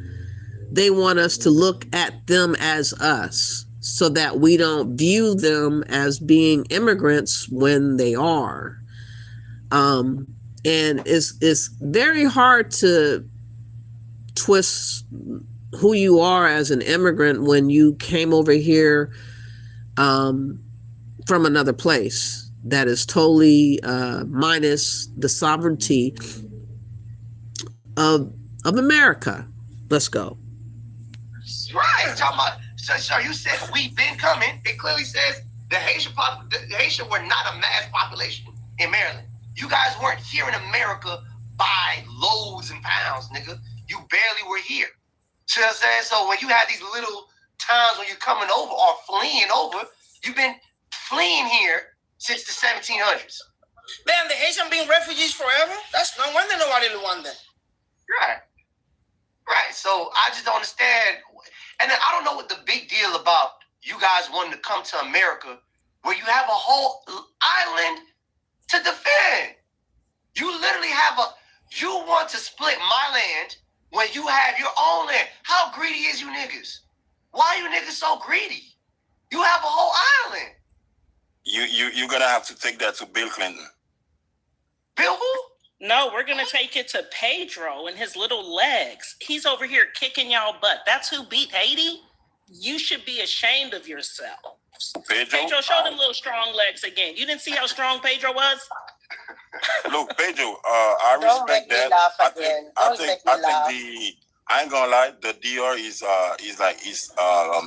They want us to look at them as us so that we don't view them as being immigrants when they are. And it's very hard to twist who you are as an immigrant when you came over here from another place that is totally minus the sovereignty of America. Let's go. Right. Talking about, so you said we've been coming. It clearly says the Haitian were not a mass population in Maryland. You guys weren't here in America by loads and pounds, nigga. You barely were here. See what I'm saying? So when you have these little times when you're coming over or fleeing over, you've been fleeing here since the 1700s. Damn, the Haitian been refugees forever? That's no wonder nobody want them. Right. Right. So I just don't understand. And then I don't know what the big deal about you guys wanting to come to America where you have a whole island to defend. You literally have you want to split my land when you have your own land. How greedy is you niggas? Why are you niggas so greedy? You have a whole island. You're gonna have to take that to Bill Clinton. Bill who? No, we're going to take it to Pedro and his little legs. He's over here kicking y'all butt. That's who beat Haiti? You should be ashamed of yourself. Pedro, show them little strong legs again. You didn't see how strong Pedro was? Look, Pedro, I respect that. I ain't gonna lie, the DR is a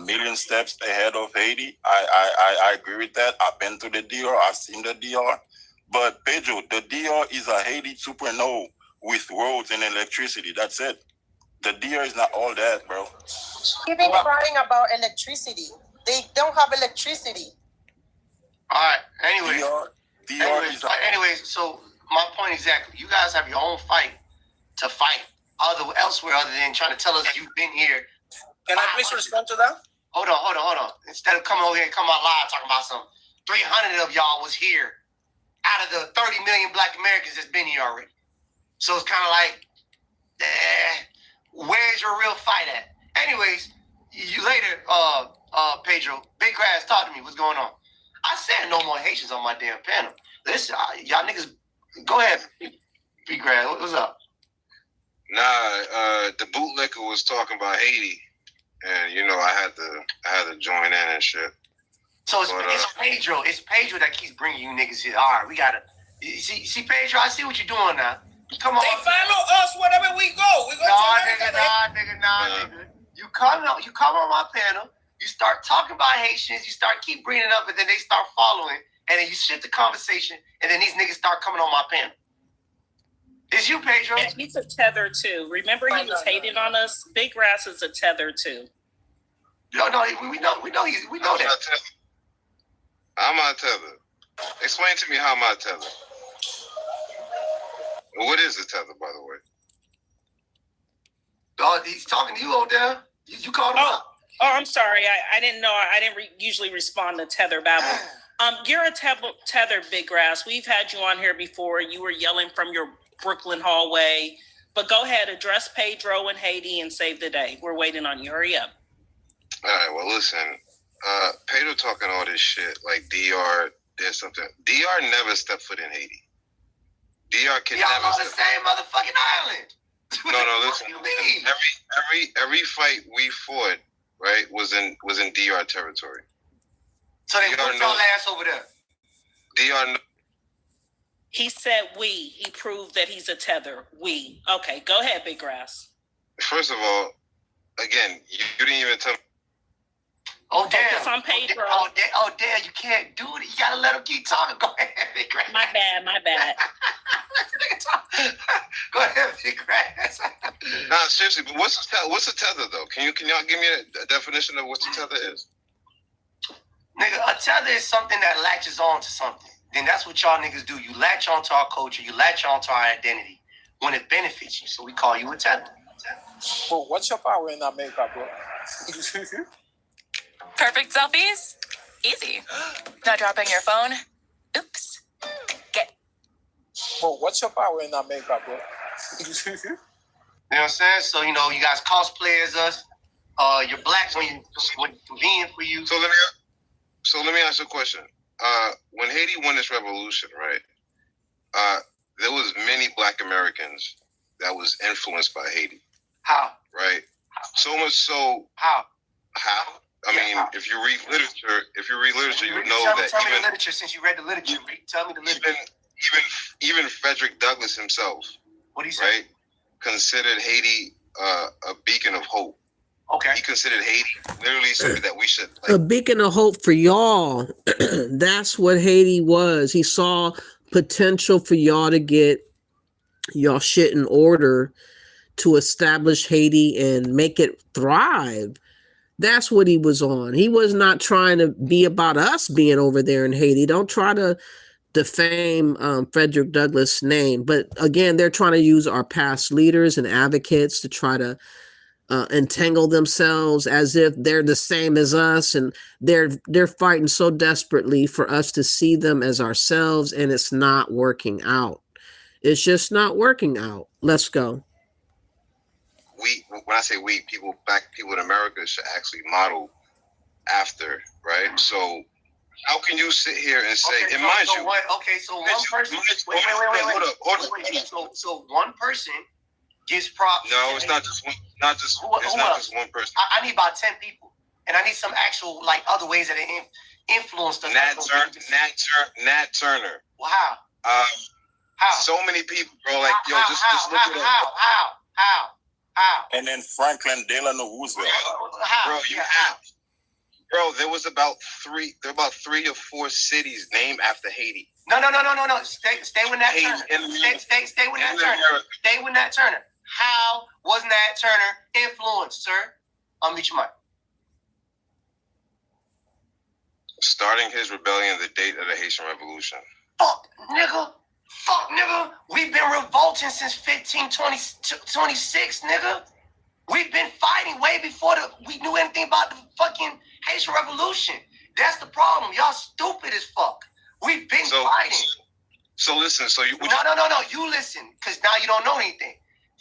million steps ahead of Haiti. I agree with that. I've been to the DR, I've seen the DR. But Pedro, the DR is a Haiti 2.0 with roads and electricity. That's it. The DR is not all that, bro. You've been crying about electricity. They don't have electricity. All right. Anyways, so my point exactly. You guys have your own fight to fight elsewhere other than trying to tell us you've been here. Can I please respond to that? Hold on. Instead of coming over here and coming out live talking about some 300 of y'all was here out of the 30 million Black Americans that's been here already. So it's kind of like, where's your real fight at? Anyways, you later, Pedro, Big Grass, talk to me. What's going on? I said no more Haitians on my damn panel. Listen, y'all niggas, go ahead, Big Grass. What's up? Nah, the bootlicker was talking about Haiti, and I had to join in and shit. So it's Pedro. It's Pedro that keeps bringing you niggas here. All right, we gotta see Pedro. I see what you're doing now. Come on. They follow us wherever we go. We go nigga. You come on my panel. You start talking about Haitians. You keep bringing it up, and then they start following, and then you shift the conversation, and then these niggas start coming on my panel. It's you, Pedro. And he's a tether too. Remember, he was hating on us. Big Grass is a tether too. No, we know that. I'm not tether. Explain to me how I'm not tether. What is a tether, by the way? Oh, he's talking to you, Odell. You called him out. Oh, I'm sorry. I didn't know. I didn't usually respond to tether babble. You're a tether, Big Grass. We've had you on here before. You were yelling from your Brooklyn hallway. But go ahead, address Pedro and Haiti and save the day. We're waiting on you. Hurry up. All right, well, listen. Pedro talking all this shit like DR did something. DR never stepped foot in Haiti. DR can y'all never on the same motherfucking island. No, listen. Every fight we fought, right, was in DR territory. So they put your ass over there. DR. He said we. He proved that he's a tether. We. Okay, go ahead, Big Grass. First of all, again, you didn't even tell me. Oh, damn. Focus on Pedro. Oh, damn, you can't do it. You got to let him keep talking. Go ahead, Big Grass. My bad. Go ahead, Big Grass. Nah, seriously, but what's a tether, though? Can y'all give me a definition of what a tether is? Nigga, a tether is something that latches on to something. Then that's what y'all niggas do. You latch on to our culture. You latch on to our identity when it benefits you. So we call you a tether. Well, what's your power in that makeup, bro? Perfect selfies? Easy. Not dropping your phone? Oops. Get. Well, what's your power in that makeup, bro? You know what I'm saying? So, you guys cosplay as us. You're black when convenient for you. So let me ask you a question. When Haiti won this revolution, right? There was many Black Americans that was influenced by Haiti. How? Right. So much so. How? I mean, if you read literature, you would know that. Tell me the literature. Since you read the literature, tell me the literature. Even Frederick Douglass himself. What do you say? Right? Considered Haiti a beacon of hope. Okay. He considered Haiti literally something that we should. A beacon of hope for y'all. That's what Haiti was. He saw potential for y'all to get y'all shit in order to establish Haiti and make it thrive. That's what he was on. He was not trying to be about us being over there in Haiti. Don't try to defame Frederick Douglass' name. But again, they're trying to use our past leaders and advocates to try to entangle themselves as if they're the same as us, and they're fighting so desperately for us to see them as ourselves, and it's not working out. It's just not working out. Let's go. When I say we, black people in America should actually model after, right? So how can you sit here and say, Okay, and mind you, so one person. Wait. Hold up. So one person gives props. No, it's not just one. Just one person. I need about 10 people, and I need some actual other ways that it influenced us. Nat Turner. Well, how? How? So many people, bro. Like, just look at it. How? And then Franklin Delano Roosevelt. Bro, Bro, there was about 3 or 4 cities named after Haiti. No. Stay with Nat Turner. Stay with Nat Turner. Stay with Nat Turner. How was Nat Turner influenced, sir? Unmute your mic. Starting his rebellion the date of the Haitian Revolution. Fuck, nigga. We've been revolting since 1526, nigga. We've been fighting way before we knew anything about the fucking Haitian Revolution. That's the problem. Y'all stupid as fuck. We've been fighting. So listen. No. You listen, because now you don't know anything.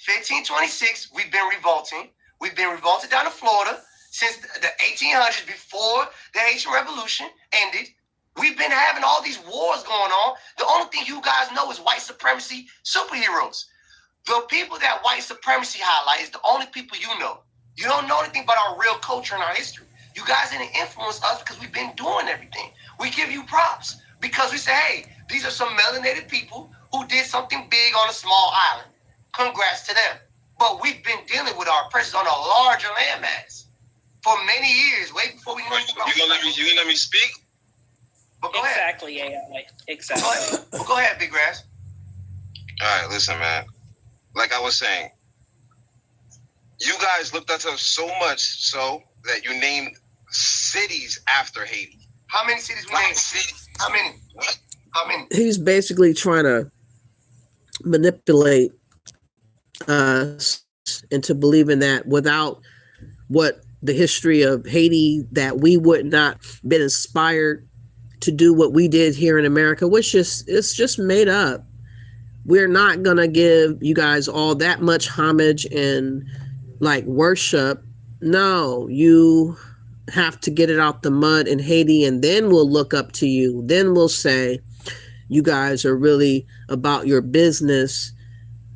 1526, we've been revolting. We've been revolted down to Florida since the 1800s, before the Haitian Revolution ended. We've been having all these wars going on. The only thing you guys know is white supremacy superheroes. The people that white supremacy highlight is the only people you know. You don't know anything about our real culture and our history. You guys didn't influence us because we've been doing everything. We give you props because we say, hey, these are some melanated people who did something big on a small island. Congrats to them. But we've been dealing with our oppressors on a larger landmass for many years, way before we knew anything about it. You gonna let me speak? Exactly, AI. Exactly. Go ahead, Big Grass. All right, listen, man. Like I was saying, you guys looked at us so much so that you named cities after Haiti. How many cities we named? How many? What? How many? He's basically trying to manipulate us into believing that without what the history of Haiti, that we would not been inspired to do what we did here in America, which is, it's just made up. We're not gonna give you guys all that much homage and worship. No, you have to get it out the mud in Haiti, and then we'll look up to you. Then we'll say you guys are really about your business.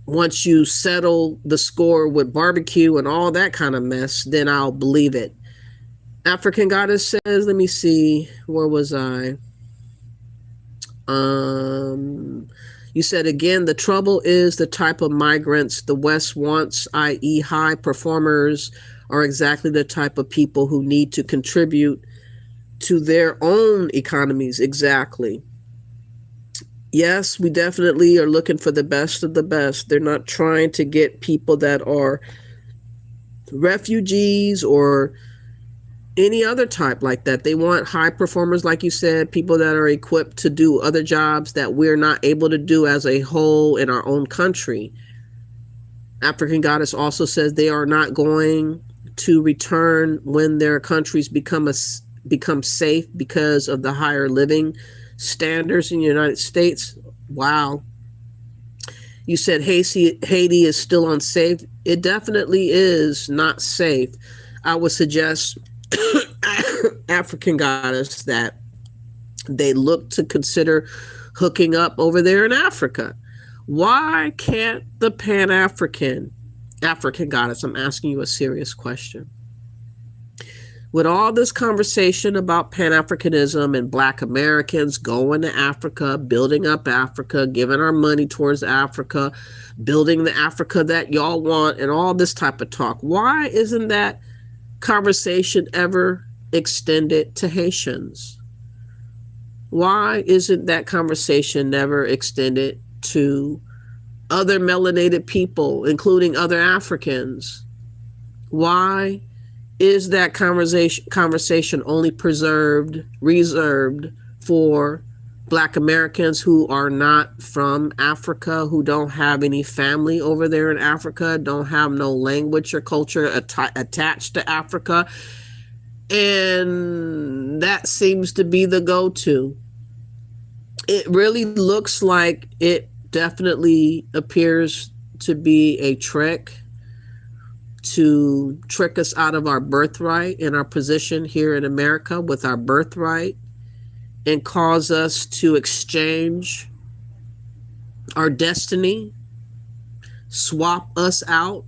Once you settle the score with barbecue and all that kind of mess, then I'll believe it. African Goddess says, let me see, where was I? You said again, the trouble is the type of migrants the West wants, i.e. high performers, are exactly the type of people who need to contribute to their own economies. Exactly. Yes, we definitely are looking for the best of the best. They're not trying to get people that are refugees or any other type like that. They want high performers, like you said, people that are equipped to do other jobs that we're not able to do as a whole in our own country. African Goddess also says they are not going to return when their countries become safe because of the higher living standards in the United States. Wow. You said Haiti is still unsafe. It definitely is not safe. I would suggest African Goddess that they look to consider hooking up over there in Africa. Why can't the African Goddess, I'm asking you a serious question. With all this conversation about Pan-Africanism and Black Americans going to Africa, building up Africa, giving our money towards Africa, building the Africa that y'all want, and all this type of talk, why isn't that conversation ever extended to Haitians? Why isn't that conversation never extended to other melanated people, including other Africans? Why is that conversation only reserved for Black Americans who are not from Africa, who don't have any family over there in Africa, don't have no language or culture attached to Africa? And that seems to be the go-to. It really looks like it definitely appears to be a trick to trick us out of our birthright and our position here in America with our birthright, and cause us to exchange our destiny, swap us out,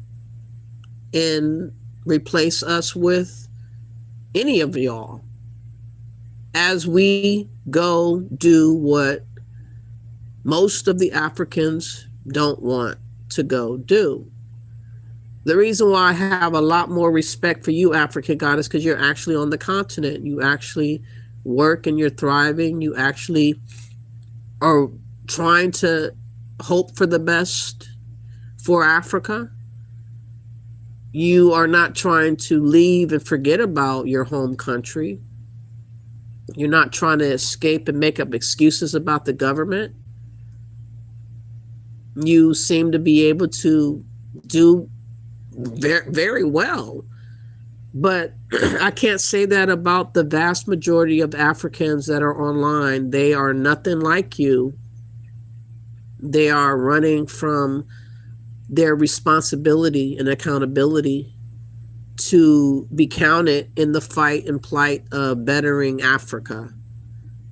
and replace us with any of y'all as we go do what most of the Africans don't want to go do. The reason why I have a lot more respect for you, African Goddess, because you're actually on the continent. You actually work and you're thriving. You actually are trying to hope for the best for Africa. You are not trying to leave and forget about your home country. You're not trying to escape and make up excuses about the government. You seem to be able to do very, very well. But I can't say that about the vast majority of Africans that are online. They are nothing like you. They are running from their responsibility and accountability to be counted in the fight and plight of bettering Africa.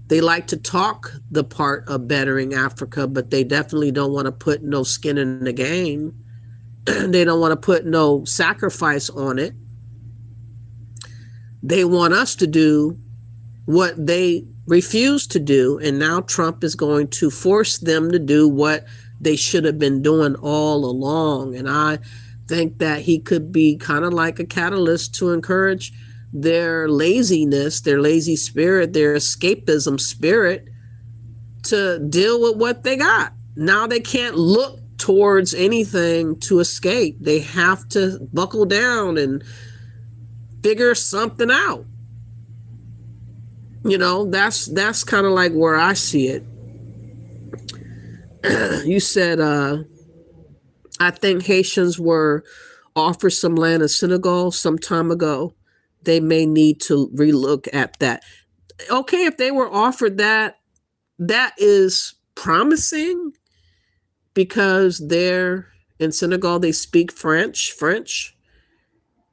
They like to talk the part of bettering Africa, but they definitely don't want to put no skin in the game. They don't want to put no sacrifice on it. They want us to do what they refuse to do, and now Trump is going to force them to do what they should have been doing all along. And I think that he could be kind of like a catalyst to encourage their laziness, their lazy spirit, their escapism spirit to deal with what they got. Now they can't look towards anything to escape. They have to buckle down and figure something out. You know, that's kind of like where I see it. You said, I think Haitians were offered some land in Senegal some time ago. They may need to relook at that. Okay, if they were offered that, that is promising, because they're in Senegal, they speak French.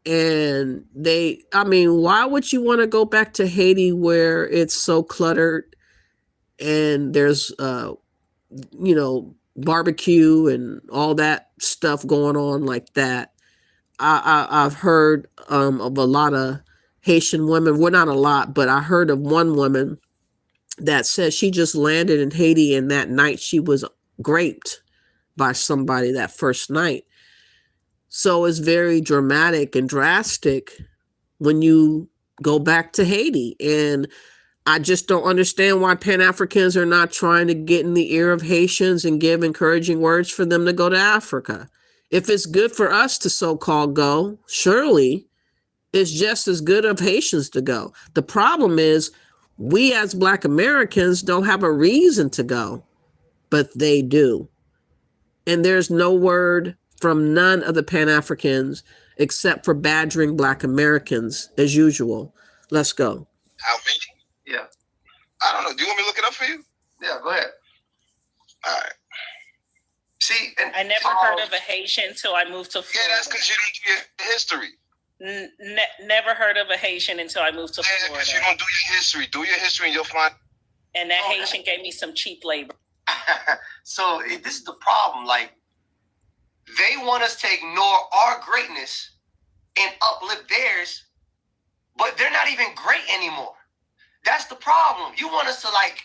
And why would you want to go back to Haiti where it's so cluttered and there's, barbecue and all that stuff going on like that? I've heard of a lot of Haitian women. Well, not a lot, but I heard of one woman that said she just landed in Haiti and that night she was raped by somebody that first night. So it's very dramatic and drastic when you go back to Haiti. And I just don't understand why Pan-Africans are not trying to get in the ear of Haitians and give encouraging words for them to go to Africa. If it's good for us to so-called go, surely it's just as good of Haitians to go. The problem is we as Black Americans don't have a reason to go, but they do. And there's no word from none of the Pan-Africans except for badgering Black Americans as usual. Let's go. How many? Yeah. I don't know. Do you want me to look it up for you? Yeah, go ahead. All right. See, and I never heard of a Haitian until I moved to Florida. Yeah, that's because you don't do your history. Never heard of a Haitian until I moved to Florida. Because you don't do your history. Do your history and you'll find. And that Haitian gave me some cheap labor. So this is the problem. Like, they want us to ignore our greatness and uplift theirs, but they're not even great anymore. That's the problem. You want us to, like,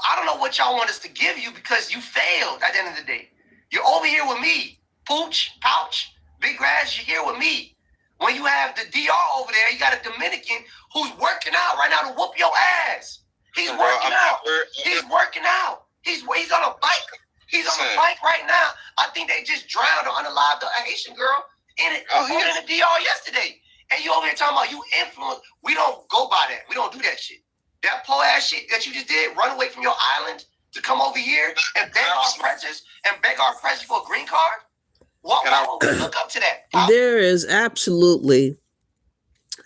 I don't know what y'all want us to give you because you failed at the end of the day. You're over here with me. Pooch, Pouch, Big Grass, you're here with me. When you have the DR over there, you got a Dominican who's working out right now to whoop your ass. He's working out. He's working out. He's on a bike. He's on the bike right now. I think they just drowned or unalived a Haitian girl in it in the DR yesterday. And you over here talking about you influence. We don't go by that. We don't do that shit. That poor ass shit that you just did, run away from your island to come over here and beg our president for a green card? Why would we look up to that? There is absolutely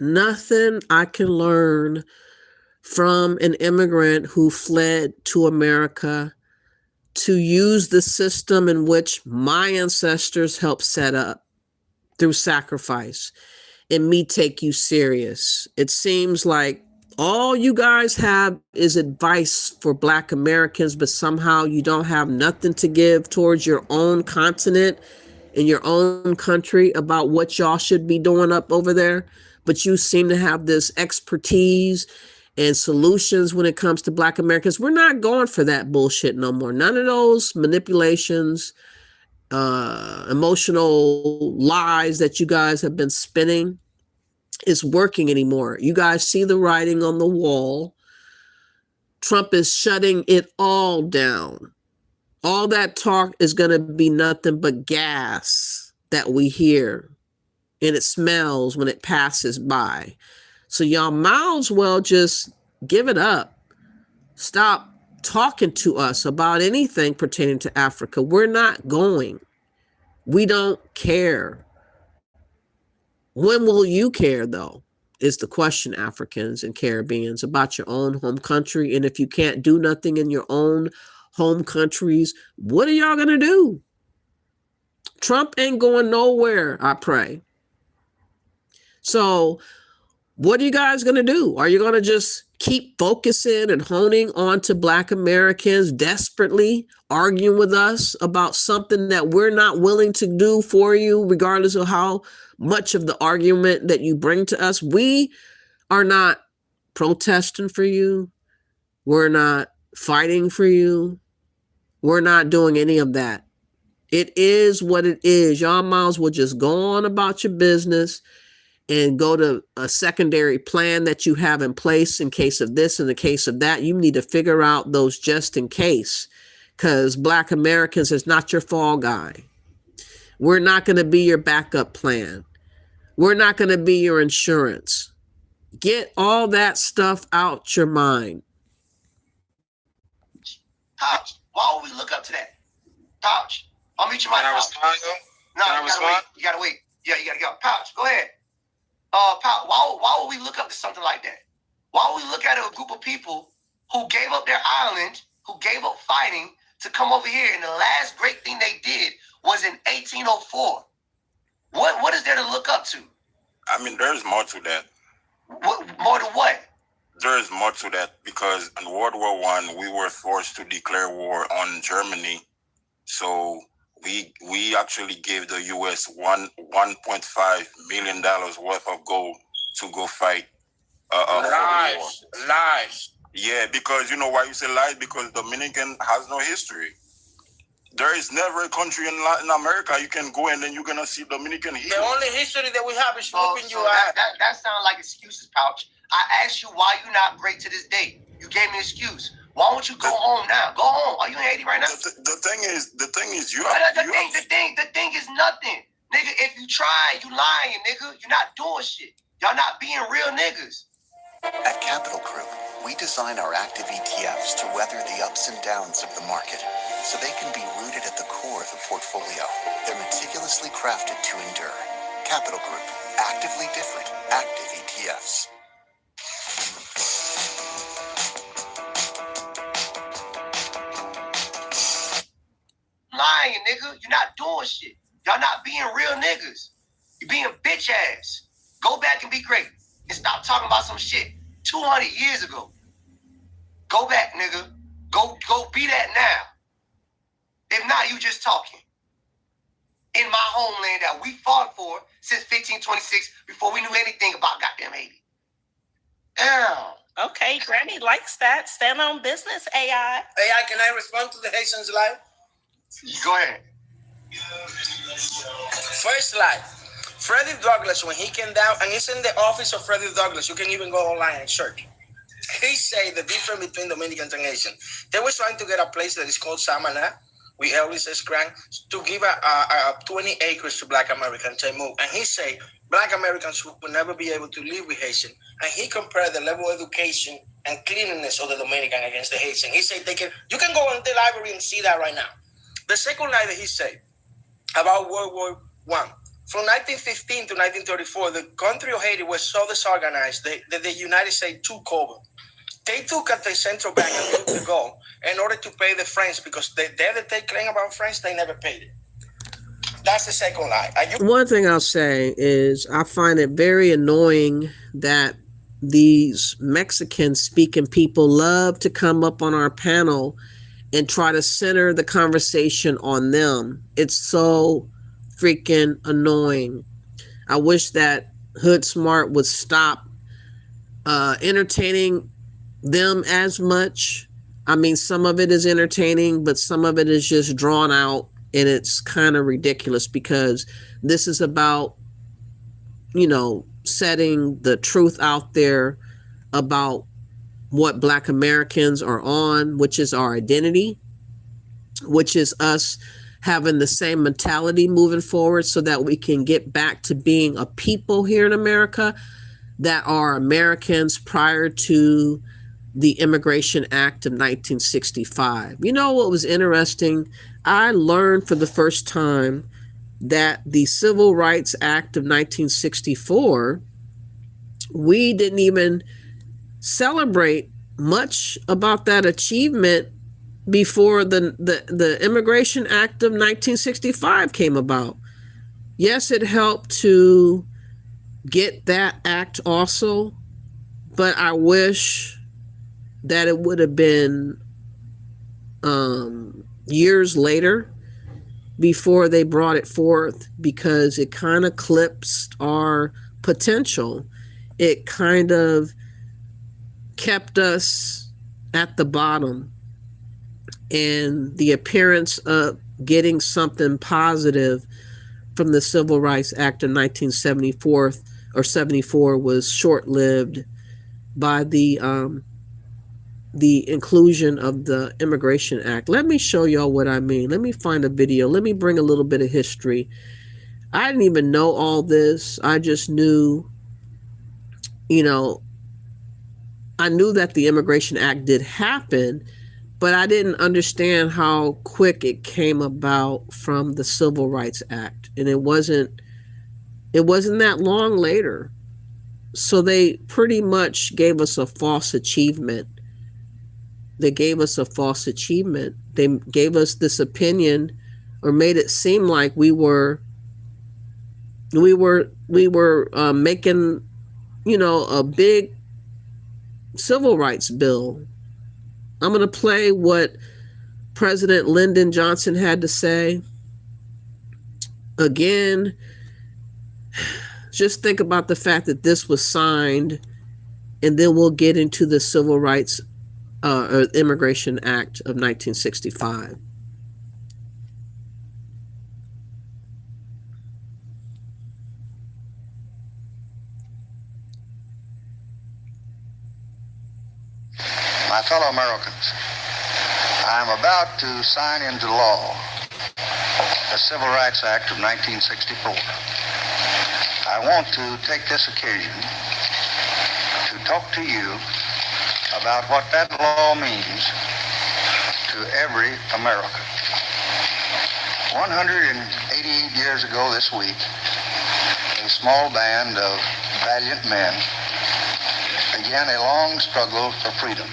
nothing I can learn from an immigrant who fled to America to use the system in which my ancestors helped set up through sacrifice and me take you serious. It seems like all you guys have is advice for Black Americans, but somehow you don't have nothing to give towards your own continent in your own country about what y'all should be doing up over there. But you seem to have this expertise and solutions when it comes to Black Americans. We're not going for that bullshit no more. None of those manipulations, emotional lies that you guys have been spinning is working anymore. You guys see the writing on the wall. Trump is shutting it all down. All that talk is going to be nothing but gas that we hear, and it smells when it passes by. So y'all might as well just give it up. Stop talking to us about anything pertaining to Africa. We're not going. We don't care. When will you care, though, is the question, Africans and Caribbeans, about your own home country. And if you can't do nothing in your own home countries, what are y'all going to do? Trump ain't going nowhere, I pray. So what are you guys going to do? Are you going to just keep focusing and honing on to Black Americans, desperately arguing with us about something that we're not willing to do for you, regardless of how much of the argument that you bring to us? We are not protesting for you. We're not fighting for you. We're not doing any of that. It is what it is. Y'all might as well just go on about your business and go to a secondary plan that you have in place in case of this, in the case of that. You need to figure out those just in case, because Black Americans is not your fall guy. We're not going to be your backup plan. We're not going to be your insurance. Get all that stuff out your mind. Pouch, why would we look up to that? Pouch, I'll meet you my house. No, you gotta wait. Yeah, you gotta go. Pouch, go ahead. Pouch, why would we look up to something like that? Why would we look at a group of people who gave up their island, who gave up fighting to come over here, and the last great thing they did was in 1804? What is there to look up to? I mean, there's more to that. More to what? There is more to that because in World War I, we were forced to declare war on Germany. So we actually gave the U.S. $1.5 million worth of gold to go fight. Lies. Yeah, because you know why you say lies? Because Dominican has no history. There is never a country in Latin America you can go and then you're gonna see Dominican history. The only history that we have is whooping you out. That sounds like excuses, Pouch. I asked you why you're not great to this day. You gave me an excuse. Why don't you go home now? Go home. Are you in Haiti right now? The thing is, the thing is nothing, nigga. If you try, you lying, nigga. You're not doing shit. Y'all not being real niggas. At Capital Group, we design our active ETFs to weather the ups and downs of the market, so they can be rooted at the core of the portfolio. They're meticulously crafted to endure. Capital Group, actively different, active ETFs. Lying, nigga. You're not doing shit. Y'all not being real niggas. You're being bitch ass. Go back and be great. And stop talking about some shit 200 years ago. Go back, nigga. Go be that now. If not, you just talking. In my homeland that we fought for since 1526 before we knew anything about goddamn Haiti. Damn. Okay, Granny likes that. Stand on business, AI. AI, can I respond to the Haitians live? Go ahead. First live. Freddie Douglass, when he came down, and it's in the office of Freddie Douglass, you can even go online and search. He said the difference between Dominicans and Haitians. They were trying to get a place that is called Samana, with Ulysses Grant to give 20 acres to Black Americans to move. And he said Black Americans will never be able to live with Haitian. And he compared the level of education and cleanliness of the Dominican against the Haitian. He said you can go in the library and see that right now. The second lie that he said about World War I. From 1915 to 1934, the country of Haiti was so disorganized that the United States took over. They took at the central bank and took the gold in order to pay the French, because the debt that they claim about France, they never paid it. That's the second lie. One thing I'll say is I find it very annoying that these Mexican-speaking people love to come up on our panel and try to center the conversation on them. It's so freaking annoying. I wish that Hood Smart would stop entertaining them as much. I mean, some of it is entertaining, but some of it is just drawn out, and it's kind of ridiculous, because this is about, setting the truth out there about what Black Americans are on, which is our identity, which is us having the same mentality moving forward so that we can get back to being a people here in America that are Americans prior to the Immigration Act of 1965. You know what was interesting? I learned for the first time that the Civil Rights Act of 1964, we didn't even celebrate much about that achievement before the Immigration Act of 1965 came about. Yes, it helped to get that act also, but I wish that it would have been years later before they brought it forth, because it kind of clipped our potential. It kind of kept us at the bottom, and the appearance of getting something positive from the Civil Rights Act of 1974 or 74 was short-lived by the inclusion of the Immigration Act. Let me show y'all what I mean. Let me find a video. Let me bring a little bit of history. I didn't even know all this. I just knew, I knew that the Immigration Act did happen, but I didn't understand how quick it came about from the Civil Rights Act. And it wasn't that long later. So they pretty much gave us a false achievement. They gave us a false achievement. They gave us this opinion, or made it seem like we were making, a big civil rights bill. I'm going to play what President Lyndon Johnson had to say. Again, just think about the fact that this was signed, and then we'll get into the Civil Rights or Immigration Act of 1965. My fellow Americans, I am about to sign into law the Civil Rights Act of 1964. I want to take this occasion to talk to you about what that law means to every American. 188 years ago this week, a small band of valiant men began a long struggle for freedom.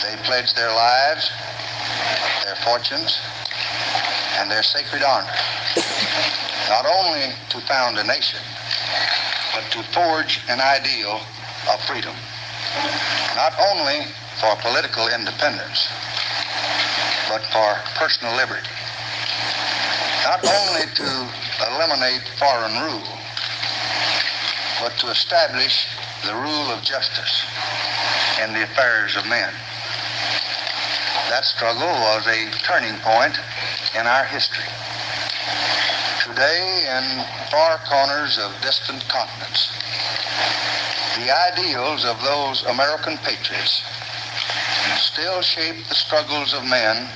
They pledged their lives, their fortunes, and their sacred honor, not only to found a nation, but to forge an ideal of freedom, not only for political independence, but for personal liberty, not only to eliminate foreign rule, but to establish the rule of justice in the affairs of men. That struggle was a turning point in our history. Today, in far corners of distant continents, the ideals of those American patriots still shape the struggles of men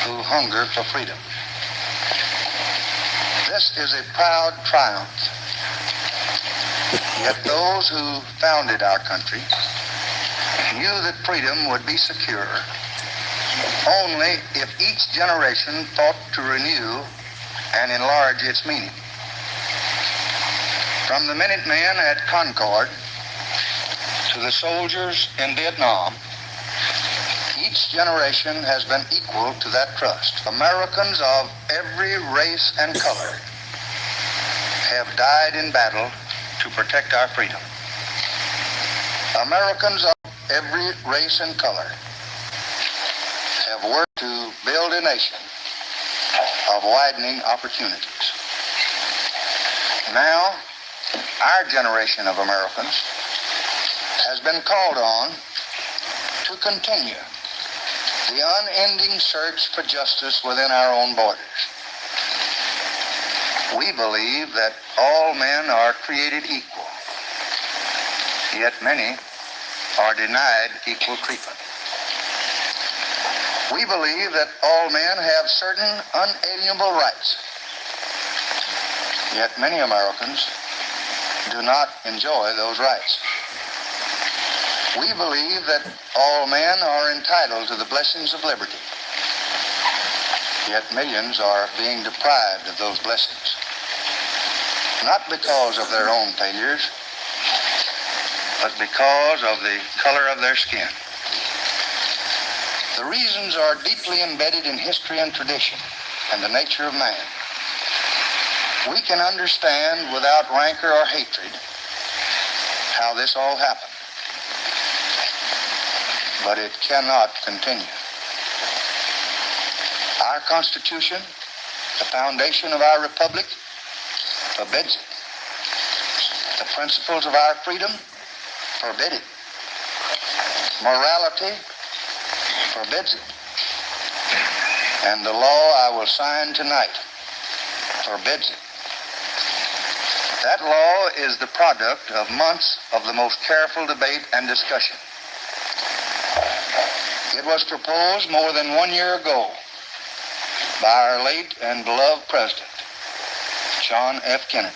who hunger for freedom. This is a proud triumph. Yet those who founded our country knew that freedom would be secure only if each generation fought to renew and enlarge its meaning. From the Minutemen at Concord to the soldiers in Vietnam, each generation has been equal to that trust. Americans of every race and color have died in battle to protect our freedom. Americans of every race and color have worked to build a nation of widening opportunities. Now, our generation of Americans has been called on to continue the unending search for justice within our own borders. We believe that all men are created equal, yet many are denied equal treatment. We believe that all men have certain unalienable rights, yet many Americans do not enjoy those rights. We believe that all men are entitled to the blessings of liberty, yet millions are being deprived of those blessings, not because of their own failures, but because of the color of their skin. The reasons are deeply embedded in history and tradition and the nature of man. We can understand without rancor or hatred how this all happened, but it cannot continue. Our Constitution, the foundation of our republic, forbids it. The principles of our freedom forbid it. Morality forbids it. And the law I will sign tonight forbids it. That law is the product of months of the most careful debate and discussion. It was proposed more than 1 year ago by our late and beloved President, John F. Kennedy.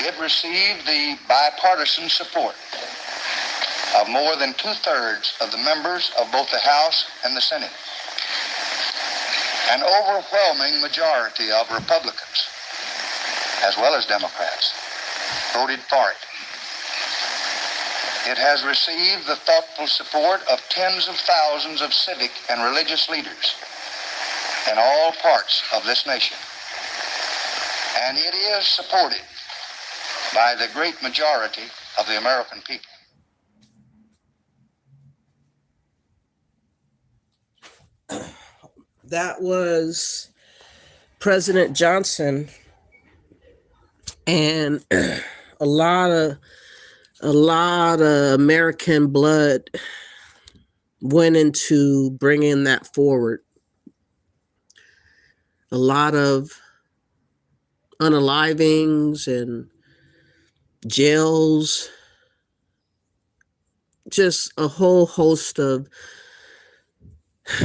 It received the bipartisan support of more than 2/3 of the members of both the House and the Senate. An overwhelming majority of Republicans, as well as Democrats, voted for it. It has received the thoughtful support of tens of thousands of civic and religious leaders in all parts of this nation. And it is supported by the great majority of the American people. That was President Johnson, and a lot of American blood went into bringing that forward. A lot of unalivings and jails, just a whole host of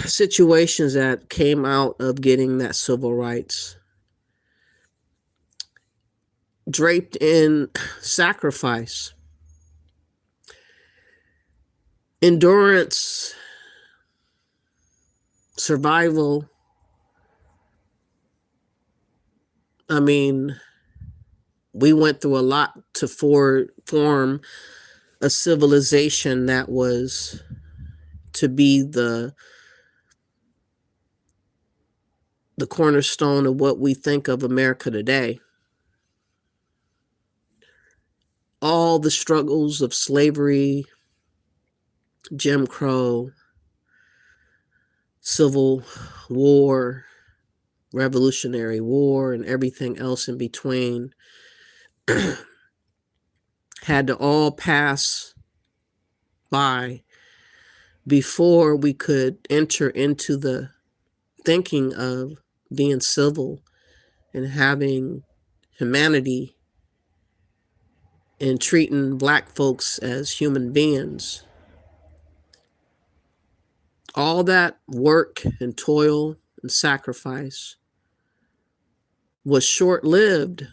situations that came out of getting that civil rights, draped in sacrifice, endurance, survival. I mean, we went through a lot to form a civilization that was to be the cornerstone of what we think of America today. All the struggles of slavery, Jim Crow, Civil War, Revolutionary War, and everything else in between had to all pass by before we could enter into the thinking of being civil and having humanity and treating Black folks as human beings. All that work and toil and sacrifice was short-lived,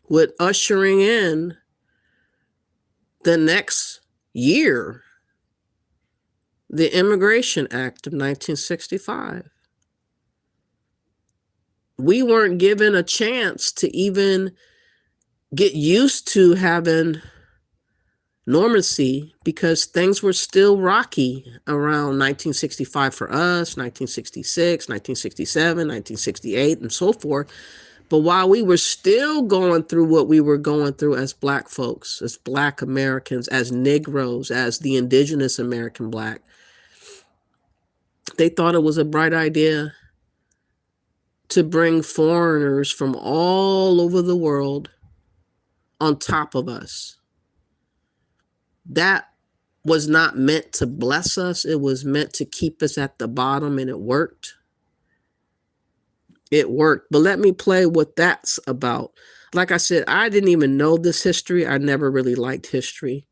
with ushering in the next year, the Immigration Act of 1965. We weren't given a chance to even get used to having normalcy because things were still rocky around 1965 for us, 1966, 1967, 1968, and so forth. But while we were still going through what we were going through as Black folks, as Black Americans, as Negroes, as the indigenous American Black, they thought it was a bright idea to bring foreigners from all over the world on top of us. That was not meant to bless us. It was meant to keep us at the bottom, and it worked. It worked. But let me play what that's about. Like I said, I didn't even know this history. I never really liked history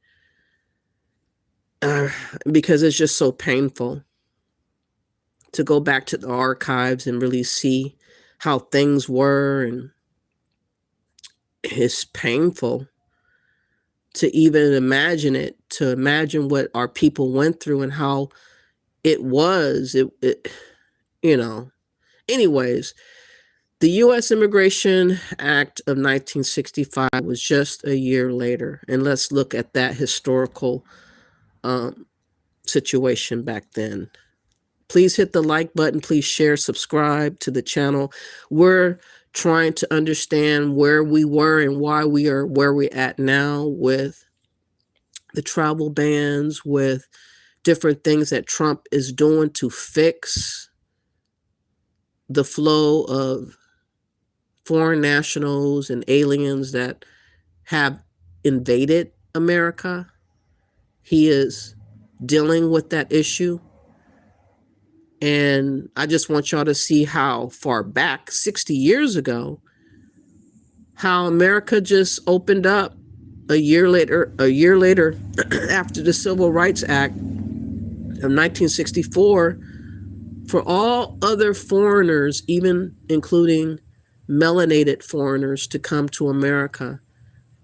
because it's just so painful to go back to the archives and really see how things were. And it's painful to even imagine it, to imagine what our people went through and how it was. Anyways, the U.S. Immigration Act of 1965 was just a year later. And let's look at that historical situation back then. Please hit the like button. Please share, subscribe to the channel. We're trying to understand where we were and why we are where we're at now with the travel bans, with different things that Trump is doing to fix the flow of foreign nationals and aliens that have invaded America. He is dealing with that issue. And I just want y'all to see how far back, 60 years ago, how America just opened up a year later after the Civil Rights Act of 1964 for all other foreigners, even including melanated foreigners, to come to America,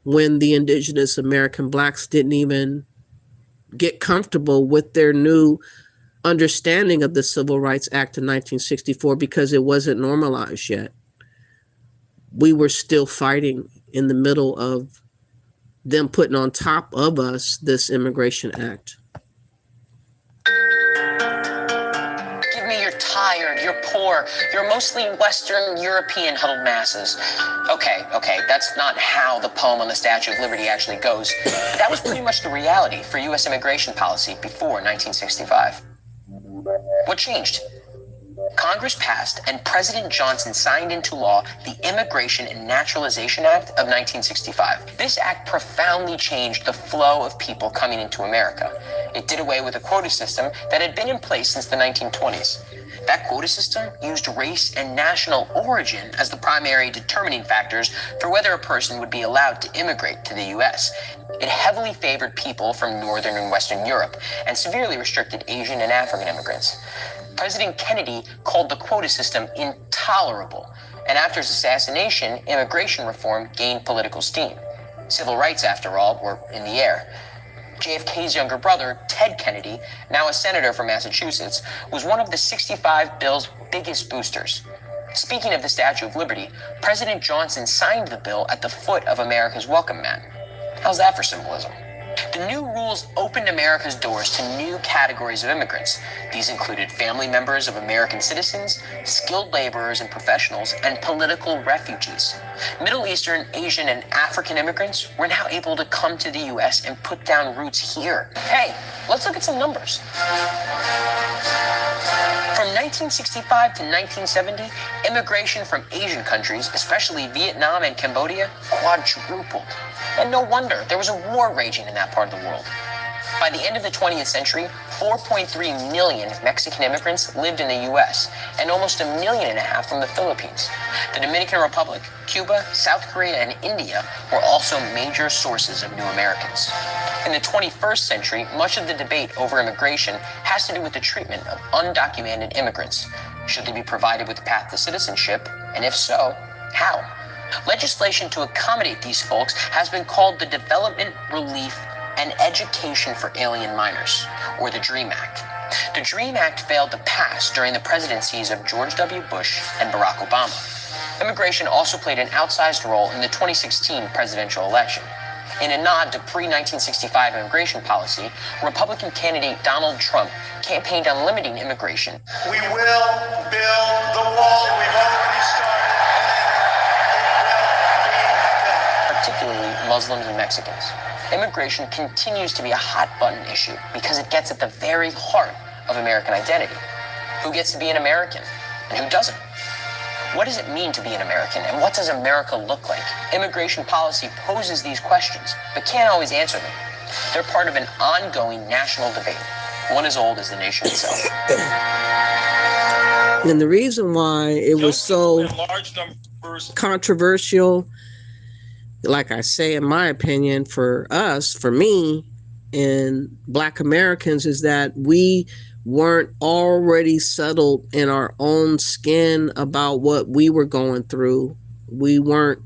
when the indigenous American Blacks didn't even get comfortable with their new understanding of the Civil Rights Act of 1964 because it wasn't normalized yet. We were still fighting in the middle of them putting on top of us this Immigration Act. Give me you're tired, you're poor, you're mostly Western European huddled masses. Okay, that's not how the poem on the Statue of Liberty actually goes. But that was pretty much the reality for U.S. immigration policy before 1965. What changed? Congress passed and President Johnson signed into law the Immigration and Naturalization Act of 1965. This act profoundly changed the flow of people coming into America. It did away with a quota system that had been in place since the 1920s. That quota system used race and national origin as the primary determining factors for whether a person would be allowed to immigrate to the U.S. It heavily favored people from Northern and Western Europe and severely restricted Asian and African immigrants. President Kennedy called the quota system intolerable, and after his assassination, immigration reform gained political steam. Civil rights, after all, were in the air. JFK's younger brother, Ted Kennedy, now a senator from Massachusetts, was one of the 65 bill's biggest boosters. Speaking of the Statue of Liberty, President Johnson signed the bill at the foot of America's Welcome Mat. How's that for symbolism? The new rules opened America's doors to new categories of immigrants. These included family members of American citizens, skilled laborers and professionals, and political refugees. Middle Eastern, Asian, and African immigrants were now able to come to the U.S. and put down roots here. Hey, let's look at some numbers. From 1965 to 1970, immigration from Asian countries, especially Vietnam and Cambodia, quadrupled. And no wonder, there was a war raging in that part of the world. By the end of the 20th century, 4.3 million Mexican immigrants lived in the U.S., and almost 1.5 million from the Philippines. The Dominican Republic, Cuba, South Korea, and India were also major sources of new Americans. In the 21st century, much of the debate over immigration has to do with the treatment of undocumented immigrants. Should they be provided with a path to citizenship? And if so, how? Legislation to accommodate these folks has been called the Development, Relief, and Education for Alien Minors, or the DREAM Act. The DREAM Act failed to pass during the presidencies of George W. Bush and Barack Obama. Immigration also played an outsized role in the 2016 presidential election. In a nod to pre-1965 immigration policy, Republican candidate Donald Trump campaigned on limiting immigration. We will build the wall. We've already started. Particularly Muslims and Mexicans. Immigration continues to be a hot-button issue because it gets at the very heart of American identity. Who gets to be an American and who doesn't? What does it mean to be an American, and what does America look like? Immigration policy poses these questions, but can't always answer them. They're part of an ongoing national debate, one as old as the nation itself. And the reason why it was so controversial, like I say, in my opinion, for us, for me, and Black Americans, is that we weren't already settled in our own skin about what we were going through. We weren't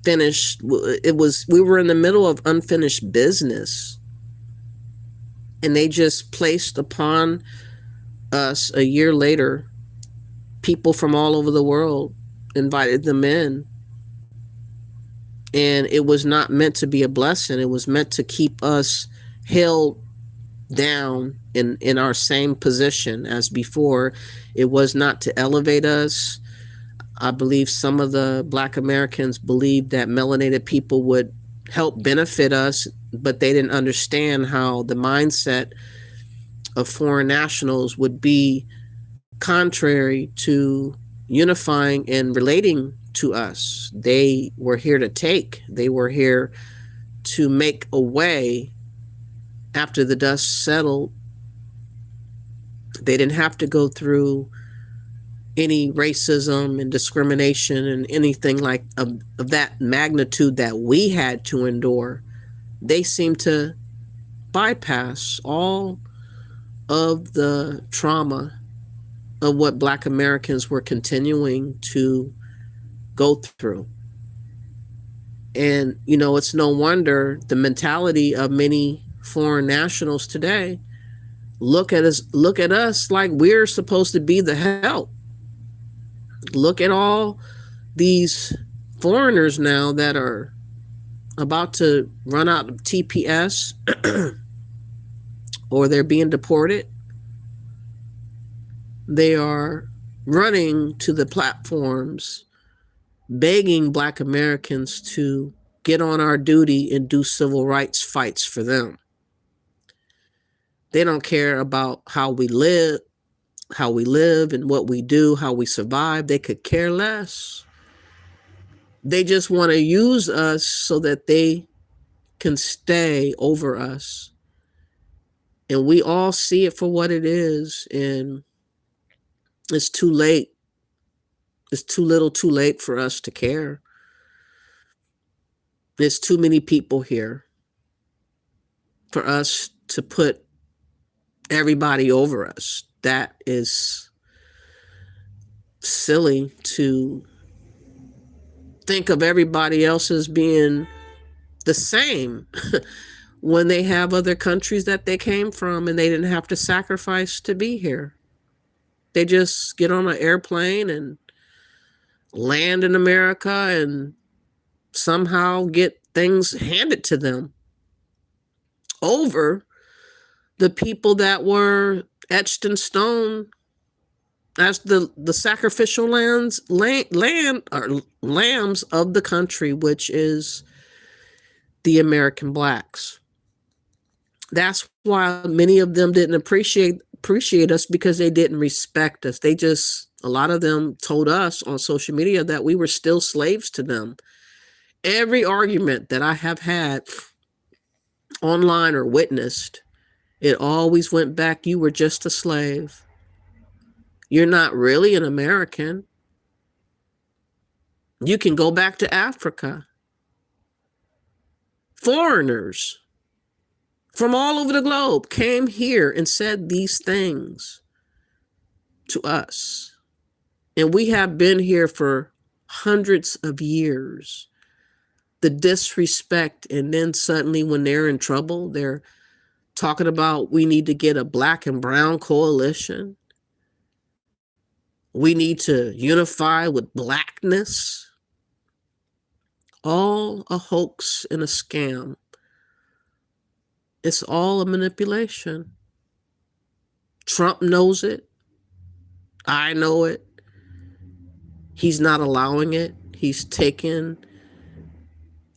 finished. We were in the middle of unfinished business. And they just placed upon us a year later, people from all over the world, invited them in. And it was not meant to be a blessing. It was meant to keep us held down in our same position as before. It was not to elevate us. I believe some of the Black Americans believed that melanated people would help benefit us, but they didn't understand how the mindset of foreign nationals would be contrary to unifying and relating to us. They were here to take. They were here to make a way after the dust settled. They didn't have to go through any racism and discrimination and anything like of that magnitude that we had to endure. They seemed to bypass all of the trauma of what Black Americans were continuing to go through. And, you know, it's no wonder the mentality of many foreign nationals today look at us like we're supposed to be the help. Look at all these foreigners now that are about to run out of TPS or they're being deported. They are running to the platforms begging Black Americans to get on our duty and do civil rights fights for them. They don't care about how we live and what we do, how we survive. They could care less. They just want to use us so that they can stay over us. And we all see it for what it is. And it's too late. It's too little too late for us to care. There's too many people here for us to put everybody over us. That is silly to think of everybody else as being the same when they have other countries that they came from and they didn't have to sacrifice to be here. They just get on an airplane and land in America and somehow get things handed to them over the people that were etched in stone as the sacrificial lambs of the country, which is the American Blacks. That's why many of them didn't appreciate us, because they didn't respect us. A lot of them told us on social media that we were still slaves to them. Every argument that I have had online or witnessed, it always went back, you were just a slave. You're not really an American. You can go back to Africa. Foreigners from all over the globe came here and said these things to us. And we have been here for hundreds of years. The disrespect, and then suddenly when they're in trouble, they're talking about we need to get a black and brown coalition. We need to unify with blackness. All a hoax and a scam. It's all a manipulation. Trump knows it. I know it. He's not allowing it. He's taken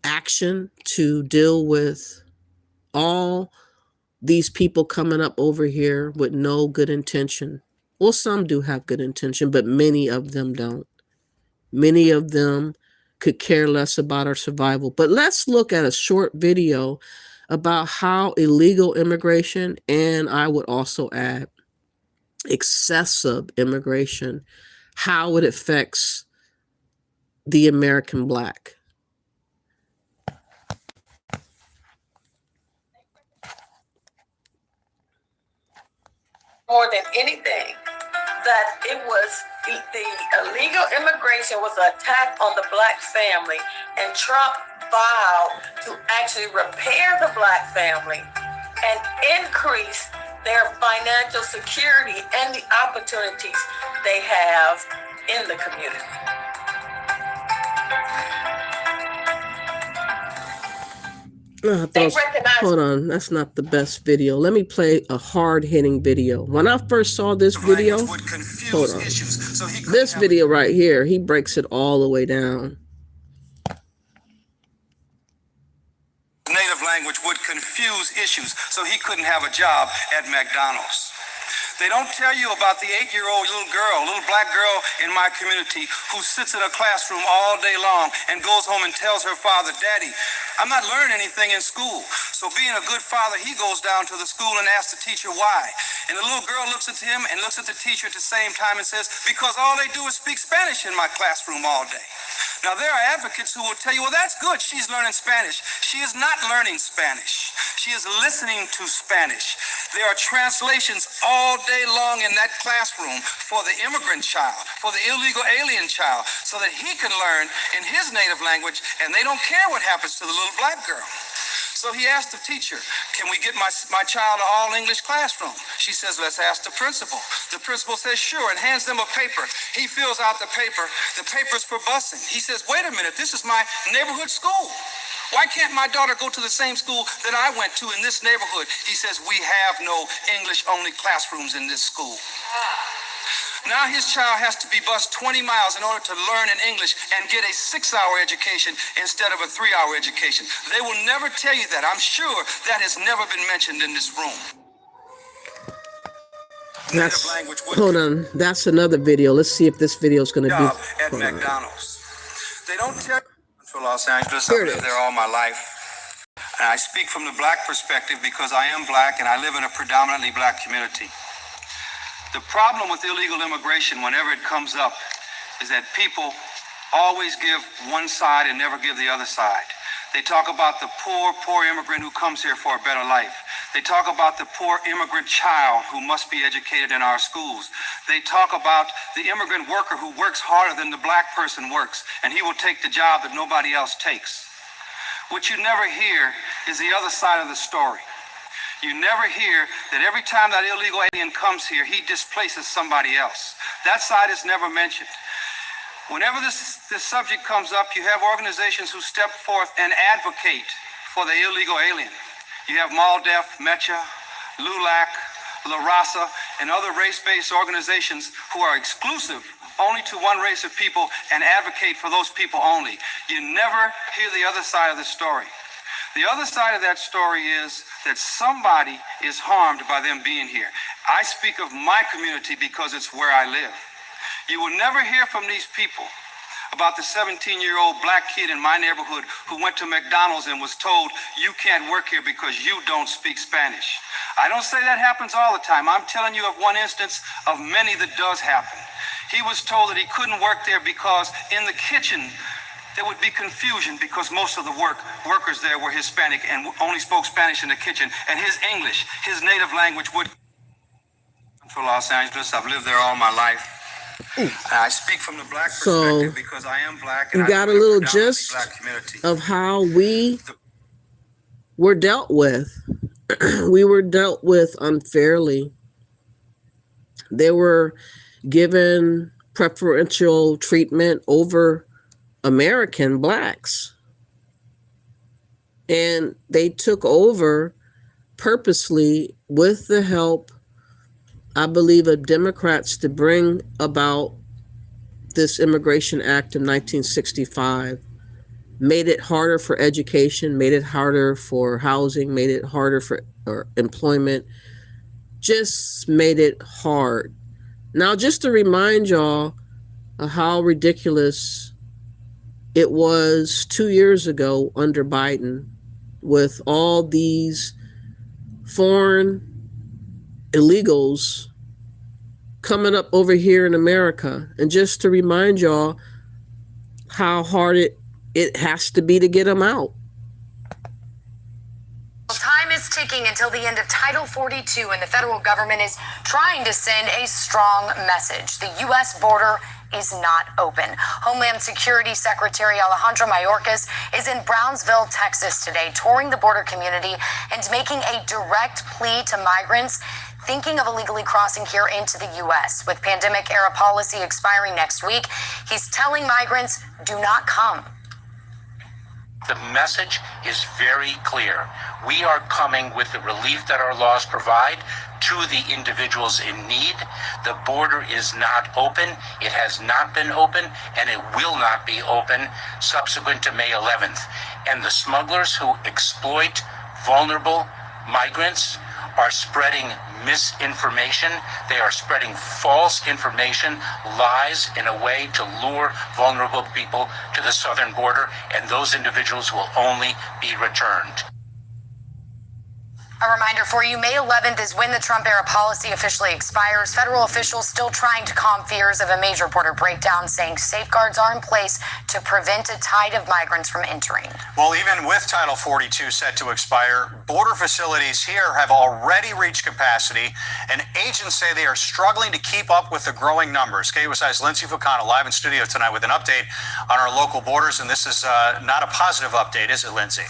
action to deal with all these people coming up over here with no good intention. Well, some do have good intention, but many of them don't. Many of them could care less about our survival. But let's look at a short video about how illegal immigration, and I would also add excessive immigration, how it affects the American black. More than anything, that it was the illegal immigration was an attack on the black family, and Trump vowed to actually repair the black family and increase their financial security and the opportunities they have in the community. Hold on, that's not the best video. Let me play a hard-hitting video. When I first saw this video, hold on. This video right here, he breaks it all the way down. Native language would confuse issues, so he couldn't have a job at McDonald's. They don't tell you about the 8-year-old little black girl in my community who sits in a classroom all day long and goes home and tells her father, "Daddy, I'm not learning anything in school." So being a good father, he goes down to the school and asks the teacher why. And the little girl looks at him and looks at the teacher at the same time and says, "Because all they do is speak Spanish in my classroom all day." Now, there are advocates who will tell you, well, that's good, she's learning Spanish. She is not learning Spanish. She is listening to Spanish. There are translations all day long in that classroom for the immigrant child, for the illegal alien child, so that he can learn in his native language, and they don't care what happens to the little black girl. So he asked the teacher, "Can we get my child an all-English classroom?" She says, "Let's ask the principal." The principal says, "Sure," and hands them a paper. He fills out the paper. The paper's for busing. He says, "Wait a minute, this is my neighborhood school. Why can't my daughter go to the same school that I went to in this neighborhood?" He says, "We have no English-only classrooms in this school." Now his child has to be bused 20 miles in order to learn in English and get a 6-hour education instead of a 3-hour education. They will never tell you that. I'm sure that has never been mentioned in this room. Hold on. That's another video. Let's see if this video is going to do. At McDonald's. They don't tell you for Los Angeles. I've lived there all my life. And I speak from the black perspective because I am black and I live in a predominantly black community. The problem with illegal immigration, whenever it comes up, is that people always give one side and never give the other side. They talk about the poor immigrant who comes here for a better life. They talk about the poor immigrant child who must be educated in our schools. They talk about the immigrant worker who works harder than the black person works, and he will take the job that nobody else takes. What you never hear is the other side of the story. You never hear that every time that illegal alien comes here, he displaces somebody else. That side is never mentioned. Whenever this subject comes up, you have organizations who step forth and advocate for the illegal alien. You have MALDEF, MECHA, LULAC, La Raza, and other race-based organizations who are exclusive only to one race of people and advocate for those people only. You never hear the other side of the story. The other side of that story is that somebody is harmed by them being here. I speak of my community because it's where I live. You will never hear from these people about the 17-year-old black kid in my neighborhood who went to McDonald's and was told, "You can't work here because you don't speak Spanish." I don't say that happens all the time. I'm telling you of one instance of many that does happen. He was told that he couldn't work there because in the kitchen there would be confusion because most of the workers there were Hispanic and only spoke Spanish in the kitchen, and his English, his native language, would. From Los Angeles, I've lived there all my life. I speak from the black perspective because I am black. And you got a little gist of how we were dealt with. We were dealt with unfairly. They were given preferential treatment over American blacks. And they took over purposely with the help, I believe, of Democrats to bring about this Immigration Act of 1965. Made it harder for education, made it harder for housing, made it harder for employment, just made it hard. Now, just to remind y'all of how ridiculous it was 2 years ago under Biden with all these foreign illegals coming up over here in America. And just to remind y'all how hard it has to be to get them out. Time is ticking until the end of Title 42, and the federal government is trying to send a strong message. The U.S. border is not open. Homeland Security Secretary Alejandro Mayorkas is in Brownsville, Texas today, touring the border community and making a direct plea to migrants thinking of illegally crossing here into the U.S. With pandemic-era policy expiring next week, he's telling migrants, do not come. The message is very clear. We are coming with the relief that our laws provide to the individuals in need. The border is not open. It has not been open, and it will not be open subsequent to May 11th. And the smugglers who exploit vulnerable migrants are spreading misinformation. They are spreading false information, lies, in a way to lure vulnerable people to the southern border, and those individuals will only be returned. A reminder for you, May 11th is when the Trump-era policy officially expires. Federal officials still trying to calm fears of a major border breakdown, saying safeguards are in place to prevent a tide of migrants from entering. Well, even with Title 42 set to expire, border facilities here have already reached capacity, and agents say they are struggling to keep up with the growing numbers. KUSI's Lindsay Fucana live in studio tonight with an update on our local borders, and this is not a positive update, is it, Lindsay?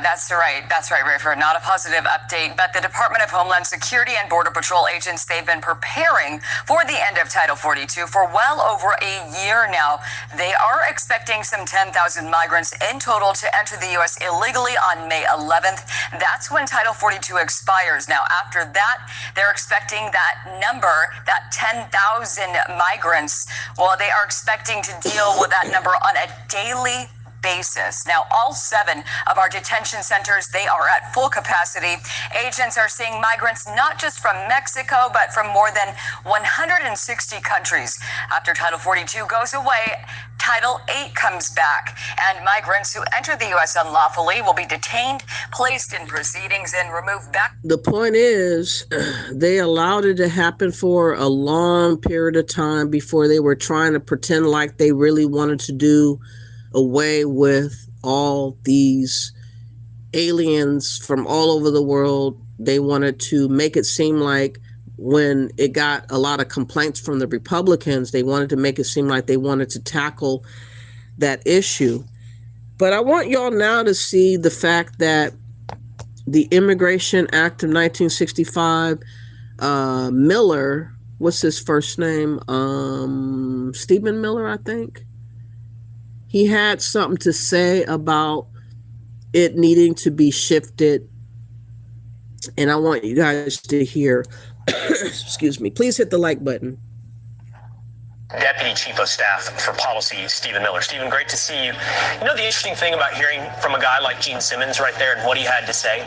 That's right, Rayford. Not a positive update, but the Department of Homeland Security and Border Patrol agents, they've been preparing for the end of Title 42 for well over a year now. They are expecting some 10,000 migrants in total to enter the U.S. illegally on May 11th. That's when Title 42 expires. Now, after that, they're expecting that number, that 10,000 migrants, well, they are expecting to deal with that number on a daily basis. Now, all 7 of our detention centers, they are at full capacity. Agents are seeing migrants not just from Mexico, but from more than 160 countries. After Title 42 goes away, Title 8 comes back, and migrants who enter the U.S. unlawfully will be detained, placed in proceedings, and removed back. The point is, they allowed it to happen for a long period of time before they were trying to pretend like they really wanted to do away with all these aliens from all over the world. They wanted to make it seem like when it got a lot of complaints from the Republicans, they wanted to make it seem like they wanted to tackle that issue. But I want y'all now to see the fact that the Immigration Act of 1965, Miller, what's his first name? Stephen Miller, I think. He had something to say about it needing to be shifted. And I want you guys to hear. Excuse me. Please hit the like button. Deputy Chief of Staff for Policy, Stephen Miller. Stephen, great to see you. You know, the interesting thing about hearing from a guy like Gene Simmons right there and what he had to say,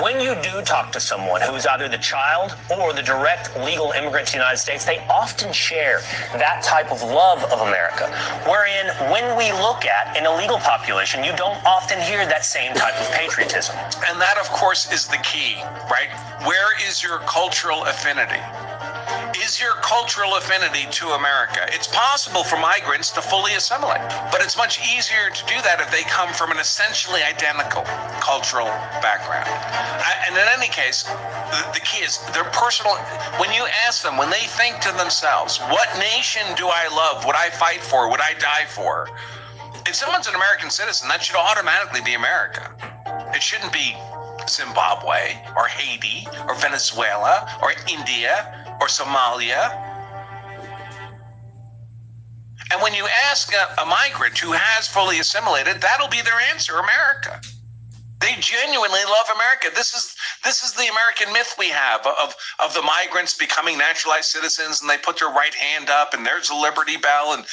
when you do talk to someone who's either the child or the direct legal immigrant to the United States, they often share that type of love of America. Wherein, when we look at an illegal population, you don't often hear that same type of patriotism. And that, of course, is the key, right? Where is your cultural affinity? is your cultural affinity to America. It's possible for migrants to fully assimilate, but it's much easier to do that if they come from an essentially identical cultural background. And in any case, the key is their personal, when you ask them, when they think to themselves, what nation do I love? Would I fight for? Would I die for? If someone's an American citizen, that should automatically be America. It shouldn't be Zimbabwe or Haiti or Venezuela or India or Somalia. And when you ask a migrant who has fully assimilated, that'll be their answer, America. They genuinely love America. This is the American myth we have of the migrants becoming naturalized citizens, and they put their right hand up and there's a Liberty Bell and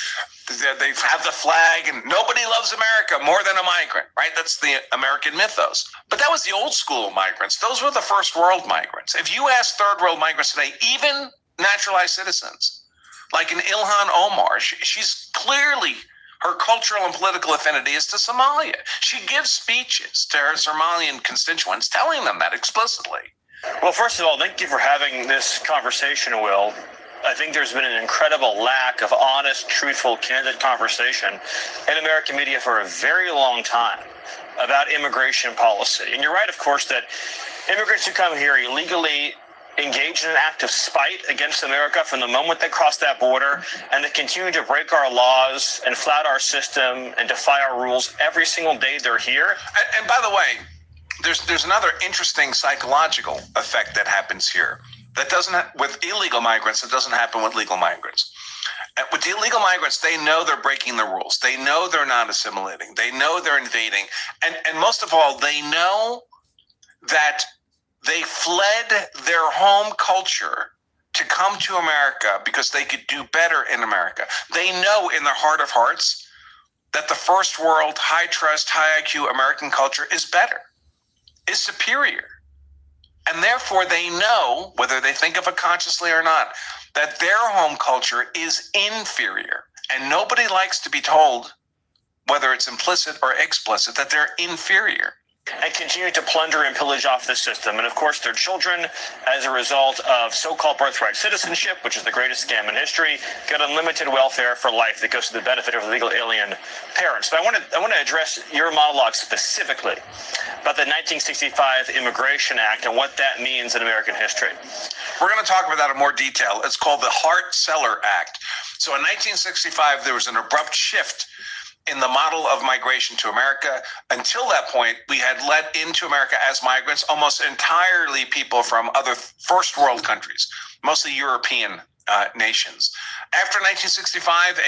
they have the flag, and nobody loves America more than a migrant, right? That's the American mythos. But that was the old school migrants. Those were the first world migrants. If you ask third world migrants today, even naturalized citizens, like an Ilhan Omar, she's clearly, her cultural and political affinity is to Somalia. She gives speeches to her Somalian constituents telling them that explicitly. Well, first of all, thank you for having this conversation, Will. I think there's been an incredible lack of honest, truthful, candid conversation in American media for a very long time about immigration policy. And you're right, of course, that immigrants who come here illegally engage in an act of spite against America from the moment they cross that border, and they continue to break our laws and flout our system and defy our rules every single day they're here. And by the way, there's another interesting psychological effect that happens here. That doesn't with illegal migrants. It doesn't happen with legal migrants. With the illegal migrants, they know they're breaking the rules. They know they're not assimilating. They know they're invading. And most of all, they know that they fled their home culture to come to America because they could do better in America. They know in their heart of hearts that the first world, high trust, high IQ American culture is better, is superior. And therefore, they know, whether they think of it consciously or not, that their home culture is inferior. And nobody likes to be told, whether it's implicit or explicit, that they're inferior. And continue to plunder and pillage off the system. And of course, their children, as a result of so-called birthright citizenship, which is the greatest scam in history, get unlimited welfare for life that goes to the benefit of legal alien parents. But I want to address your monologue specifically about the 1965 Immigration Act and what that means in American history. We're going to talk about that in more detail. It's called the Hart-Celler Act. So in 1965, there was an abrupt shift in the model of migration to America. Until that point, we had let into America as migrants almost entirely people from other first world countries, mostly European nations. After 1965,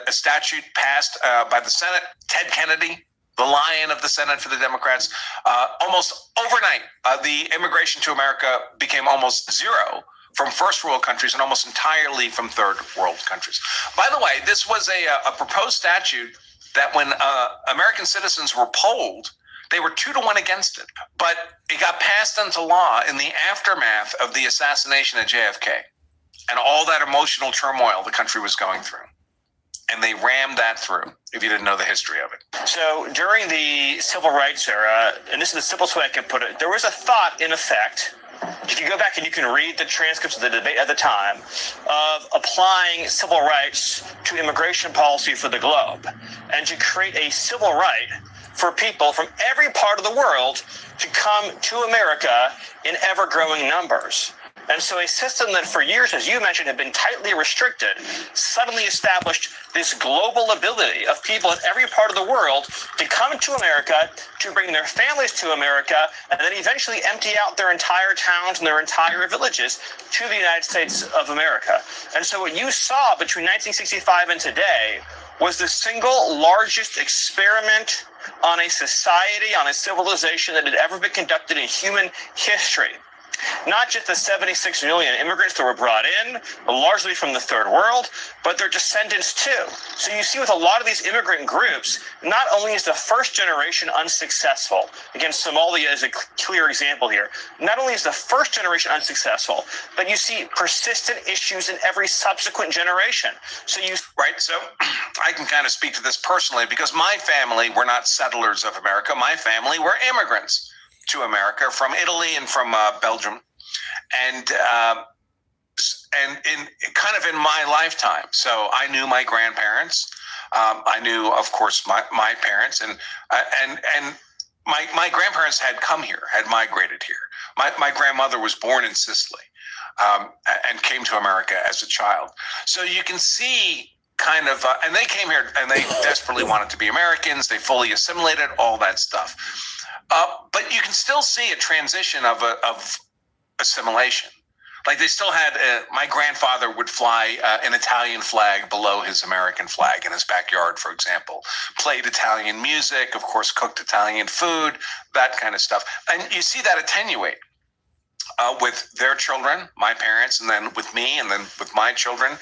a statute passed by the Senate, Ted Kennedy, the lion of the Senate for the Democrats, almost overnight, the immigration to America became almost zero from first world countries and almost entirely from third world countries. By the way, this was a proposed statute that when American citizens were polled, they were 2-1 against it. But it got passed into law in the aftermath of the assassination of JFK and all that emotional turmoil the country was going through. And they rammed that through, if you didn't know the history of it. So during the civil rights era, and this is the simplest way I can put it, there was a thought in effect, if you go back and you can read the transcripts of the debate at the time, of applying civil rights to immigration policy for the globe and to create a civil right for people from every part of the world to come to America in ever-growing numbers. And so a system that for years, as you mentioned, had been tightly restricted, suddenly established this global ability of people in every part of the world to come to America, to bring their families to America, and then eventually empty out their entire towns and their entire villages to the United States of America. And so what you saw between 1965 and today was the single largest experiment on a society, on a civilization that had ever been conducted in human history. Not just the 76 million immigrants that were brought in, largely from the third world, but their descendants too. So you see with a lot of these immigrant groups, not only is the first generation unsuccessful, again, Somalia is a clear example here, not only is the first generation unsuccessful, but you see persistent issues in every subsequent generation. So I can kind of speak to this personally because my family were not settlers of America. My family were immigrants to America from Italy and from Belgium. And and in my lifetime. So I knew my grandparents. I knew, of course, my parents, and my grandparents had come here, had migrated here. My grandmother was born in Sicily, and came to America as a child. So you can see kind of, and they came here and they desperately wanted to be Americans. They fully assimilated, all that stuff. But you can still see a transition of assimilation. Like they still had, my grandfather would fly an Italian flag below his American flag in his backyard, for example. Played Italian music, of course, cooked Italian food, that kind of stuff. And you see that attenuate with their children, my parents, and then with me, and then with my children.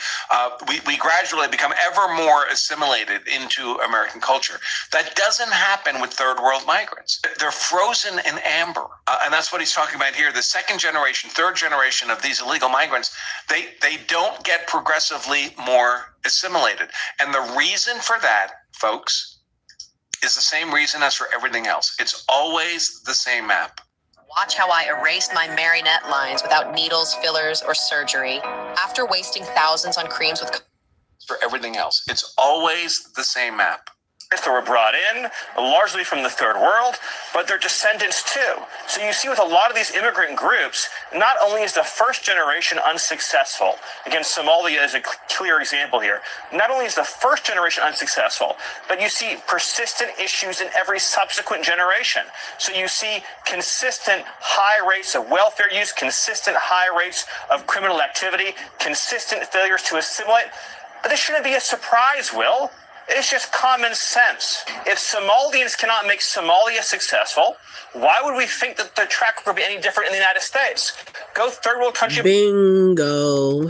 We gradually become ever more assimilated into American culture. That doesn't happen with third world migrants. They're frozen in amber. And that's what he's talking about here. The second generation, third generation of these illegal migrants, they don't get progressively more assimilated. And the reason for that, folks, is the same reason as for everything else. It's always the same map. Watch how I erased my marionette lines without needles, fillers, or surgery. After wasting thousands on creams with... For everything else, it's always the same map. That were brought in largely from the third world, but they're descendants too. So you see with a lot of these immigrant groups, not only is the first generation unsuccessful, again, Somalia is a clear example here, not only is the first generation unsuccessful, but you see persistent issues in every subsequent generation. So you see consistent high rates of welfare use, consistent high rates of criminal activity, consistent failures to assimilate. But this shouldn't be a surprise, Will. It's just common sense. If Somalians cannot make Somalia successful, why would we think that the track would be any different in the United States? Go third world country. Bingo.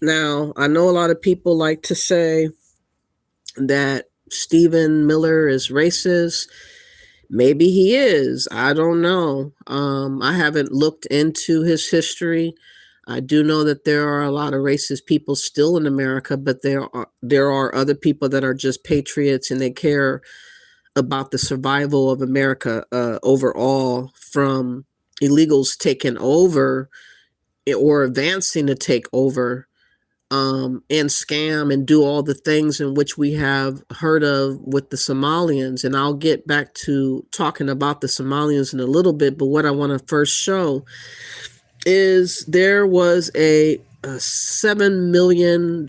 Now, I know a lot of people like to say that Stephen Miller is racist. Maybe he is. I don't know. I haven't looked into his history. I do know that there are a lot of racist people still in America, but there are other people that are just patriots and they care about the survival of America overall from illegals taking over or advancing to take over and scam and do all the things in which we have heard of with the Somalians. And I'll get back to talking about the Somalians in a little bit, but what I want to first show is there was a $7 million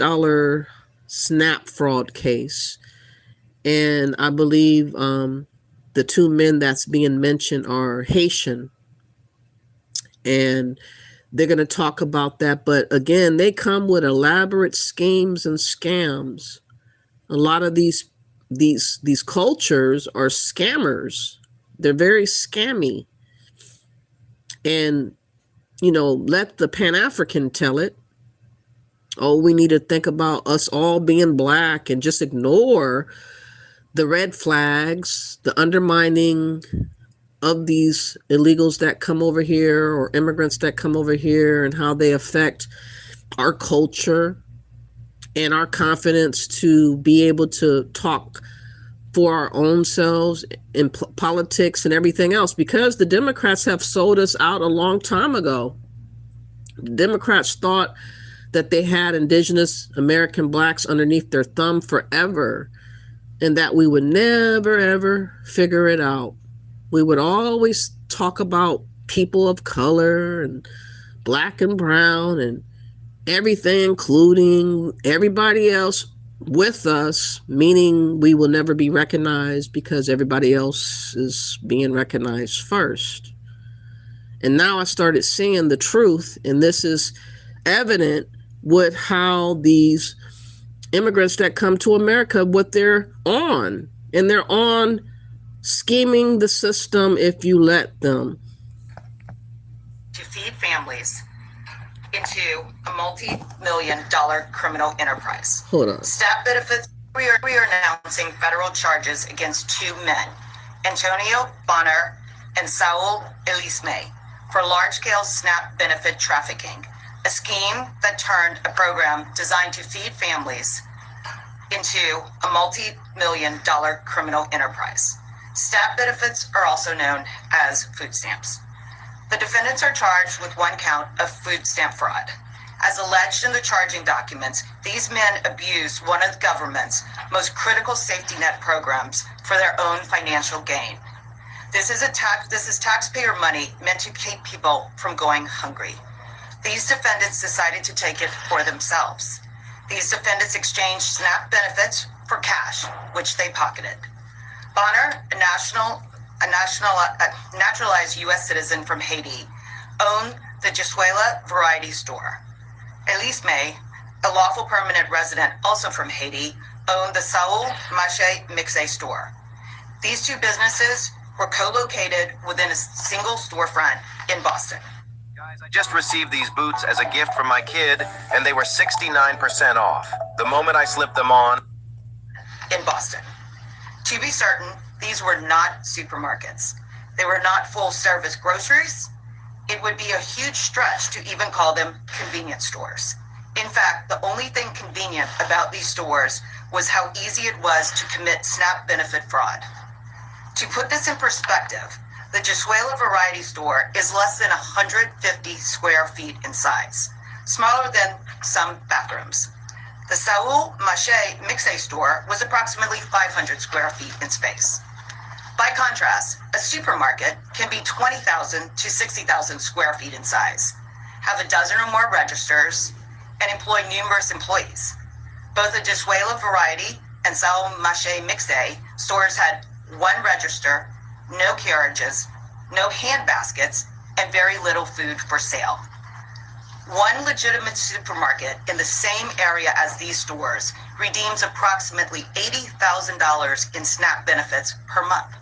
SNAP fraud case. And I believe the two men that's being mentioned are Haitian. And they're going to talk about that. But again, they come with elaborate schemes and scams. A lot of these cultures are scammers. They're very scammy. And let the Pan-African tell it. Oh, we need to think about us all being black and just ignore the red flags, the undermining of these illegals that come over here or immigrants that come over here and how they affect our culture and our confidence to be able to talk for our own selves in politics and everything else, because the Democrats have sold us out a long time ago. The Democrats thought that they had indigenous American blacks underneath their thumb forever and that we would never, ever figure it out. We would always talk about people of color and black and brown and everything, including everybody else with us, meaning we will never be recognized because everybody else is being recognized first. And now I started seeing the truth, and this is evident with how these immigrants that come to America, what they're on. And they're on scheming the system if you let them. To feed families into a multi-million-dollar criminal enterprise. Hold on. SNAP benefits, we are announcing federal charges against two men, Antonio Bonner and Saul Elisme, for large-scale SNAP benefit trafficking, a scheme that turned a program designed to feed families into a multi-million-dollar criminal enterprise. SNAP benefits are also known as food stamps. The defendants are charged with one count of food stamp fraud. As alleged in the charging documents, these men abused one of the government's most critical safety net programs for their own financial gain. This is taxpayer money meant to keep people from going hungry. These defendants decided to take it for themselves. These defendants exchanged SNAP benefits for cash, which they pocketed. Bonner, a naturalized U.S. citizen from Haiti, owned the Jisuela Variety Store. Elise May, a lawful permanent resident also from Haiti, owned the Saul Mache Mixe store. These two businesses were co-located within a single storefront in Boston. Guys, I just received these boots as a gift from my kid, and they were 69% off. The moment I slipped them on. In Boston. To be certain, these were not supermarkets. They were not full-service groceries. It would be a huge stretch to even call them convenience stores. In fact, the only thing convenient about these stores was how easy it was to commit SNAP benefit fraud. To put this in perspective, the Jisuela Variety Store is less than 150 square feet in size, smaller than some bathrooms. The Saul Mache Mixe store was approximately 500 square feet in space. By contrast, a supermarket can be 20,000 to 60,000 square feet in size, have a dozen or more registers, and employ numerous employees. Both the Jisuela Variety and Saul Mache Mixe stores had one register, no carriages, no hand baskets, and very little food for sale. One legitimate supermarket in the same area as these stores redeems approximately $80,000 in SNAP benefits per month.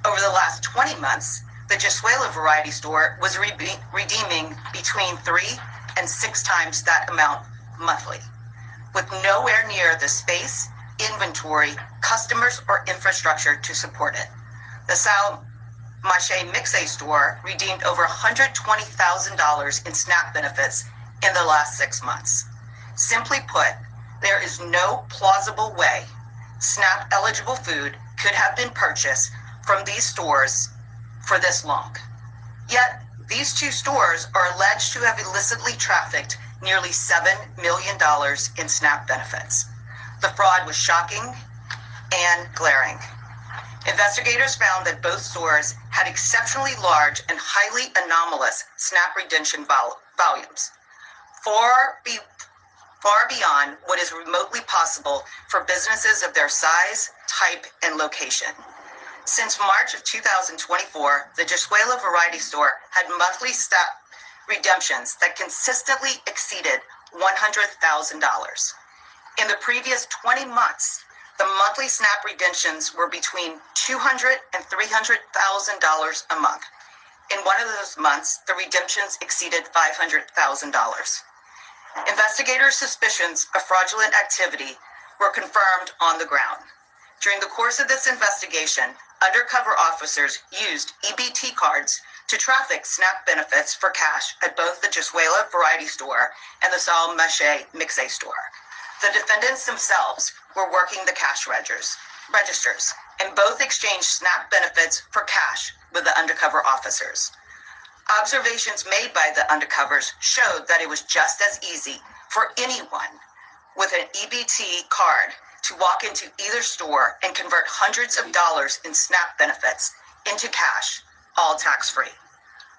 Over the last 20 months, the Jisuela Variety Store was redeeming between 3 and 6 times that amount monthly, with nowhere near the space, inventory, customers, or infrastructure to support it. The Saul Mache Mixe store redeemed over $120,000 in SNAP benefits in the last 6 months. Simply put, there is no plausible way SNAP eligible food could have been purchased from these stores for this long. Yet, these two stores are alleged to have illicitly trafficked nearly $7 million in SNAP benefits. The fraud was shocking and glaring. Investigators found that both stores had exceptionally large and highly anomalous SNAP redemption volumes, far beyond what is remotely possible for businesses of their size, type, and location. Since March of 2024, the Jisuela Variety Store had monthly SNAP redemptions that consistently exceeded $100,000. In the previous 20 months, the monthly SNAP redemptions were between $200,000 and $300,000 a month. In one of those months, the redemptions exceeded $500,000. Investigators' suspicions of fraudulent activity were confirmed on the ground. During the course of this investigation, undercover officers used EBT cards to traffic SNAP benefits for cash at both the Jisuela Variety Store and the Saul Mache Mixe store. The defendants themselves were working the cash registers, and both exchanged SNAP benefits for cash with the undercover officers. Observations made by the undercovers showed that it was just as easy for anyone with an EBT card to walk into either store and convert hundreds of dollars in SNAP benefits into cash, all tax-free.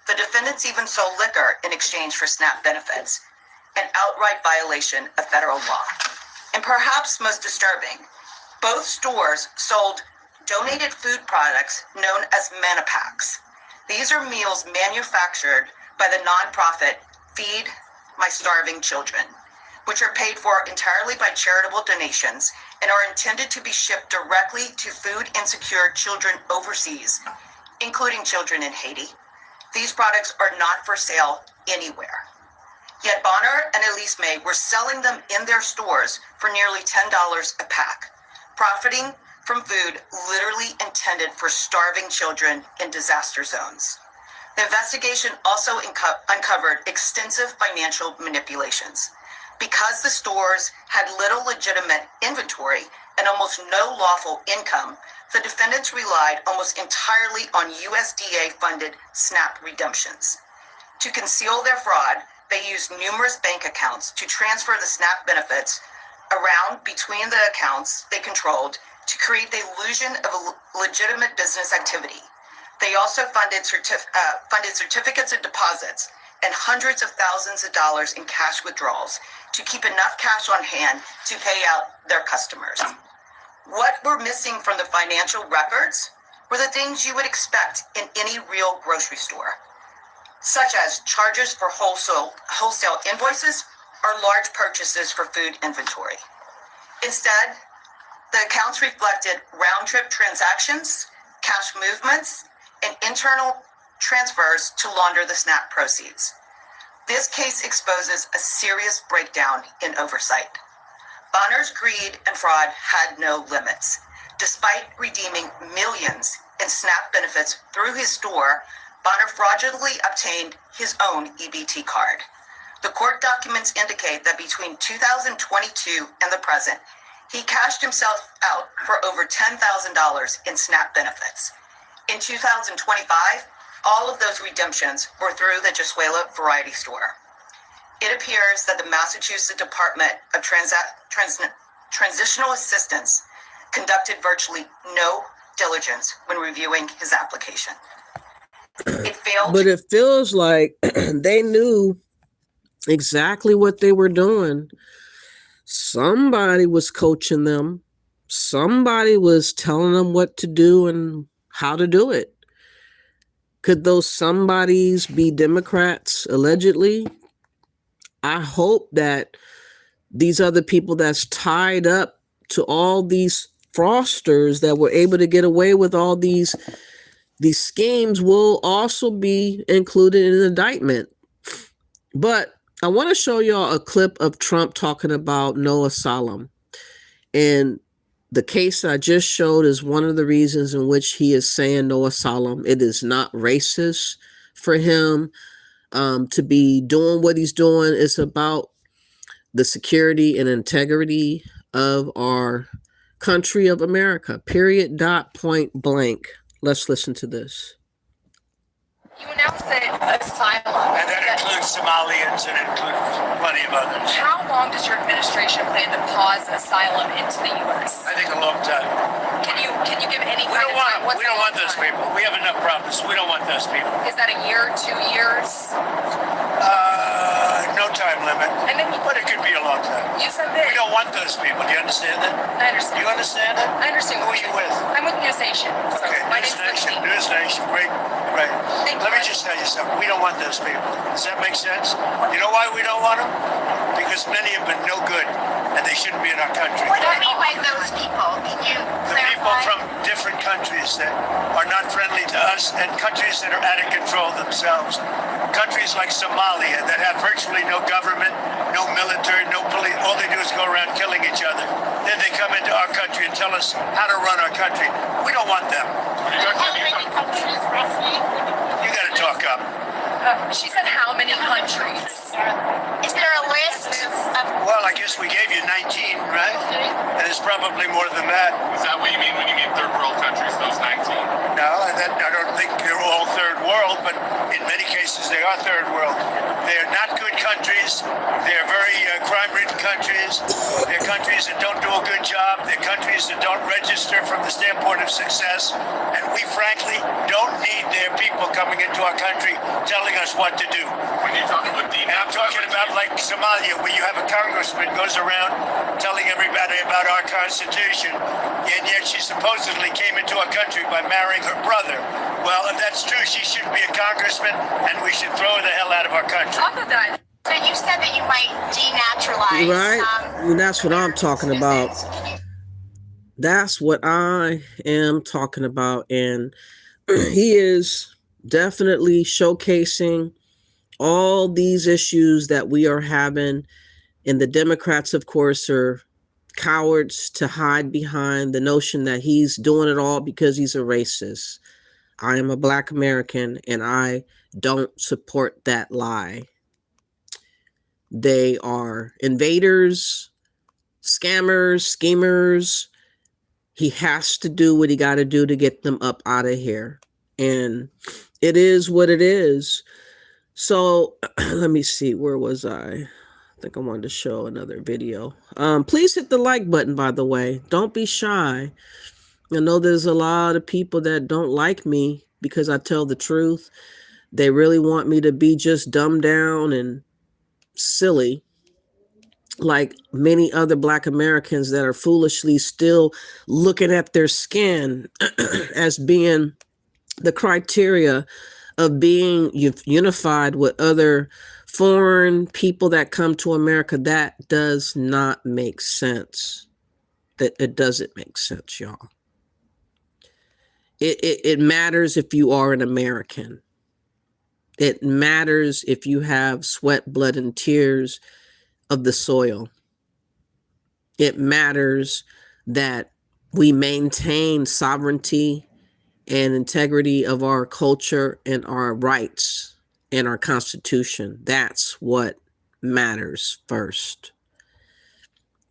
The defendants even sold liquor in exchange for SNAP benefits, an outright violation of federal law. And perhaps most disturbing, both stores sold donated food products known as Manipacks. These are meals manufactured by the nonprofit Feed My Starving Children, which are paid for entirely by charitable donations and are intended to be shipped directly to food insecure children overseas, including children in Haiti. These products are not for sale anywhere. Yet Bonner and Elise May were selling them in their stores for nearly $10 a pack, profiting from food literally intended for starving children in disaster zones. The investigation also uncovered extensive financial manipulations. Because the stores had little legitimate inventory and almost no lawful income, the defendants relied almost entirely on USDA-funded SNAP redemptions. To conceal their fraud, They used numerous bank accounts to transfer the SNAP benefits around between the accounts they controlled to create the illusion of a legitimate business activity. They also funded certificates of deposits and hundreds of thousands of dollars in cash withdrawals to keep enough cash on hand to pay out their customers. What we're missing from the financial records were the things you would expect in any real grocery store, such as charges for wholesale invoices or large purchases for food inventory. Instead, the accounts reflected round-trip transactions, cash movements, and internal transfers to launder the SNAP proceeds. This case exposes a serious breakdown in oversight. Bonner's greed and fraud had no limits. Despite redeeming millions in SNAP benefits through his store, Bonner fraudulently obtained his own EBT card. The court documents indicate that between 2022 and the present, he cashed himself out for over $10,000 in SNAP benefits. In 2025, all of those redemptions were through the Josuela Variety Store. It appears that the Massachusetts Department of Transitional Assistance conducted virtually no diligence when reviewing his application. It failed. But it feels like they knew exactly what they were doing. Somebody was coaching them. Somebody was telling them what to do and how to do it. Could those somebodies be Democrats, allegedly? I hope that these other people that's tied up to all these fraudsters that were able to get away with all these schemes will also be included in an indictment. But I want to show y'all a clip of Trump talking about no asylum. And the case I just showed is one of the reasons in which he is saying no asylum. It is not racist for him to be doing what he's doing. It's about the security and integrity of our country of America. Period. Dot. Point blank. Let's listen to this. You announced that asylum. And that includes Somalians and it includes plenty of others. How long does your administration plan to pause asylum into the U.S.? I think a long time. Can you give any We kind don't of want time? them. We don't want those people. We have enough problems. We don't want those people. Is that a year, 2 years? No time limit. And then But it could be a long time. You said that. We don't want those people. Do you understand that? I understand. You understand that? I understand. Who are you with? I'm with News Nation. So Okay, my News name's Nation. Lindsay. News Nation. Great. Right. Thank Let you. me just tell you something. We don't want those people. Does that make sense? You know why we don't want them? Because many have been no good and they shouldn't be in our country. What do you mean by those people? Can you The people from different countries that are not friendly to us and countries that are out of control themselves. Countries like Somalia that have virtually no government, no military, no police. All they do is go around killing each other. Then they come into our country and tell us how to run our country. We don't want them. How many countries, roughly? You got to talk up. She said how many countries? Is there a list of... Well, I guess we gave you 19, right? And it's probably more than that. Is that what you mean when you mean third world countries, those 19? No, I don't think they're all third world, but in many cases they are third world. They're not good countries. They're very crime-ridden countries. They're countries that don't do a good job. They're countries that don't register from the standpoint of success. And we, frankly, don't need their people coming into our country telling us what to do. When you talk about And I'm talking about like Somalia, where you have a congressman goes around telling everybody about our Constitution, and yet she supposedly came into our country by marrying her brother. Well, if that's true, she shouldn't be a congressman, and we should throw her the hell out of our country. Other than... So you said that you might denaturalize... Right? And that's what I'm talking about. That's what I am talking about. And he is definitely showcasing all these issues that we are having. And the Democrats, of course, are cowards to hide behind the notion that he's doing it all because he's a racist. I am a Black American and I don't support that lie. They are invaders, scammers, schemers. He has to do what he got to do to get them up out of here. And it is what it is. So let me see, where was I? I think I wanted to show another video. Please hit the like button, by the way. Don't be shy. I know there's a lot of people that don't like me because I tell the truth. They really want me to be just dumbed down and silly, like many other Black Americans that are foolishly still looking at their skin as being the criteria of being unified with other foreign people that come to America. That does not make sense. That it doesn't make sense, y'all. It matters if you are an American. It matters if you have sweat, blood, and tears of the soil. It matters that we maintain sovereignty and integrity of our culture and our rights and our Constitution. That's what matters first.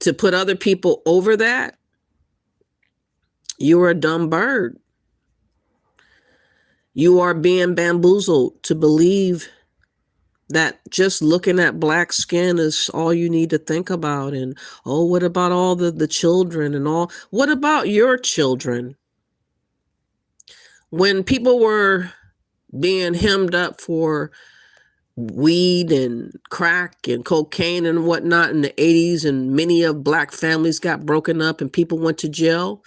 To put other people over that, you're a dumb bird. You are being bamboozled to believe that just looking at Black skin is all you need to think about. And, oh, what about all the children and all? What about your children? When people were being hemmed up for weed and crack and cocaine and whatnot in the 80s, and many of Black families got broken up and people went to jail,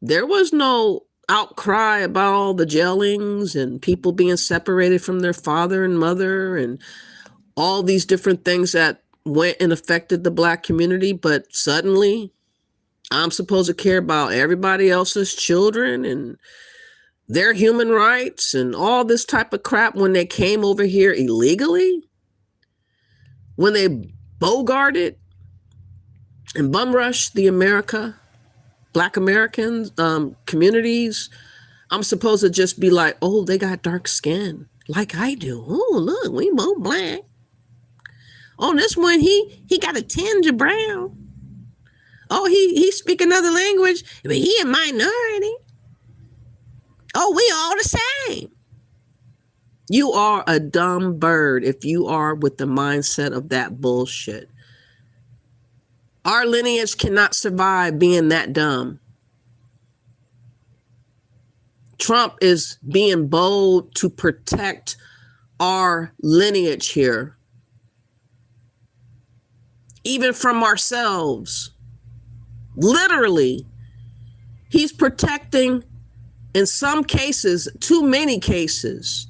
there was no outcry about all the jailings and people being separated from their father and mother and all these different things that went and affected the Black community. But suddenly I'm supposed to care about everybody else's children and their human rights and all this type of crap when they came over here illegally, when they bogarted and bum rushed the Black Americans, communities. I'm supposed to just be like, oh, they got dark skin like I do. Oh, look, we both Black. Oh, this one, he got a tinge of brown. Oh, he speak another language, but he a minority. Oh, we all the same. You are a dumb bird if you are with the mindset of that bullshit. Our lineage cannot survive being that dumb. Trump is being bold to protect our lineage here, even from ourselves. Literally, he's protecting, in some cases, too many cases,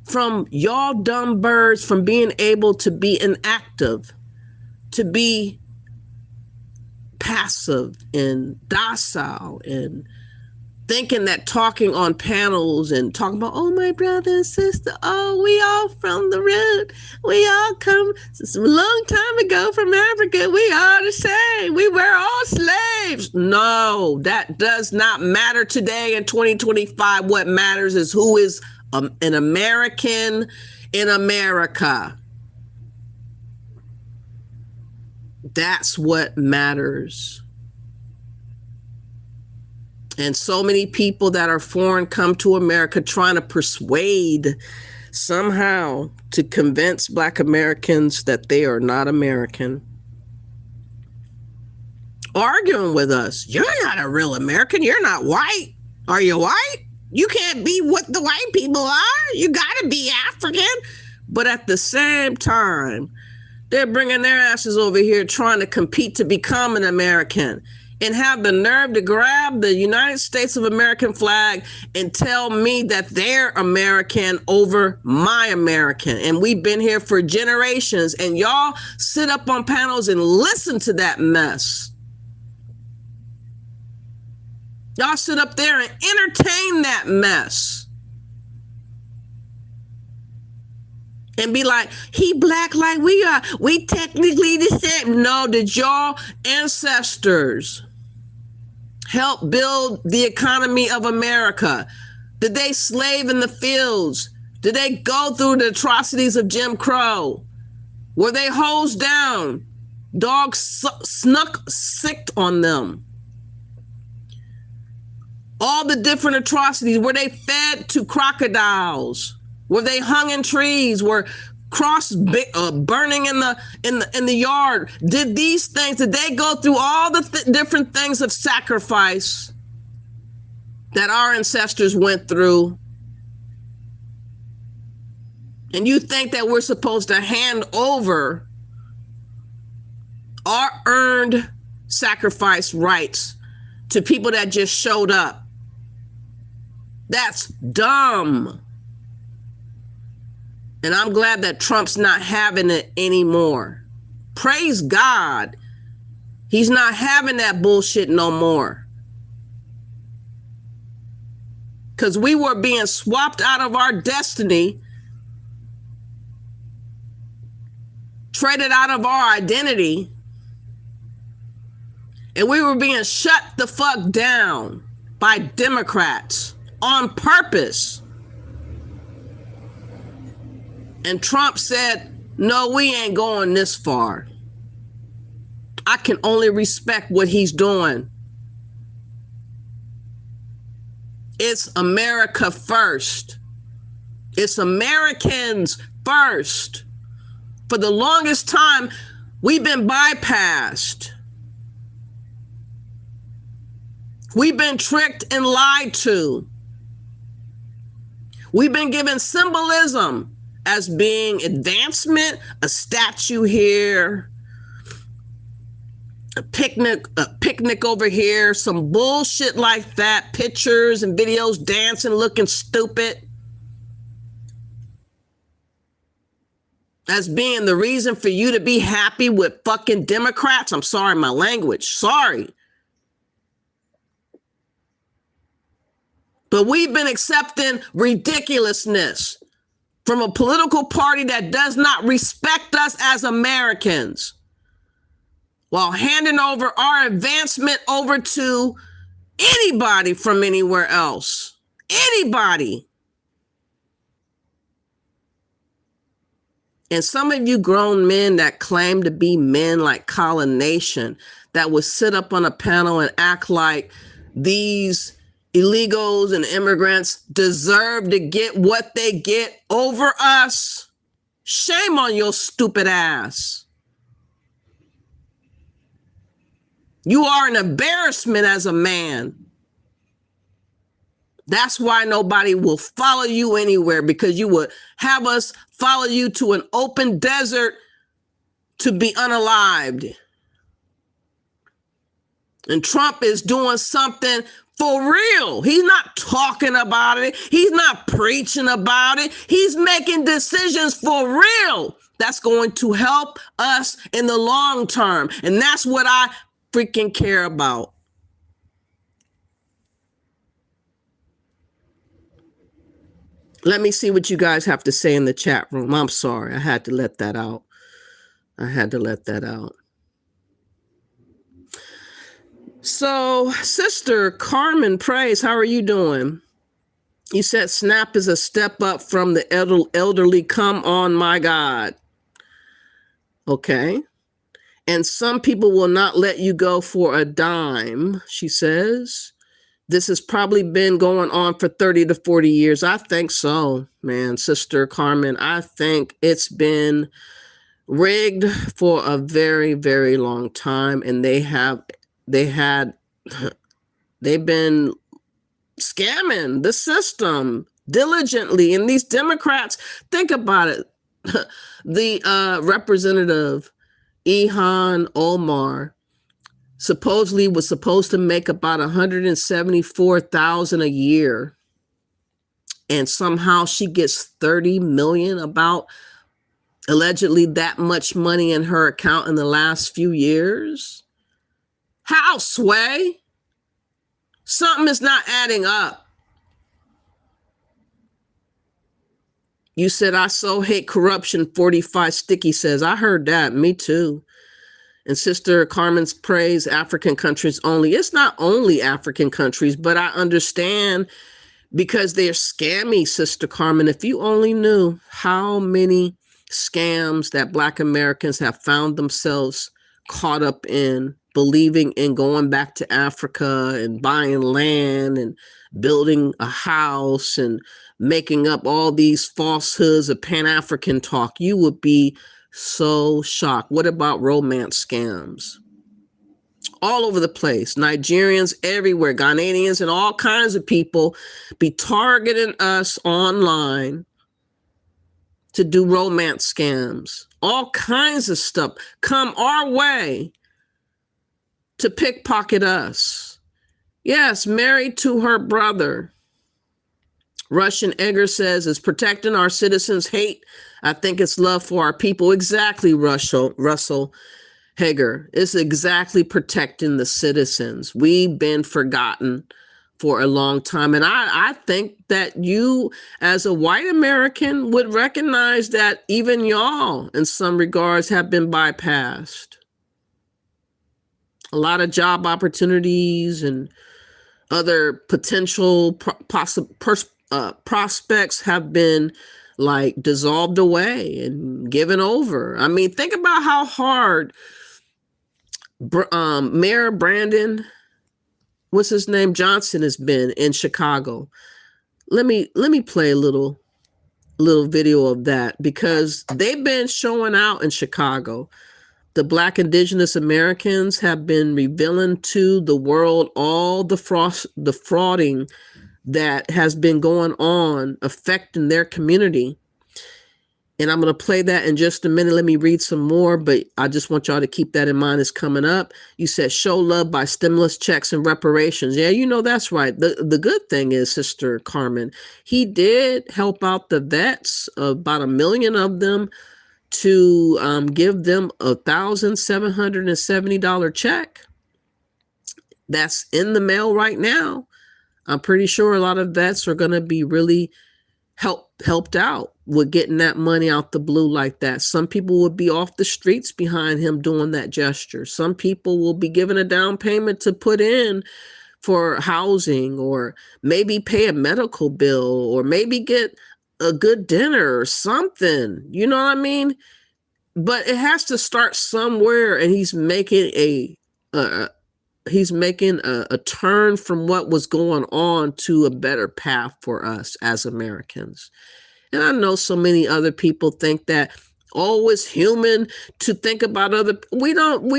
from y'all dumb birds from being able to be inactive, to be passive and docile, and thinking that talking on panels and talking about, oh, my brother and sister, oh, we all from the root, we all come a long time ago from Africa, we all the same, we were all slaves. No, that does not matter today in 2025. What matters is who is an American in America. That's what matters. And so many people that are foreign come to America trying to persuade somehow to convince Black Americans that they are not American. Arguing with us. You're not a real American. You're not white. Are you white? You can't be what the white people are. You got to be African. But at the same time, they're bringing their asses over here trying to compete to become an American and have the nerve to grab the United States of American flag and tell me that they're American over my American. And we've been here for generations, and y'all sit up on panels and listen to that mess. Y'all sit up there and entertain that mess. And be like, he Black like we are. We technically the same. No, did y'all ancestors help build the economy of America? Did they slave in the fields? Did they go through the atrocities of Jim Crow? Were they hosed down? Dogs sicked on them? All the different atrocities. Were they fed to crocodiles? Were they hung in trees? Were burning in the yard? Did these things? Did they go through all the different things of sacrifice that our ancestors went through? And you think that we're supposed to hand over our earned sacrifice rights to people that just showed up? That's dumb. And I'm glad that Trump's not having it anymore. Praise God. He's not having that bullshit no more. Because we were being swapped out of our destiny, traded out of our identity, and we were being shut the fuck down by Democrats on purpose. And Trump said, no, we ain't going this far. I can only respect what he's doing. It's America first. It's Americans first. For the longest time, we've been bypassed. We've been tricked and lied to. We've been given symbolism as being advancement, a statue here, a picnic over here, some bullshit like that, pictures and videos, dancing, looking stupid, as being the reason for you to be happy with fucking Democrats. I'm sorry, my language, sorry. But we've been accepting ridiculousness from a political party that does not respect us as Americans, while handing over our advancement over to anybody from anywhere else. Anybody. And some of you grown men that claim to be men like Colin Nation, that would sit up on a panel and act like these illegals and immigrants deserve to get what they get over us. Shame on your stupid ass. You are an embarrassment as a man. That's why nobody will follow you anywhere, because you would have us follow you to an open desert to be unalived. And Trump is doing something for real. He's not talking about it. He's not preaching about it. He's making decisions for real. That's going to help us in the long term. And that's what I freaking care about. Let me see what you guys have to say in the chat room. I'm sorry. I had to let that out. So, Sister Carmen Prez, how are you doing? You said SNAP is a step up from the elderly. Come on, my God. Okay. And some people will not let you go for a dime, she says. This has probably been going on for 30 to 40 years. I think so, man, Sister Carmen. I think it's been rigged for a very, very long time. And they've been scamming the system diligently. And these Democrats, think about it. The representative Ilhan Omar supposedly was supposed to make about $174,000 a year, and somehow she gets 30 million, about allegedly that much money in her account in the last few years. How, Sway? Something is not adding up. You said, I so hate corruption, 45 Sticky says. I heard that. Me too. And Sister Carmen's Praise, African countries only. It's not only African countries, but I understand, because they're scammy, Sister Carmen. If you only knew how many scams that Black Americans have found themselves caught up in, believing in going back to Africa and buying land and building a house and making up all these falsehoods of Pan-African talk, you would be so shocked. What about romance scams? All over the place. Nigerians everywhere, Ghanaians and all kinds of people be targeting us online to do romance scams. All kinds of stuff come our way to pickpocket us. Yes, married to her brother. Russian Egger says, is protecting our citizens hate? I think it's love for our people. Exactly, Russell Hager. It's exactly protecting the citizens. We've been forgotten for a long time. And I think that you, as a white American, would recognize that even y'all, in some regards, have been bypassed. A lot of job opportunities and other potential prospects have been like dissolved away and given over. I mean, think about how hard Mayor Brandon, what's his name, Johnson has been in Chicago. Let me play a little video of that, because they've been showing out in Chicago. The Black Indigenous Americans have been revealing to the world all the frauding that has been going on, affecting their community. And I'm going to play that in just a minute. Let me read some more, but I just want y'all to keep that in mind. It's coming up. You said show love by stimulus checks and reparations. Yeah, you know, that's right. The good thing is, Sister Carmen, he did help out the vets, about 1 million of them, to give them $1,770 check. That's in the mail right now. I'm pretty sure a lot of vets are going to be really helped out with getting that money out the blue like that. Some people would be off the streets behind him doing that gesture. Some people will be given a down payment to put in for housing, or maybe pay a medical bill, or maybe get a good dinner or something. You know what I mean? But it has to start somewhere, and he's making a turn from what was going on to a better path for us as Americans. And I know so many other people think that, oh, it's human to think about other. We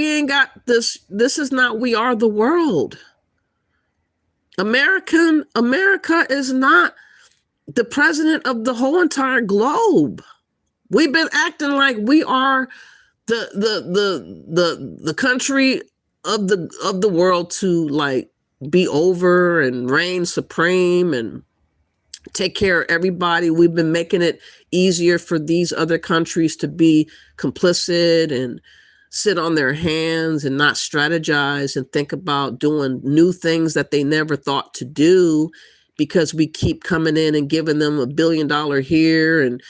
ain't got this. This is not, we are the world. America is not the president of the whole entire globe. We've been acting like we are the country of the world to like be over and reign supreme and take care of everybody. We've been making it easier for these other countries to be complicit and sit on their hands and not strategize and think about doing new things that they never thought to do, because we keep coming in and giving them $1 billion here and,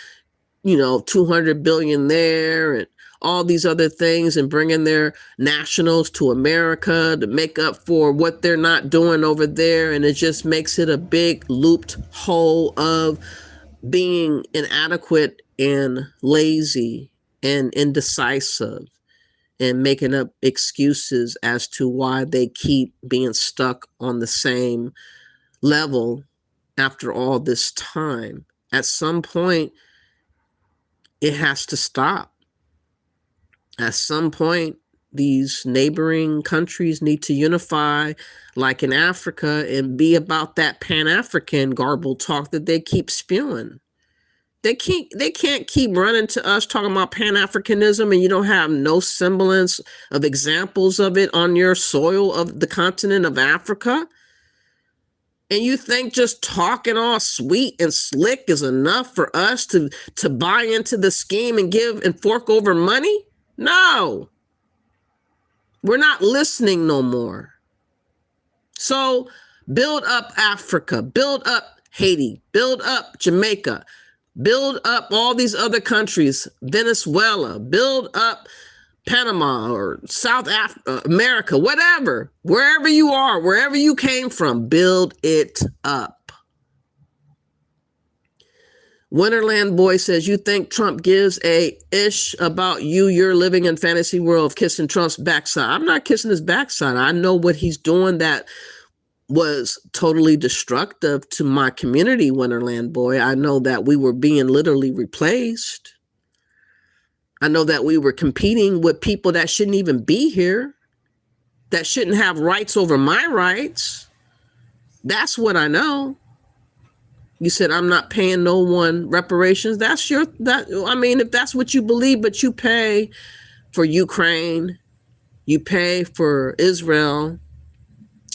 you know, 200 billion there and all these other things, and bringing their nationals to America to make up for what they're not doing over there. And it just makes it a big looped hole of being inadequate and lazy and indecisive, and making up excuses as to why they keep being stuck on the same level after all this time. At some point, it has to stop. At some point, these neighboring countries need to unify, like in Africa, and be about that Pan-African garbled talk that they keep spewing. They can't keep running to us talking about Pan-Africanism, and you don't have no semblance of examples of it on your soil of the continent of Africa. And you think just talking all sweet and slick is enough for us to buy into the scheme and give and fork over money? No. We're not listening no more. So build up Africa, build up Haiti, build up Jamaica, build up all these other countries, Venezuela, build up Panama or South America, whatever, wherever you are, wherever you came from, build it up. Winterland Boy says, you think Trump gives a ish about you? You're living in fantasy world of kissing Trump's backside. I'm not kissing his backside. I know what he's doing that was totally destructive to my community, Winterland Boy. I know that we were being literally replaced. I know that we were competing with people that shouldn't even be here, that shouldn't have rights over my rights. That's what I know. You said I'm not paying no one reparations. I mean, if that's what you believe, but you pay for Ukraine, you pay for Israel,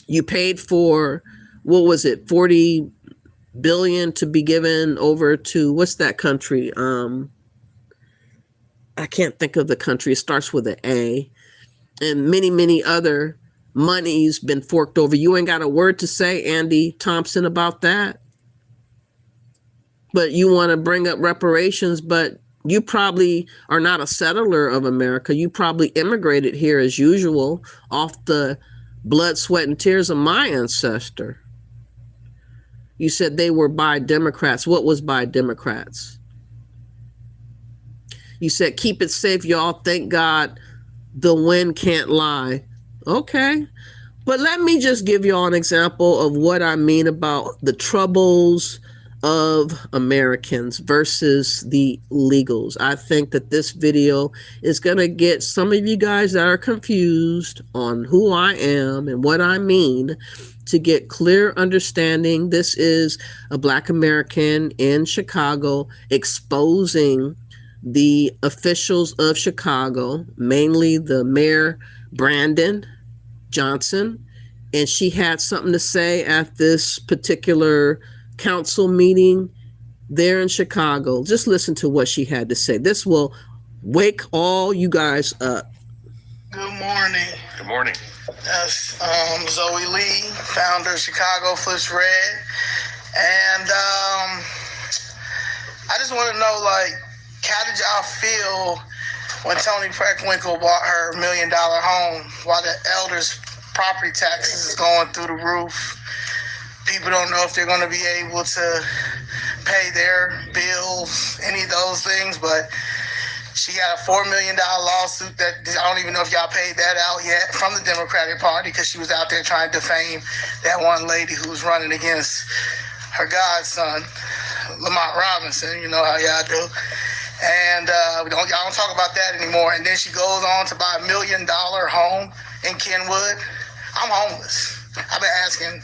you paid for, what was it, 40 billion to be given over to, what's that country? I can't think of the country. It starts with an A. And many, many other money's been forked over. You ain't got a word to say, Andy Thompson, about that. But you want to bring up reparations, but you probably are not a settler of America. You probably immigrated here as usual off the blood, sweat, and tears of my ancestor. You said they were by Democrats. What was by Democrats? You said, keep it safe, y'all. Thank God the wind can't lie. Okay. But let me just give y'all an example of what I mean about the troubles of Americans versus the legals. I think that this video is going to get some of you guys that are confused on who I am and what I mean to get clear understanding. This is a Black American in Chicago exposing the officials of Chicago, mainly the mayor, Brandon Johnson, and she had something to say at this particular council meeting there in Chicago. Just listen to what she had to say. This will wake all you guys up. Good morning. Good morning. That's Zoe Lee, founder of Chicago Flips Red. And I just want to know, like, how did y'all feel when Toni Preckwinkle bought her $1 million home while the elders' property taxes is going through the roof? People don't know if they're going to be able to pay their bills, any of those things, but she got a $4 million lawsuit that I don't even know if y'all paid that out yet from the Democratic Party, because she was out there trying to defame that one lady who was running against her godson, Lamont Robinson. You know how y'all do. And y'all don't talk about that anymore. And then she goes on to buy $1 million home in Kenwood. I'm homeless. I've been asking,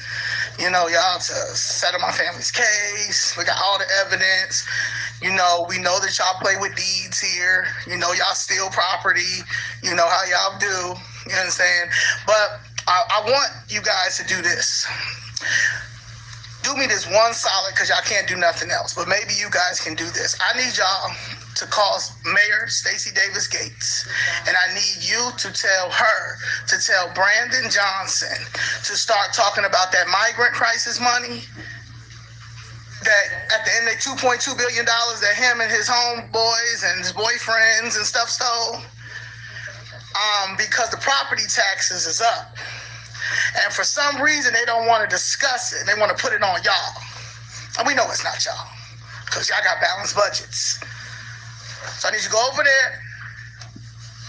y'all to settle my family's case. We got all the evidence. We know that y'all play with deeds here. Y'all steal property. You know how y'all do. You know what I'm saying? But I want you guys to do this. Do me this one solid, because y'all can't do nothing else. But maybe you guys can do this. I need y'all to call Mayor Stacey Davis Gates, and I need you to tell Brandon Johnson to start talking about that migrant crisis money, that at the end of $2.2 billion that him and his homeboys and his boyfriends and stuff stole, because the property taxes is up. And for some reason, they don't want to discuss it. They want to put it on y'all. And we know it's not y'all, because y'all got balanced budgets. So I need you to go over there,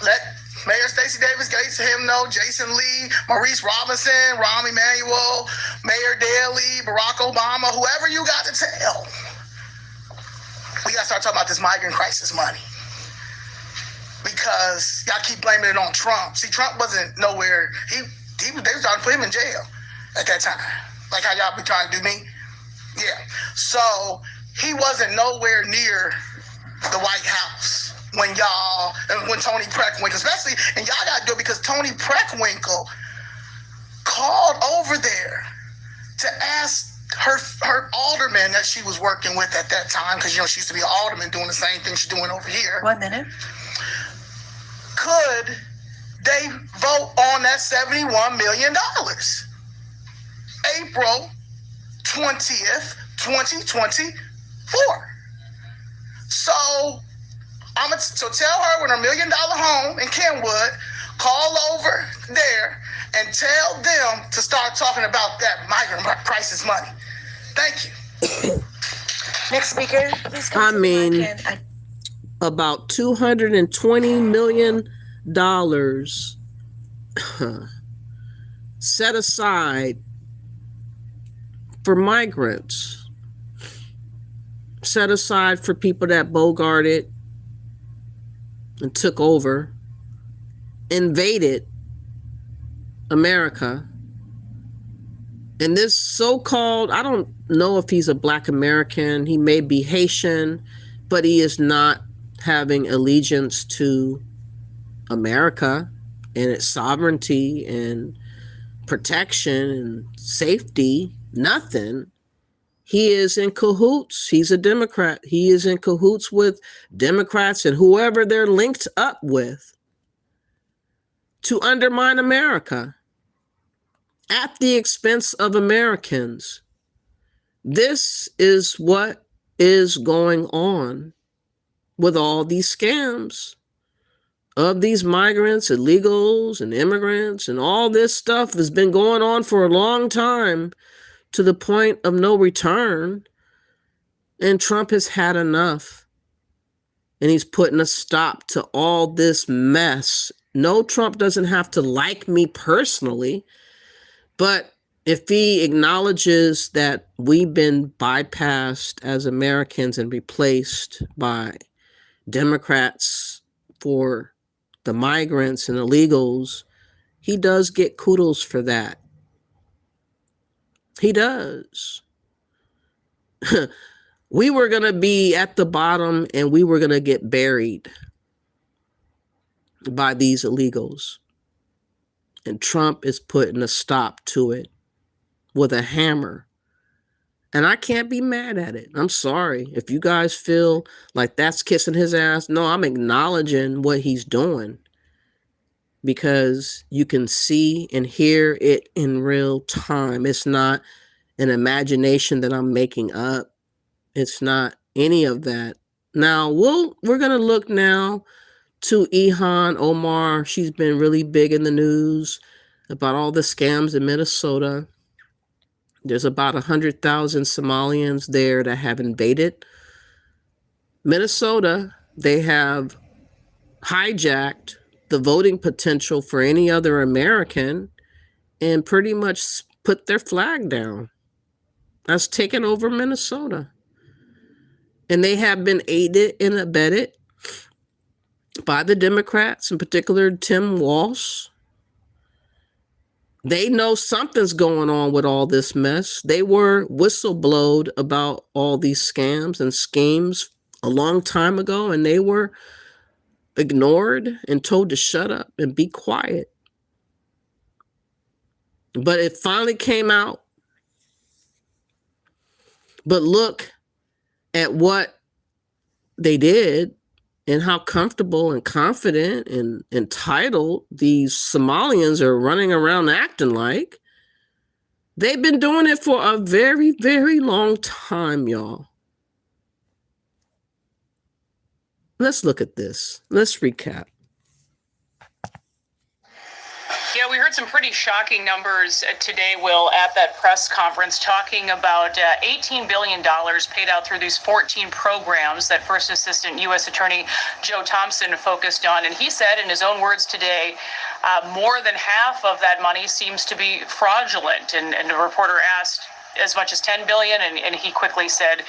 let Mayor Stacey Davis Gates him know, Jason Lee, Maurice Robinson, Rahm Emanuel, Mayor Daley, Barack Obama, whoever you got to tell. We got to start talking about this migrant crisis money, because y'all keep blaming it on Trump. See, Trump wasn't nowhere. They were trying to put him in jail at that time, like how y'all be trying to do me. Yeah. So he wasn't nowhere near the White House when Toni Preckwinkle, especially, and y'all got to do it because Toni Preckwinkle called over there to ask her alderman that she was working with at that time, because she used to be an alderman doing the same thing she's doing over here. 1 minute. Could they vote on that $71 million? April 20th, 2024. So tell her when her $1 million home in Kenwood, call over there and tell them to start talking about that migrant crisis money. Thank you. Next speaker. I mean, about $220 million set aside for migrants, set aside for people that bogarted and took over, invaded America. And this so-called, I don't know if he's a Black American, he may be Haitian, but he is not having allegiance to America and its sovereignty and protection and safety, nothing. He is in cahoots. He's a Democrat. He is in cahoots with Democrats and whoever they're linked up with to undermine America at the expense of Americans. This is what is going on with all these scams of these migrants, illegals, and immigrants, and all this stuff has been going on for a long time to the point of no return. And Trump has had enough. And he's putting a stop to all this mess. No, Trump doesn't have to like me personally, but if he acknowledges that we've been bypassed as Americans and replaced by Democrats for the migrants and illegals, he does get kudos for that. He does. We were going to be at the bottom and we were going to get buried by these illegals. And Trump is putting a stop to it with a hammer. And I can't be mad at it. I'm sorry. If you guys feel like that's kissing his ass, no, I'm acknowledging what he's doing. Because you can see and hear it in real time. It's not an imagination that I'm making up. It's not any of that. Now, we're going to look now to Ilhan Omar. She's been really big in the news about all the scams in Minnesota. There's about 100,000 Somalians there that have invaded Minnesota. They have hijacked the voting potential for any other American and pretty much put their flag down. That's taken over Minnesota. And they have been aided and abetted by the Democrats, in particular Tim Walsh. They know something's going on with all this mess. They were whistleblowed about all these scams and schemes a long time ago, and they were ignored and told to shut up and be quiet. But it finally came out. But look at what they did and how comfortable and confident and entitled these Somalians are running around acting like. They've been doing it for a very, very long time, y'all. Let's look at this. Let's recap. Yeah, we heard some pretty shocking numbers today, Will, at that press conference, talking about $18 billion paid out through these 14 programs that First Assistant U.S. Attorney Joe Thompson focused on. And he said, in his own words today, more than half of that money seems to be fraudulent. And the reporter asked, as much as 10 billion, and he quickly said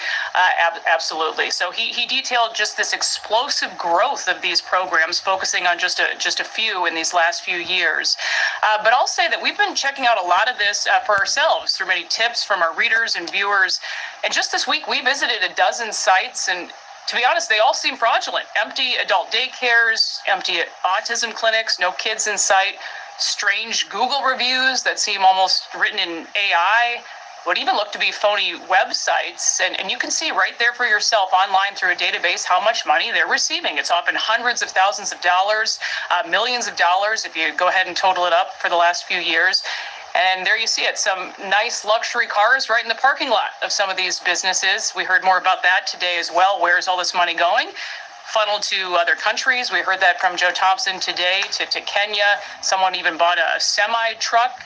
absolutely. So he detailed just this explosive growth of these programs, focusing on just a few in these last few years. But I'll say that we've been checking out a lot of this for ourselves through many tips from our readers and viewers. And just this week, we visited a dozen sites, and to be honest, they all seem fraudulent. Empty adult daycares, empty autism clinics, no kids in sight, strange Google reviews that seem almost written in AI, what even look to be phony websites. And you can see right there for yourself online through a database how much money they're receiving. It's often hundreds of thousands of dollars, millions of dollars if you go ahead and total it up for the last few years. And there you see it, some nice luxury cars right in the parking lot of some of these businesses. We heard more about that today as well. Where's all this money going? Funneled to other countries. We heard that from Joe Thompson today, to Kenya. Someone even bought a semi-truck.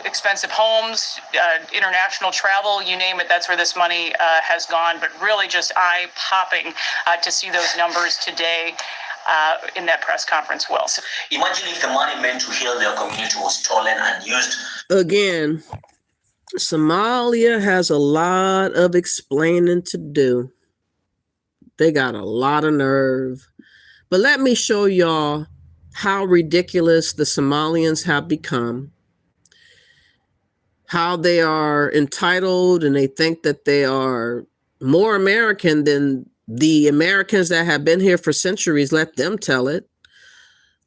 Expensive homes, international travel, you name it, that's where this money has gone. But really just eye-popping to see those numbers today in that press conference, Will. Imagine if the money meant to heal their community was stolen and used. Again, Somalia has a lot of explaining to do. They got a lot of nerve. But let me show y'all how ridiculous the Somalians have become, how they are entitled and they think that they are more American than the Americans that have been here for centuries. Let them tell it.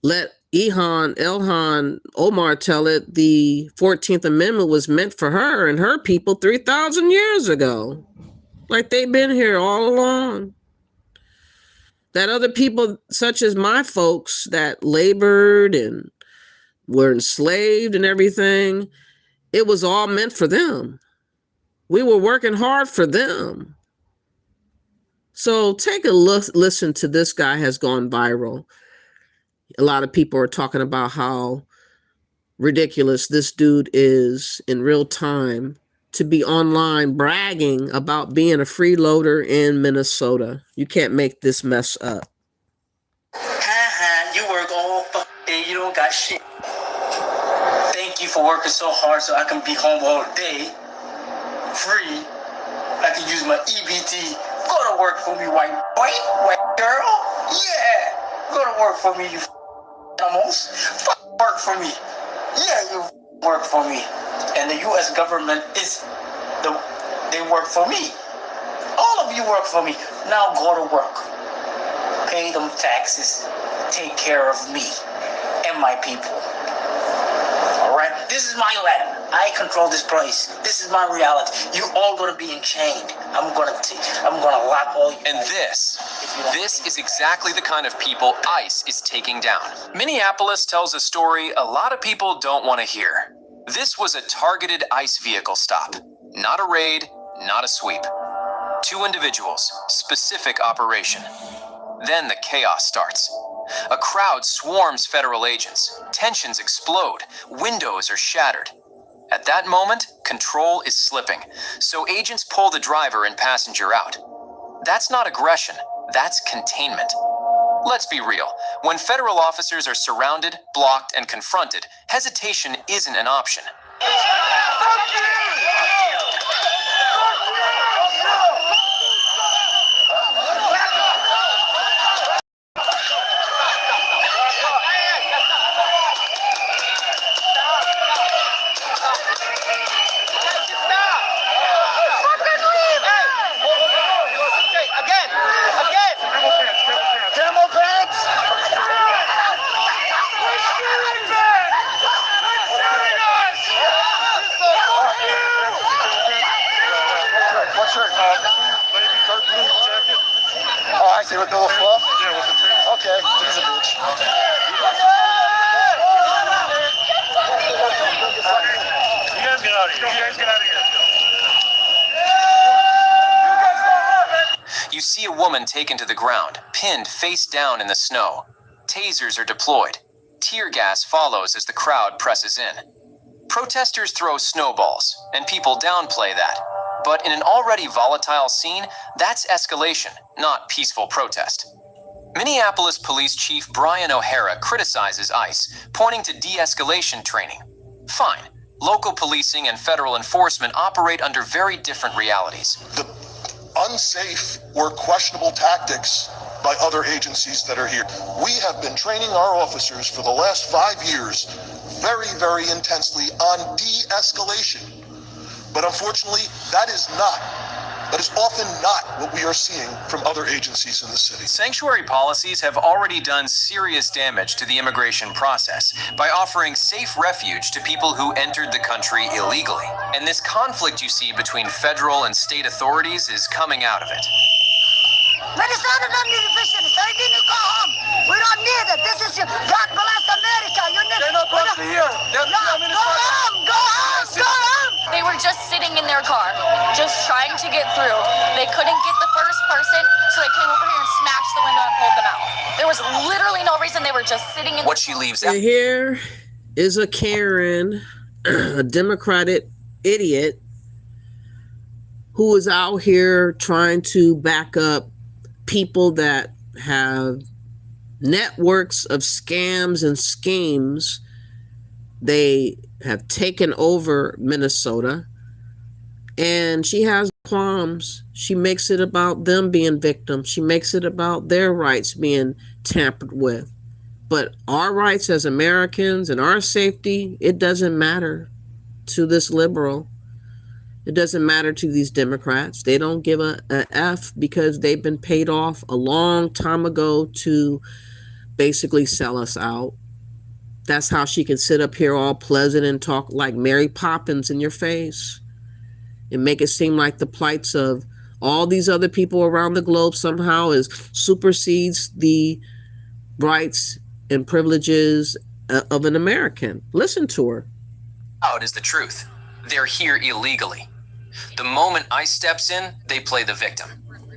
Let Ilhan Omar tell it. The 14th Amendment was meant for her and her people 3,000 years ago. Like they've been here all along. That other people, such as my folks that labored and were enslaved and everything, it was all meant for them. We were working hard for them. So take a look, listen to this guy has gone viral. A lot of people are talking about how ridiculous this dude is in real time to be online bragging about being a freeloader in Minnesota. You can't make this mess up. You work all day, you don't got shit. Thank you for working so hard so I can be home all day, free. I can use my EBT. Go to work for me, white girl. Yeah, go to work for me, you animals. Work for me. Yeah, you work for me. And the U.S. government they work for me. All of you work for me. Now go to work. Pay them taxes. Take care of me and my people. All right? This is my land. I control this place. This is my reality. You all gonna be enchained. I'm gonna lock all you. And this is exactly the kind of people ICE is taking down. Minneapolis tells a story a lot of people don't want to hear. This was a targeted ICE vehicle stop. Not a raid, not a sweep. 2 individuals, specific operation. Then the chaos starts. A crowd swarms federal agents. Tensions explode. Windows are shattered. At that moment, control is slipping, so agents pull the driver and passenger out. That's not aggression, that's containment. Let's be real. When federal officers are surrounded, blocked, and confronted, hesitation isn't an option. What's your baby dark blue jacket? Oh, I see, with the little fluff? Yeah, with the pins. Okay, he's a bitch. You guys get out of here. You guys get out of here. You see a woman taken to the ground, pinned face down in the snow. Tasers are deployed. Tear gas follows as the crowd presses in. Protesters throw snowballs, and people downplay that. But in an already volatile scene, that's escalation, not peaceful protest. Minneapolis Police Chief Brian O'Hara criticizes ICE, pointing to de-escalation training. Fine, local policing and federal enforcement operate under very different realities. The unsafe or questionable tactics by other agencies that are here. We have been training our officers for the last 5 years very, very intensely on de-escalation. But unfortunately, that is often not what we are seeing from other agencies in the city. Sanctuary policies have already done serious damage to the immigration process by offering safe refuge to people who entered the country illegally. And this conflict you see between federal and state authorities is coming out of it. Minnesota doesn't need a vision. They need to go home. We don't need it. This is your God bless America. They're not supposed to hear. Go home. Go home. Go home. They were just sitting in their car, just trying to get through. They couldn't get the first person, so they came over here and smashed the window and pulled them out. There was literally no reason. They were just sitting in. What she leaves out. Here is a Karen, a Democratic idiot, who is out here trying to back up people that have networks of scams and schemes. They have taken over Minnesota. And she has qualms. She makes it about them being victims. She makes it about their rights being tampered with. But our rights as Americans and our safety, it doesn't matter to this liberal. It doesn't matter to these Democrats. They don't give a F because they've been paid off a long time ago to basically sell us out. That's how she can sit up here all pleasant and talk like Mary Poppins in your face and make it seem like the plights of all these other people around the globe somehow supersedes the rights and privileges of an American. Listen to her. Out is the truth. They're here illegally. The moment ICE steps in, they play the victim.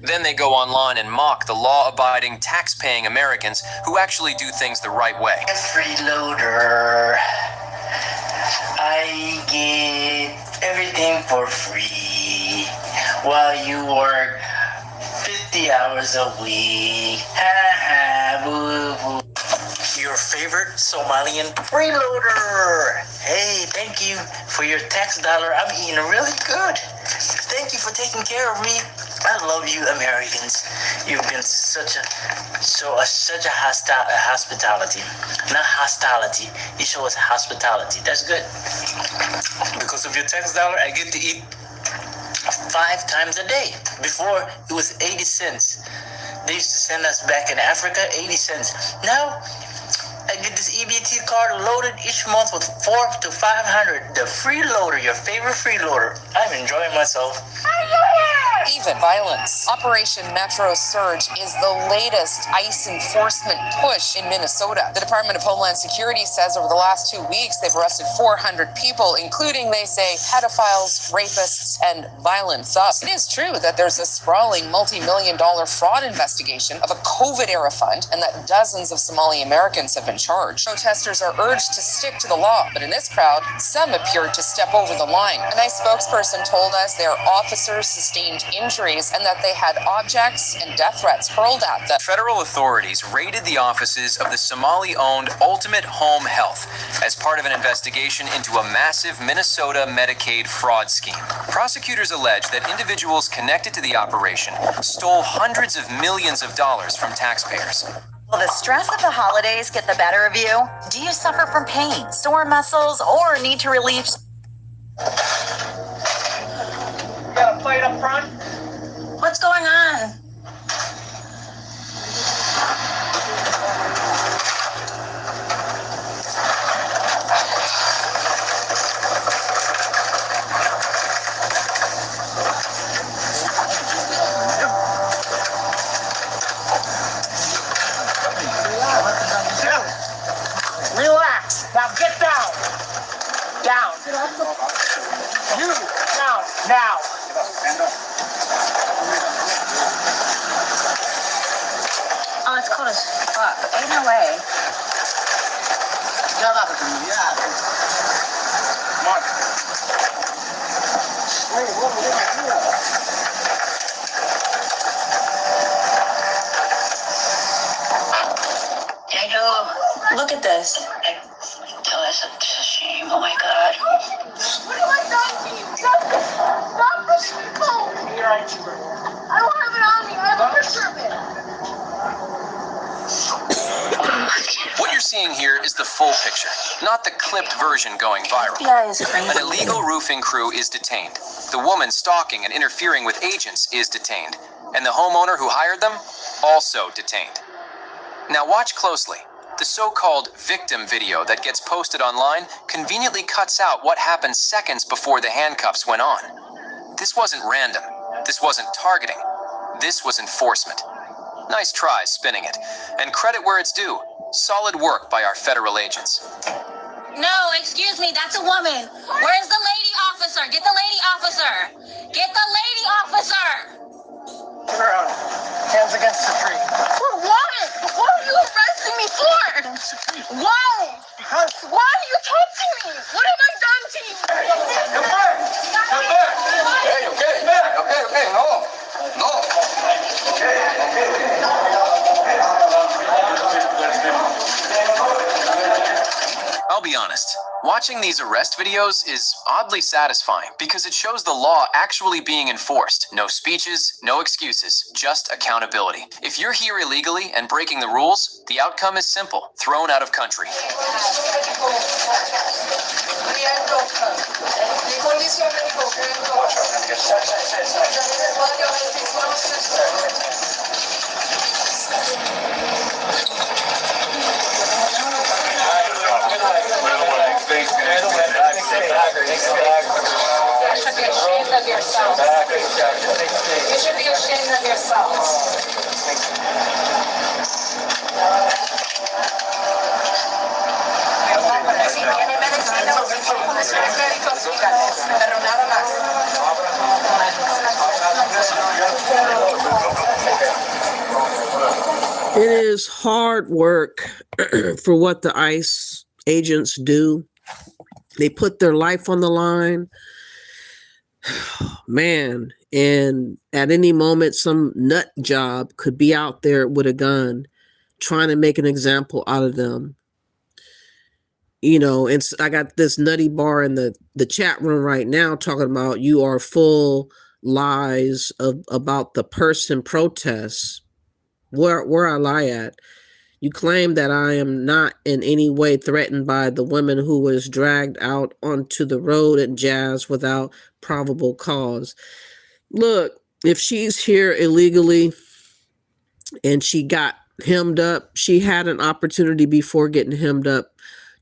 Then they go online and mock the law-abiding, tax-paying Americans who actually do things the right way. Freeloader. I get everything for free while you work 50 hours a week. Ha ha, boo boo. Your favorite Somalian freeloader. Hey, thank you for your tax dollar. I'm eating really good. Thank you for taking care of me. I love you, Americans. You've been such a hospitality. Not hostility. You show us hospitality. That's good. Because of your tax dollar, I get to eat 5 times a day. Before, it was 80 cents. They used to send us back in Africa, 80 cents. Now, I get this EBT card loaded each month with 400 to 500. The freeloader, your favorite freeloader. I'm enjoying myself. Even violence. Operation Metro Surge is the latest ICE enforcement push in Minnesota. The Department of Homeland Security says over the last 2 weeks, they've arrested 400 people, including, they say, pedophiles, rapists, and violent thugs. It is true that there's a sprawling multi-million-dollar fraud investigation of a COVID-era fund and that dozens of Somali Americans have been charged. Protesters are urged to stick to the law, but in this crowd, some appeared to step over the line. An ICE spokesperson told us their officers sustained injuries and that they had objects and death threats hurled at them. Federal authorities raided the offices of the Somali-owned Ultimate Home Health as part of an investigation into a massive Minnesota Medicaid fraud scheme. Prosecutors allege that individuals connected to the operation stole hundreds of millions of dollars from taxpayers. Will the stress of the holidays get the better of you? Do you suffer from pain, sore muscles, or need to relieve? You got a plate up front? What's going on? Relax. Now get down. Down. You down now. Oh, it's cold as fuck. Ain't no way. Come on. Look at this. Oh, that's a shame. Oh my God. What have I done to you? Stop pushing me cold. I don't have it on me. I have a picture of it. What you're seeing here is the full picture, not the clipped version going viral. FBI is crazy. An illegal roofing crew is detained. The woman stalking and interfering with agents is detained. And the homeowner who hired them, also detained. Now watch closely. The so-called victim video that gets posted online conveniently cuts out what happened seconds before the handcuffs went on. This wasn't random. This wasn't targeting. This was enforcement. Nice try spinning it. And credit where it's due. Solid work by our federal agents. No, excuse me, that's a woman. Where's the lady officer? Get the lady officer. Get the lady officer. Turn around. Hands against the tree. For what? What are you arresting me for? Why? Because. Why are you touching me? What have I done to you? Come back. Come back. Hey, okay. Okay. No. I'll be honest, watching these arrest videos is oddly satisfying because it shows the law actually being enforced. No speeches, no excuses, just accountability. If you're here illegally and breaking the rules, the outcome is simple: thrown out of country. You should be ashamed of yourself. You should be ashamed of yourself. It is hard work for what the ICE agents do. They put their life on the line. Man, and at any moment, some nut job could be out there with a gun trying to make an example out of them. You know, it's, I got this nutty bar in the chat room right now talking about you are full lies about the person protests. Where I lie at? You claim that I am not in any way threatened by the woman who was dragged out onto the road at Jazz without probable cause. Look, if she's here illegally and she got hemmed up, she had an opportunity before getting hemmed up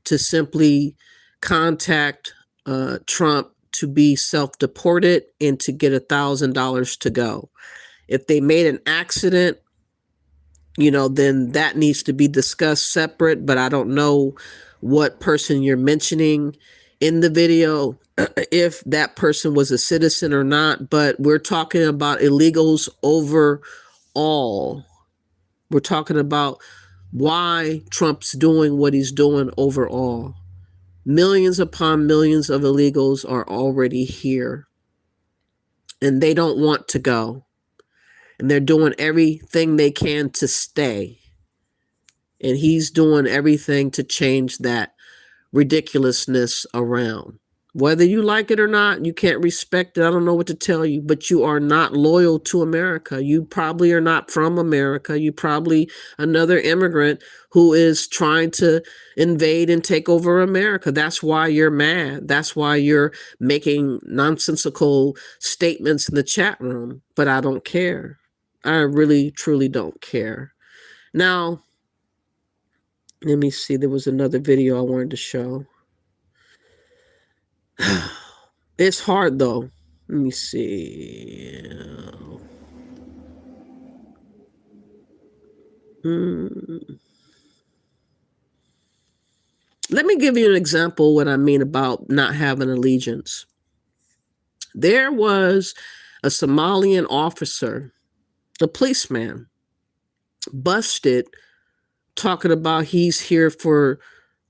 to simply contact Trump to be self-deported and to get $1,000 to go. If they made an accident, you know, then that needs to be discussed separate, but I don't know what person you're mentioning in the video, if that person was a citizen or not, but we're talking about illegals overall. We're talking about why Trump's doing what he's doing overall. Millions upon millions of illegals are already here, and they don't want to go. And they're doing everything they can to stay. And he's doing everything to change that ridiculousness around. Whether you like it or not, you can't respect it. I don't know what to tell you, but you are not loyal to America. You probably are not from America. You probably another immigrant who is trying to invade and take over America. That's why you're mad. That's why you're making nonsensical statements in the chat room. But I don't care. I really, truly don't care. Now, let me see. There was another video I wanted to show. It's hard, though. Let me see. Let me give you an example of what I mean about not having allegiance. There was a Somalian officer, a policeman, busted talking about he's here for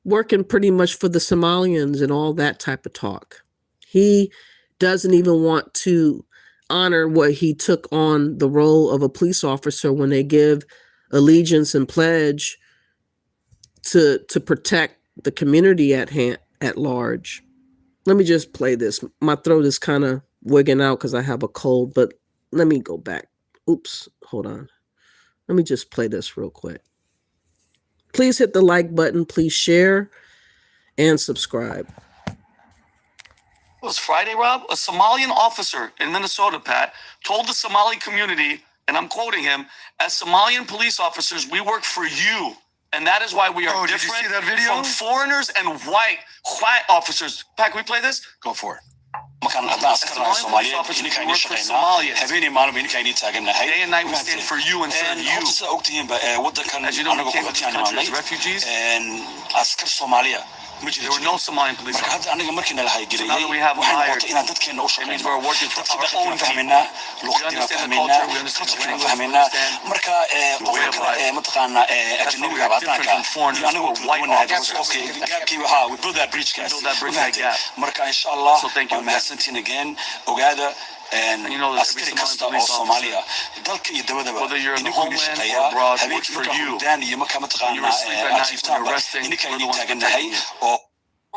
working pretty much for the Somalians and all that type of talk. He doesn't even want to honor what he took on the role of a police officer when they give allegiance and pledge to protect the community at large. Let me just play this. My throat is kind of wigging out because I have a cold, but let me go back. Oops, hold on. Let me just play this real quick. Please hit the like button. Please share and subscribe. It was Friday, Rob. A Somalian officer in Minnesota, Pat, told the Somali community, and I'm quoting him, as Somalian police officers, we work for you. And that is why we are different from foreigners and white officers. Pat, can we play this? Go for it. Day and night we stand for you and serve you. As you know, we came to this country as refugees. There were no Somalian police officers. So now that we have them hired, it means we're working for our own people. We understand the culture, we understand the language, we understand the way of life. That's why we are different from foreigners or white officers. We build that bridge, that gap. So thank you again. And you know that every Somalian police officer, whether you're in the homeland or abroad, works for you. When you're asleep at night, when you're resting, we're the ones protecting you.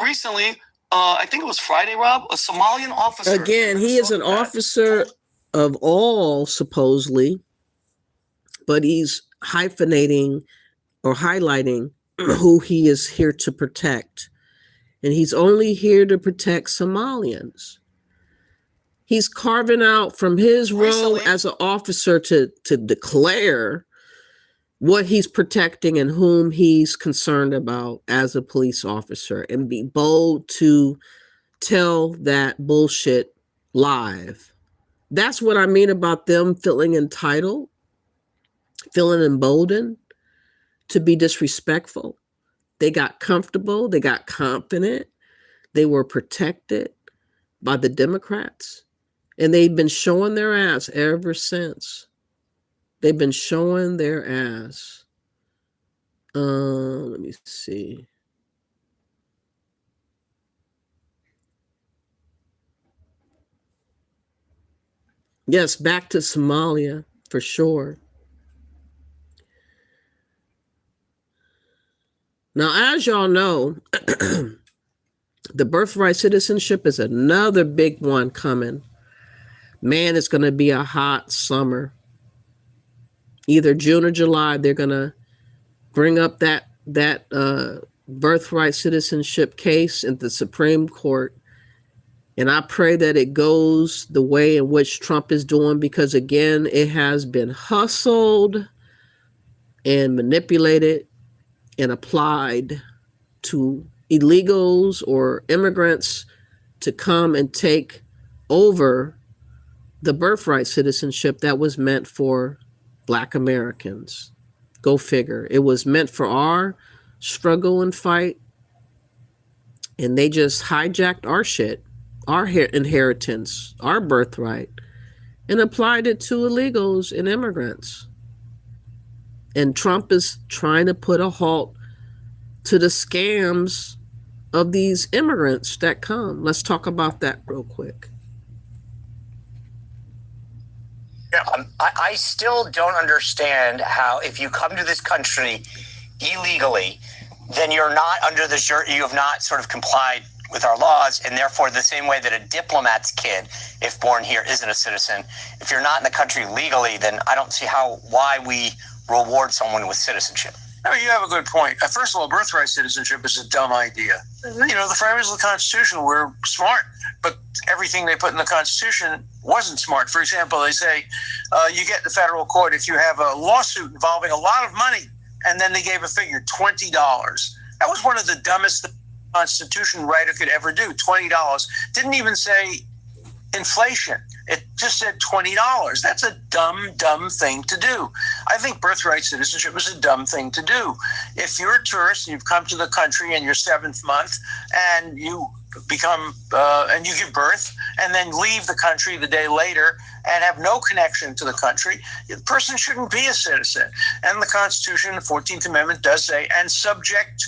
recently, I think it was Friday, Rob, a Somalian officer. Again, he is an officer of all, supposedly, but he's hyphenating or highlighting who he is here to protect. And he's only here to protect Somalians. He's carving out from his role as an officer to declare what he's protecting and whom he's concerned about as a police officer, and be bold to tell that bullshit live. That's what I mean about them feeling entitled, feeling emboldened to be disrespectful. They got comfortable, they got confident, they were protected by the Democrats, and they've been showing their ass ever since. They've been showing their ass. Let me see. Yes, back to Somalia for sure. Now, as y'all know, the birthright citizenship is another big one coming. Man, it's going to be a hot summer. Either June or July, they're going to bring up that birthright citizenship case in the Supreme Court. And I pray that it goes the way in which Trump is doing, because, again, it has been hustled and manipulated and applied to illegals or immigrants to come and take over the birthright citizenship that was meant for Black Americans. Go figure. It was meant for our struggle and fight, and they just hijacked our shit, our inheritance, our birthright, and applied it to illegals and immigrants. And Trump is trying to put a halt to the scams of these immigrants that come. Let's talk about that real quick. I still don't understand how, if you come to this country illegally, then you're not under you have not sort of complied with our laws, and therefore the same way that a diplomat's kid, if born here, isn't a citizen, if you're not in the country legally, then I don't see why we reward someone with citizenship. No, you have a good point. First of all, birthright citizenship is a dumb idea. You know, the framers of the Constitution were smart, but everything they put in the Constitution wasn't smart. For example, they say you get in the federal court if you have a lawsuit involving a lot of money, and then they gave a figure, $20. That was one of the dumbest things the Constitution writer could ever do, $20. Didn't even say inflation. It just said $20. That's a dumb thing to do. I think birthright citizenship is a dumb thing to do. If you're a tourist and you've come to the country in your 7th month and you become and you give birth and then leave the country the day later and have no connection to the country, the person shouldn't be a citizen. And the Constitution, the 14th Amendment, does say, and subject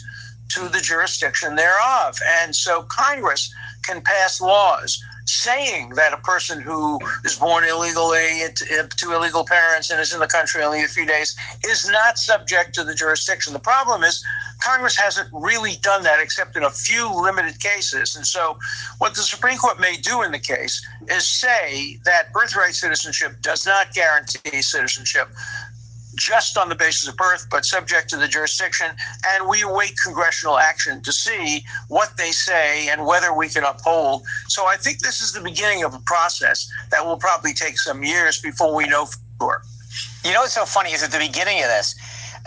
to the jurisdiction thereof. And so Congress can pass laws saying that a person who is born illegally to illegal parents and is in the country only a few days is not subject to the jurisdiction. The problem is Congress hasn't really done that except in a few limited cases. And so what the Supreme Court may do in the case is say that birthright citizenship does not guarantee citizenship just on the basis of birth, but subject to the jurisdiction. And we await congressional action to see what they say and whether we can uphold. So I think this is the beginning of a process that will probably take some years before we know for sure. You know what's so funny is at the beginning of this,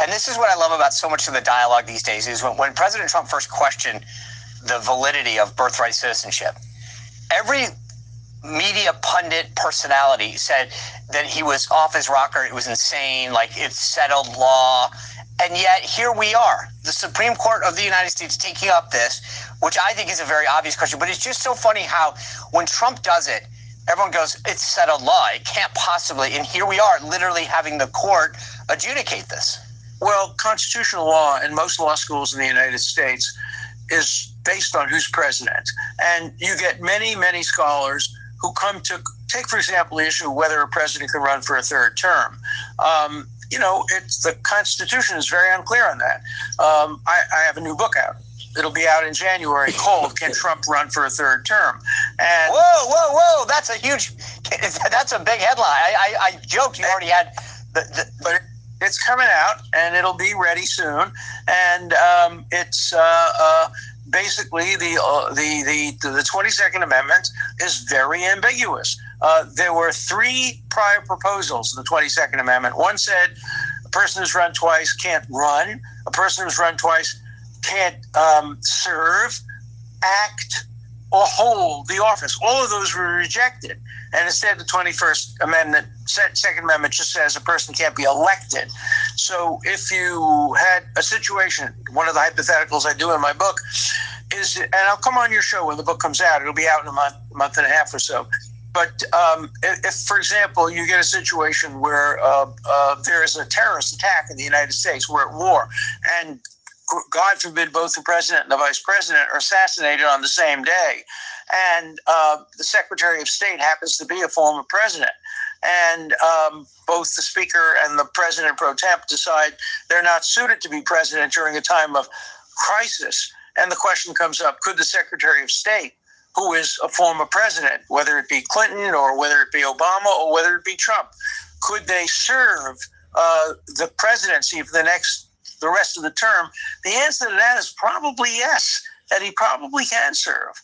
and this is what I love about so much of the dialogue these days, is when President Trump first questioned the validity of birthright citizenship, every media pundit personality said that he was off his rocker, it was insane, like it's settled law. And yet here we are, the Supreme Court of the United States taking up this, which I think is a very obvious question. But it's just so funny how when Trump does it, everyone goes, it's settled law, it can't possibly. And here we are literally having the court adjudicate this. Well, constitutional law in most law schools in the United States is based on who's president. And you get many, many scholars who come to take, for example, the issue of whether a president can run for a 3rd term. You know, it's the Constitution is very unclear on that. I have a new book out. it'll be out in January, called "Can Trump Run for a Third Term?" And whoa! That's a big headline. I joked you already had but it's coming out, and it'll be ready soon. And it's basically the 22nd Amendment is very ambiguous. There were 3 prior proposals in the 22nd Amendment. One said a person who's run twice can't run. A person who's run twice can't serve, act, or hold the office. All of those were rejected. And instead, the 21st Amendment, Second Amendment, just says a person can't be elected. So if you had a situation, one of the hypotheticals I do in my book is, and I'll come on your show when the book comes out. It'll be out in a month and a half or so. But if, for example, you get a situation where there is a terrorist attack in the United States, we're at war, and God forbid both the president and the vice president are assassinated on the same day, and the Secretary of State happens to be a former president, and both the Speaker and the President pro temp decide they're not suited to be president during a time of crisis, and the question comes up, could the Secretary of State, who is a former president, whether it be Clinton or whether it be Obama or whether it be Trump, could they serve the presidency for the rest of the term? The answer to that is probably yes, that he probably can serve.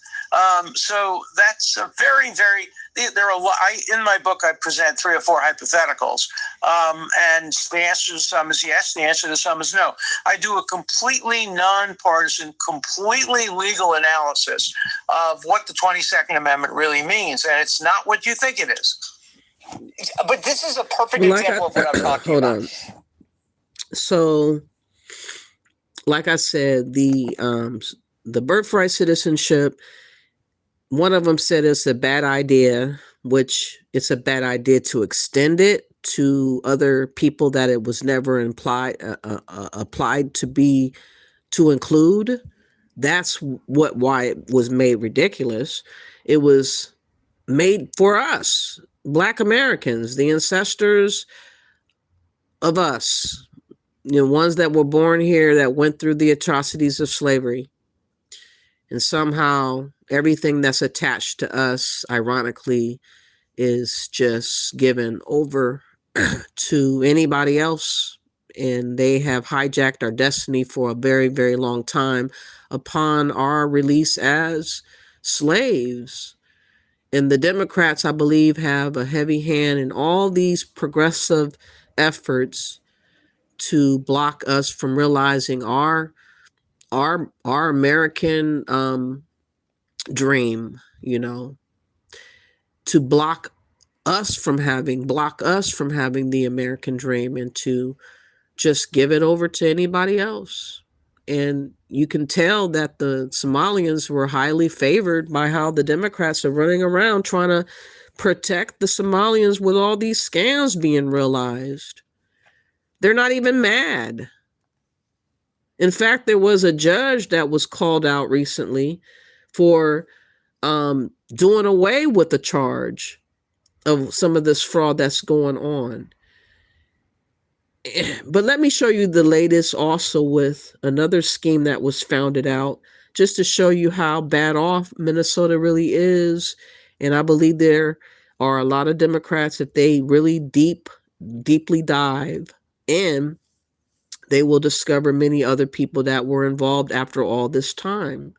So that's a very, very, there are a lot, in my book, I present 3 or 4 hypotheticals. And the answer to some is yes, the answer to some is no. I do a completely nonpartisan, completely legal analysis of what the 22nd Amendment really means. And it's not what you think it is. But this is a perfect example of what I'm talking about. Hold on. So, like I said, the birthright citizenship, one of them said it's a bad idea, which it's a bad idea to extend it to other people that it was never applied to include. That's why it was made ridiculous. It was made for us, Black Americans, the ancestors of us, ones that were born here, that went through the atrocities of slavery. And somehow everything that's attached to us, ironically, is just given over to anybody else. And they have hijacked our destiny for a very, very long time upon our release as slaves. And the Democrats, I believe, have a heavy hand in all these progressive efforts to block us from realizing our American dream, to block us from having the American dream, and to just give it over to anybody else. And you can tell that the Somalians were highly favored by how the Democrats are running around trying to protect the Somalians with all these scams being realized. They're not even mad. In fact, there was a judge that was called out recently for doing away with the charge of some of this fraud that's going on. But let me show you the latest also with another scheme that was founded out, just to show you how bad off Minnesota really is. And I believe there are a lot of Democrats, if they really deeply dive in, they will discover many other people that were involved after all this time.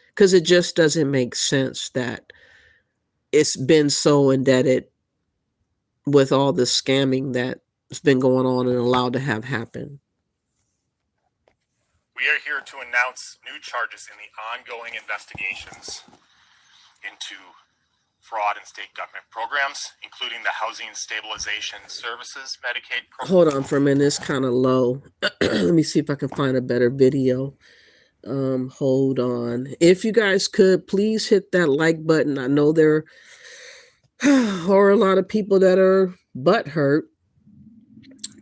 Because it just doesn't make sense that it's been so indebted with all the scamming that's been going on and allowed to have happen. We are here to announce new charges in the ongoing investigations into fraud in state government programs, including the Housing Stabilization Services Medicaid program. Hold on for a minute, it's kind of low. Let me see if I can find a better video. Hold on. If you guys could, please hit that like button. I know there are a lot of people that are butthurt,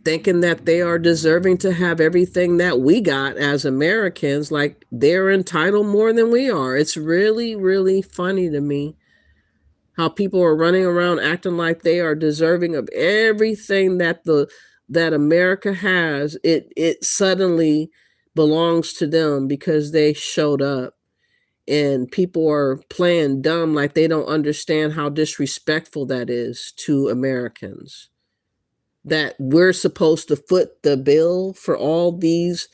thinking that they are deserving to have everything that we got as Americans, like they're entitled more than we are. It's really, really funny to me how people are running around acting like they are deserving of everything that America has. It suddenly belongs to them because they showed up. And people are playing dumb like they don't understand how disrespectful that is to Americans. That we're supposed to foot the bill for all these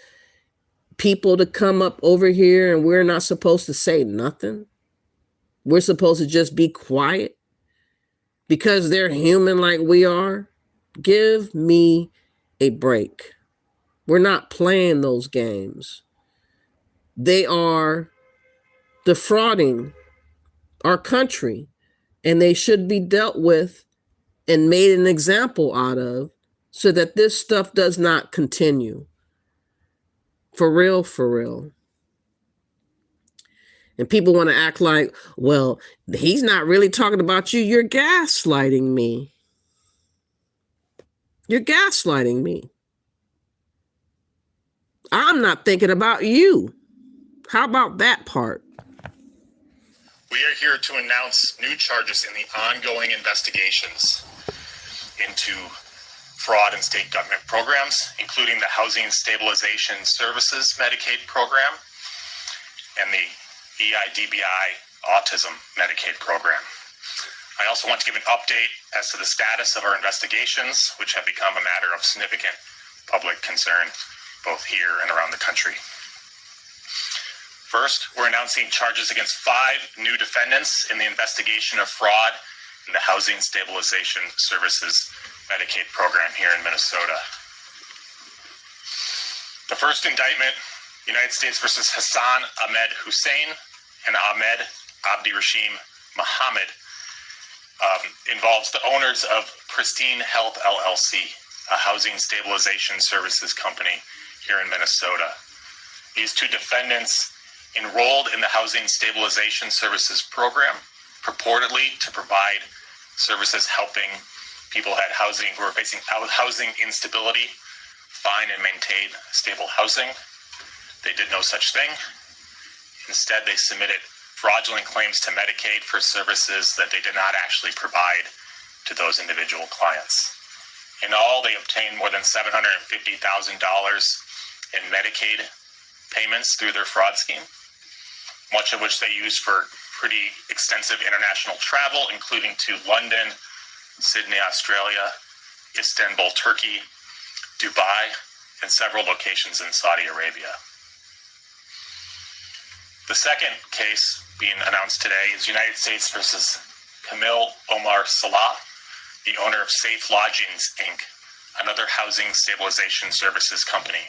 people to come up over here and we're not supposed to say nothing. We're supposed to just be quiet because they're human like we are. Give me a break. We're not playing those games. They are defrauding our country, and they should be dealt with and made an example out of so that this stuff does not continue. For real, for real. And people want to act like, well, he's not really talking about you. You're gaslighting me. You're gaslighting me. I'm not thinking about you. How about that part? We are here to announce new charges in the ongoing investigations into fraud in state government programs, including the Housing Stabilization Services Medicaid program and the EIDBI Autism Medicaid program. I also want to give an update as to the status of our investigations, which have become a matter of significant public concern both here and around the country. First, we're announcing charges against 5 new defendants in the investigation of fraud in the Housing Stabilization Services Medicaid program here in Minnesota. The first indictment, United States versus Hassan Ahmed Hussein and Ahmed Abdi Rashim Muhammad, involves the owners of Pristine Health LLC, a housing stabilization services company here in Minnesota. These 2 defendants enrolled in the Housing Stabilization Services program, purportedly to provide services helping people who were facing housing instability find and maintain stable housing. They did no such thing. Instead, they submitted fraudulent claims to Medicaid for services that they did not actually provide to those individual clients. In all, they obtained more than $750,000 in Medicaid payments through their fraud scheme, much of which they used for pretty extensive international travel, including to London, Sydney, Australia, Istanbul, Turkey, Dubai, and several locations in Saudi Arabia. The second case being announced today is United States versus Camille Omar Salah, the owner of Safe Lodgings, Inc., another housing stabilization services company.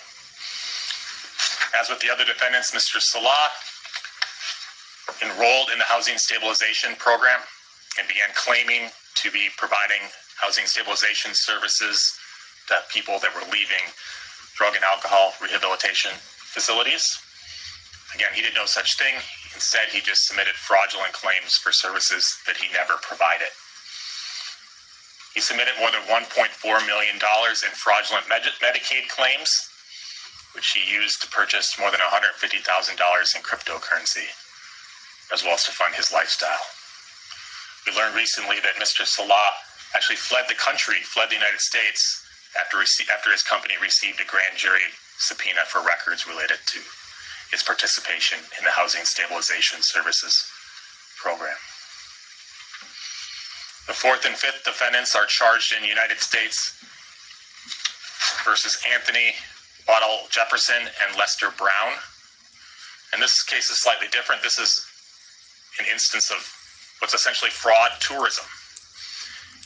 As with the other defendants, Mr. Salah enrolled in the Housing Stabilization Program and began claiming to be providing housing stabilization services to people that were leaving drug and alcohol rehabilitation facilities. Again, he did no such thing. Instead, he just submitted fraudulent claims for services that he never provided. He submitted more than $1.4 million in fraudulent Medicaid claims, which he used to purchase more than $150,000 in cryptocurrency, as well as to fund his lifestyle. We learned recently that Mr. Salah actually fled the United States, after his company received a grand jury subpoena for records related to his participation in the Housing Stabilization Services program. The 4th and 5th defendants are charged in United States versus Anthony Waddle Jefferson and Lester Brown. And this case is slightly different. This is an instance of what's essentially fraud tourism.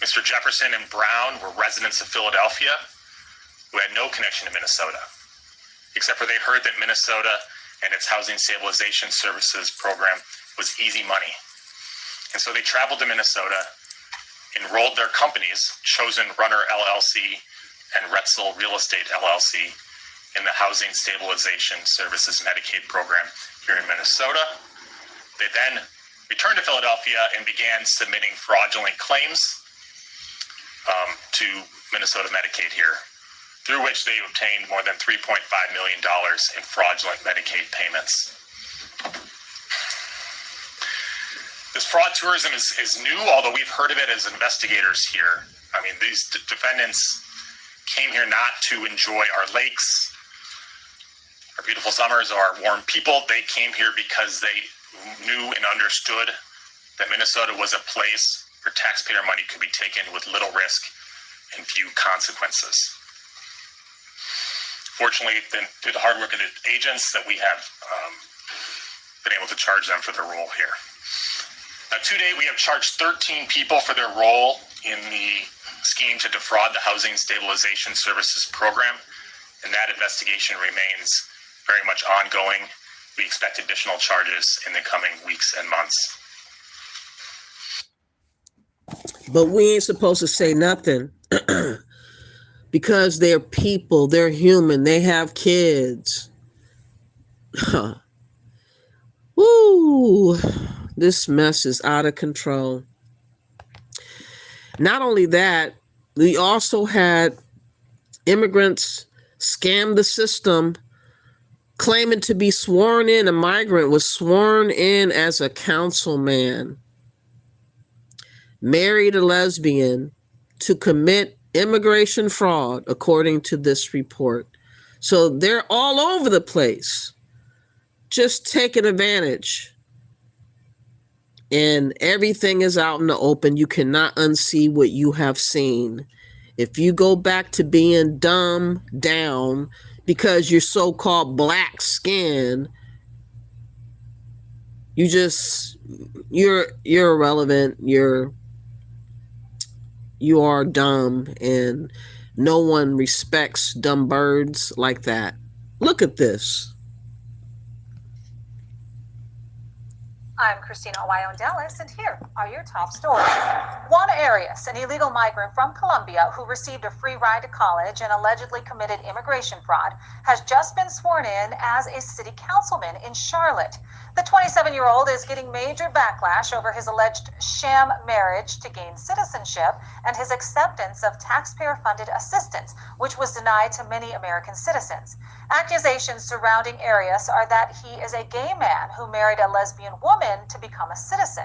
Mr. Jefferson and Brown were residents of Philadelphia who had no connection to Minnesota, except for they heard that Minnesota and its Housing Stabilization Services program was easy money. And so they traveled to Minnesota, enrolled their companies, Chosen Runner LLC and Retzel Real Estate LLC, in the Housing Stabilization Services Medicaid program here in Minnesota. They then returned to Philadelphia and began submitting fraudulent claims to Minnesota Medicaid here, through which they obtained more than $3.5 million in fraudulent Medicaid payments. This fraud tourism is new, although we've heard of it as investigators here. I mean, these defendants came here not to enjoy our lakes, our beautiful summers, our warm people. They came here because they knew and understood that Minnesota was a place where taxpayer money could be taken with little risk and few consequences. Fortunately, through the hard work of the agents, that we have been able to charge them for their role here. To date, we have charged 13 people for their role in the scheme to defraud the Housing Stabilization Services Program, and that investigation remains very much ongoing. We expect additional charges in the coming weeks and months. But we ain't supposed to say nothing because they're people, they're human, they have kids. Woo, this mess is out of control. Not only that, we also had immigrants scam the system, claiming to be sworn in. A migrant was sworn in as a councilman, married a lesbian to commit immigration fraud, according to this report. So they're all over the place, just taking advantage. And everything is out in the open. You cannot unsee what you have seen. If you go back to being dumb down because you're so-called black skin, you're irrelevant. You are dumb, and no one respects dumb birds like that. Look at this. I'm Christina Owayo in Dallas, and here are your top stories. Juan Arias, an illegal migrant from Colombia who received a free ride to college and allegedly committed immigration fraud, has just been sworn in as a city councilman in Charlotte. The 27-year-old is getting major backlash over his alleged sham marriage to gain citizenship and his acceptance of taxpayer-funded assistance, which was denied to many American citizens. Accusations surrounding Arias are that he is a gay man who married a lesbian woman to become a citizen.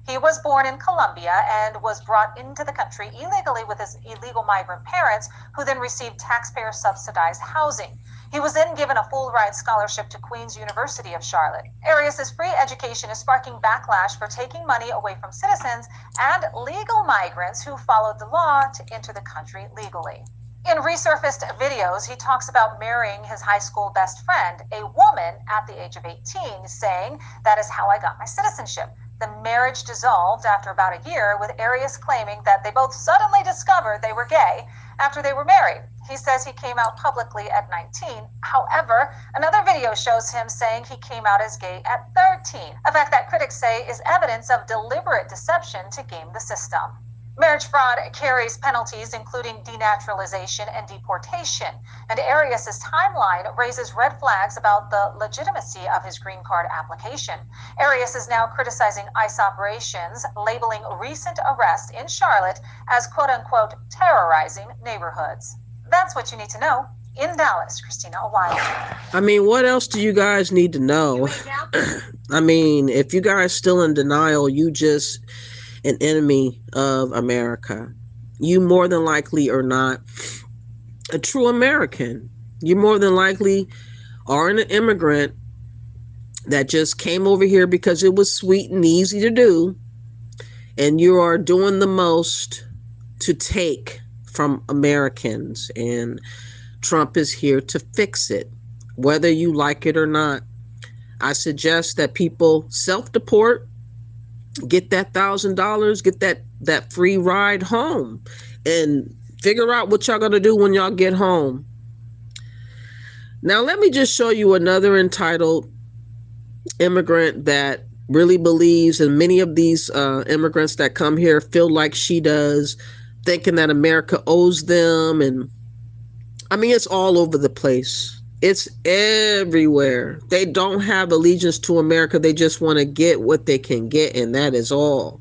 He was born in Colombia and was brought into the country illegally with his illegal migrant parents, who then received taxpayer-subsidized housing. He was then given a full-ride scholarship to Queen's University of Charlotte. Arias' free education is sparking backlash for taking money away from citizens and legal migrants who followed the law to enter the country legally. In resurfaced videos, he talks about marrying his high school best friend, a woman at the age of 18, saying, "That is how I got my citizenship." The marriage dissolved after about a year, with Arias claiming that they both suddenly discovered they were gay after they were married. He says he came out publicly at 19. However, another video shows him saying he came out as gay at 13, a fact that critics say is evidence of deliberate deception to game the system. Marriage fraud carries penalties, including denaturalization and deportation, and Arias' timeline raises red flags about the legitimacy of his green card application. Arias is now criticizing ICE operations, labeling recent arrests in Charlotte as quote-unquote terrorizing neighborhoods. That's what you need to know. In Dallas, Christina Owayo. I mean, what else do you guys need to know? I mean, if you guys still in denial, you just an enemy of America. You more than likely are not a true American. You more than likely are an immigrant that just came over here because it was sweet and easy to do, and you are doing the most to take from Americans, and Trump is here to fix it, whether you like it or not. I suggest that people self-deport, get that $1,000, get that free ride home, and figure out what y'all gonna do when y'all get home. Now, let me just show you another entitled immigrant that really believes, and many of these immigrants that come here feel like she does, thinking that America owes them. And I mean, it's all over the place. It's everywhere. They don't have allegiance to America. They just want to get what they can get, and that is all.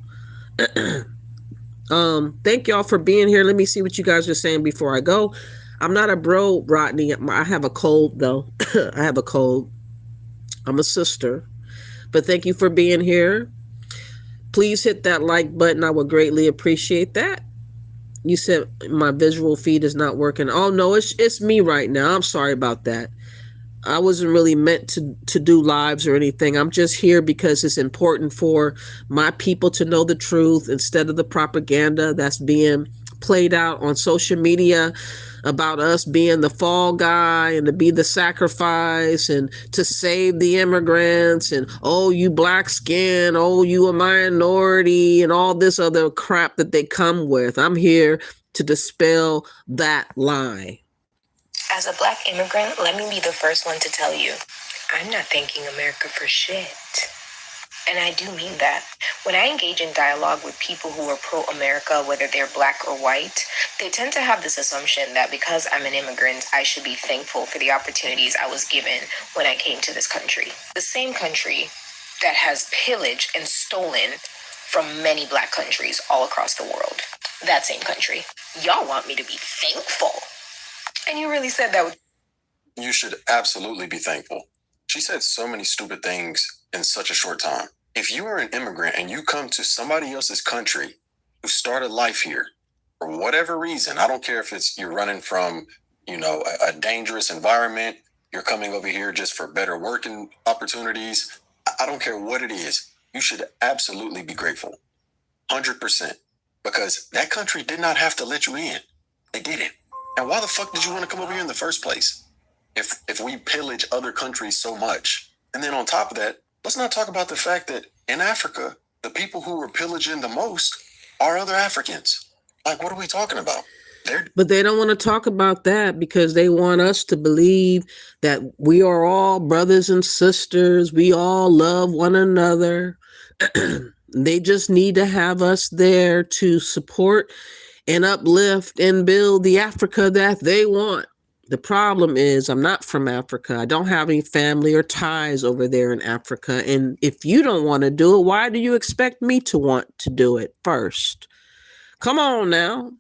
Thank y'all for being here. Let me see what you guys are saying before I go. I'm not a bro, Rodney. I have a cold, though. I have a cold. I'm a sister. But thank you for being here. Please hit that like button. I would greatly appreciate that. You said my visual feed is not working. Oh, no, it's me right now. I'm sorry about that. I wasn't really meant to do lives or anything. I'm just here because it's important for my people to know the truth instead of the propaganda that's being played out on social media about us being the fall guy and to be the sacrifice and to save the immigrants and, oh, you black skin, oh, you a minority, and all this other crap that they come with. I'm here to dispel that lie. As a black immigrant, let me be the first one to tell you, I'm not thanking America for shit. And I do mean that. When I engage in dialogue with people who are pro-America, whether they're black or white, they tend to have this assumption that because I'm an immigrant, I should be thankful for the opportunities I was given when I came to this country. The same country that has pillaged and stolen from many black countries all across the world. That same country. Y'all want me to be thankful. And you really said that. You should absolutely be thankful. She said so many stupid things in such a short time. If you are an immigrant and you come to somebody else's country who started life here, for whatever reason, I don't care if it's you're running from, a dangerous environment, you're coming over here just for better working opportunities. I don't care what it is. You should absolutely be grateful. 100%. Because that country did not have to let you in. They didn't. And why the fuck did you want to come over here in the first place? If we pillage other countries so much. And then on top of that, let's not talk about the fact that in Africa, the people who were pillaging the most are other Africans. Like, what are we talking about? But they don't want to talk about that because they want us to believe that we are all brothers and sisters. We all love one another. They just need to have us there to support and uplift and build the Africa that they want. The problem is I'm not from Africa. I don't have any family or ties over there in Africa. And if you don't want to do it, why do you expect me to want to do it first? Come on now.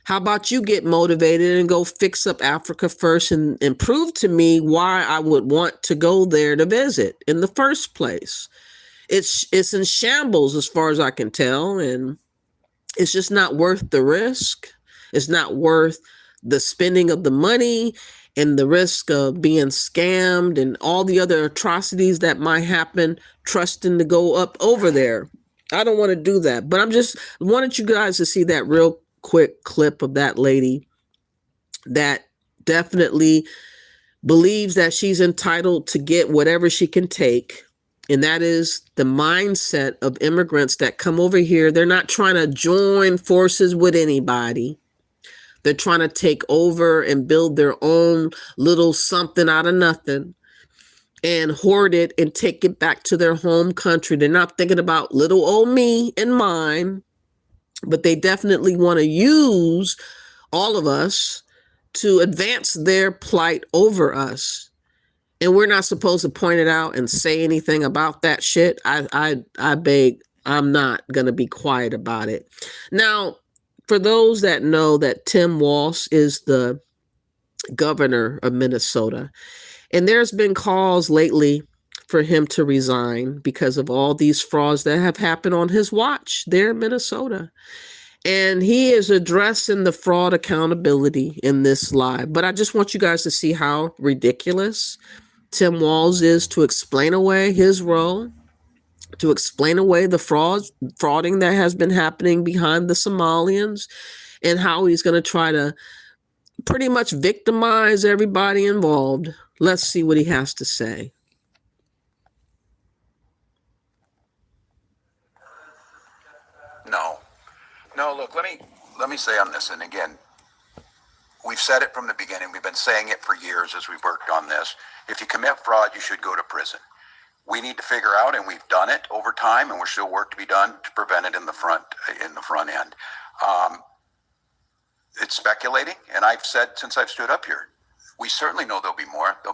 How about you get motivated and go fix up Africa first and prove to me why I would want to go there to visit in the first place? It's in shambles as far as I can tell, and it's just not worth the risk. It's not worth the spending of the money and the risk of being scammed and all the other atrocities that might happen trusting to go up over there. I don't want to do that, but wanted you guys to see that real quick clip of that lady that definitely believes that she's entitled to get whatever she can take. And that is the mindset of immigrants that come over here. They're not trying to join forces with anybody. They're trying to take over and build their own little something out of nothing and hoard it and take it back to their home country. They're not thinking about little old me and mine, but they definitely want to use all of us to advance their plight over us. And we're not supposed to point it out and say anything about that shit. I beg, I'm not going to be quiet about it. Now, for those that know that Tim Walz is the governor of Minnesota, and there's been calls lately for him to resign because of all these frauds that have happened on his watch there in Minnesota. And he is addressing the fraud accountability in this live. But I just want you guys to see how ridiculous Tim Walz is to explain away his role, to explain away the frauding that has been happening behind the Somalians, and how he's going to try to pretty much victimize everybody involved. Let's see what he has to say. No, look, let me say on this, and again, we've said it from the beginning. We've been saying it for years as we've worked on this. If you commit fraud, you should go to prison. We need to figure out, and we've done it over time, and we're still work to be done to prevent it in the front end. It's speculating, and I've said since I've stood up here, we certainly know there'll be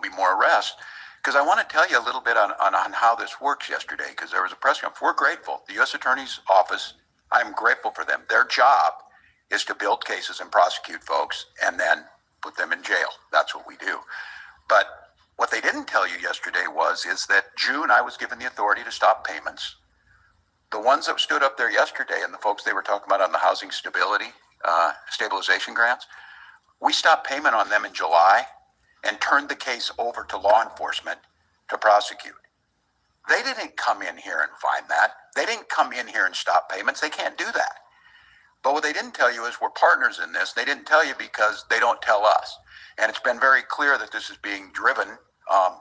more arrests. Because I want to tell you a little bit on how this works yesterday, because there was a press conference. We're grateful. The U.S. Attorney's Office, I'm grateful for them. Their job is to build cases and prosecute folks and then put them in jail. That's what we do. But what they didn't tell you yesterday is that June, I was given the authority to stop payments. The ones that stood up there yesterday and the folks they were talking about on the housing stabilization grants, we stopped payment on them in July. and turned the case over to law enforcement to prosecute. They didn't come in here and find that. They didn't come in here and stop payments. They can't do that. But what they didn't tell you is we're partners in this. They didn't tell you because they don't tell us. And it's been very clear that this is being driven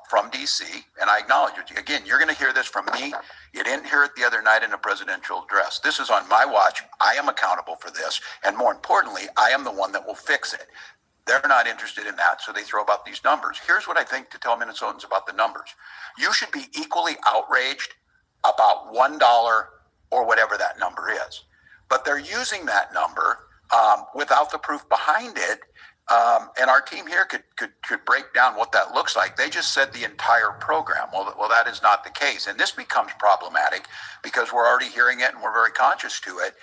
from D.C., and I acknowledge it. Again, you're going to hear this from me. You didn't hear it the other night in a presidential address. This is on my watch. I am accountable for this. And more importantly, I am the one that will fix it. They're not interested in that, so they throw about these numbers. Here's what I think to tell Minnesotans about the numbers. You should be equally outraged about $1 or whatever that number is. But they're using that number without the proof behind it. And our team here could break down what that looks like. They just said the entire program. Well, that is not the case. And this becomes problematic because we're already hearing it and we're very conscious to it.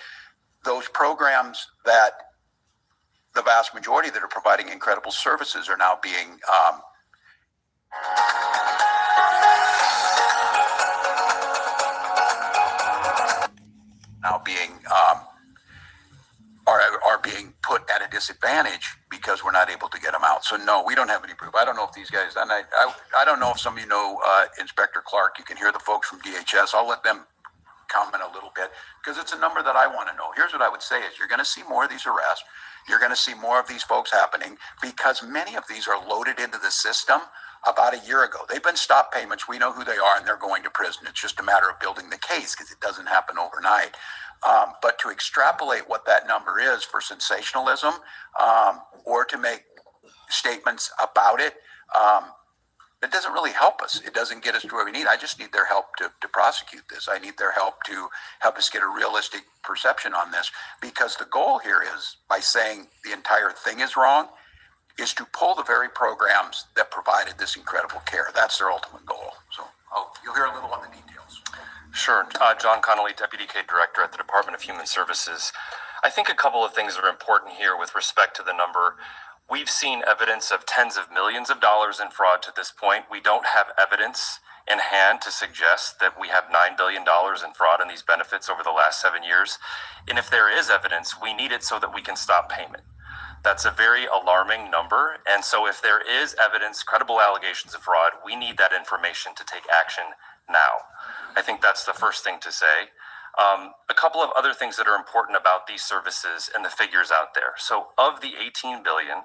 Those programs that the vast majority that are providing incredible services are now being are being put at a disadvantage because we're not able to get them out. So no, we don't have any proof. I don't know if these guys, and I don't know if some of you know Inspector Clark. You can hear the folks from DHS. I'll let them comment a little bit because it's a number that I want to know. Here's what I would say is you're going to see more of these arrests. You're going to see more of these folks happening because many of these are loaded into the system about a year ago. They've been stop payments. We know who they are and they're going to prison. It's just a matter of building the case because it doesn't happen overnight. But to extrapolate what that number is for sensationalism or to make statements about it, it doesn't really help us. It doesn't get us to where we need. I just need their help to prosecute this. I need their help to help us get a realistic perception on this because the goal here is, by saying the entire thing is wrong, is to pull the very programs that provided this incredible care. That's their ultimate goal. So you'll hear a little on the details. Sure. John Connolly, Deputy K Director at the Department of Human Services. I think a couple of things are important here with respect to the number. We've seen evidence of tens of millions of dollars in fraud to this point. We don't have evidence in hand to suggest that we have $9 billion in fraud in these benefits over the last 7 years. And if there is evidence, we need it so that we can stop payment. That's a very alarming number. And so if there is evidence, credible allegations of fraud, we need that information to take action now. I think that's the first thing to say. A couple of other things that are important about these services and the figures out there. So of the 18 billion,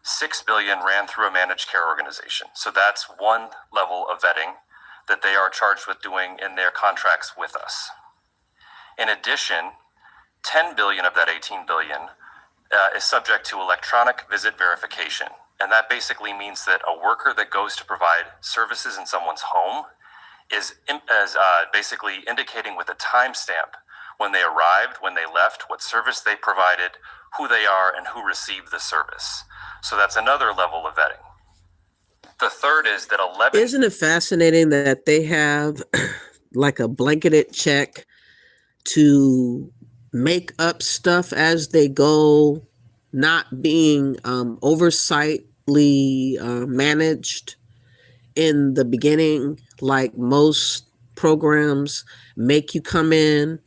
6 billion ran through a managed care organization. So that's one level of vetting that they are charged with doing in their contracts with us. In addition, 10 billion of that 18 billion is subject to electronic visit verification. And that basically means that a worker that goes to provide services in someone's home is basically indicating with a timestamp when they arrived, when they left, what service they provided, who they are, and who received the service. So that's another level of vetting. The third is that 11... Isn't it fascinating that they have like a blanketed check to make up stuff as they go, not being oversightly managed in the beginning, like most programs make you come in,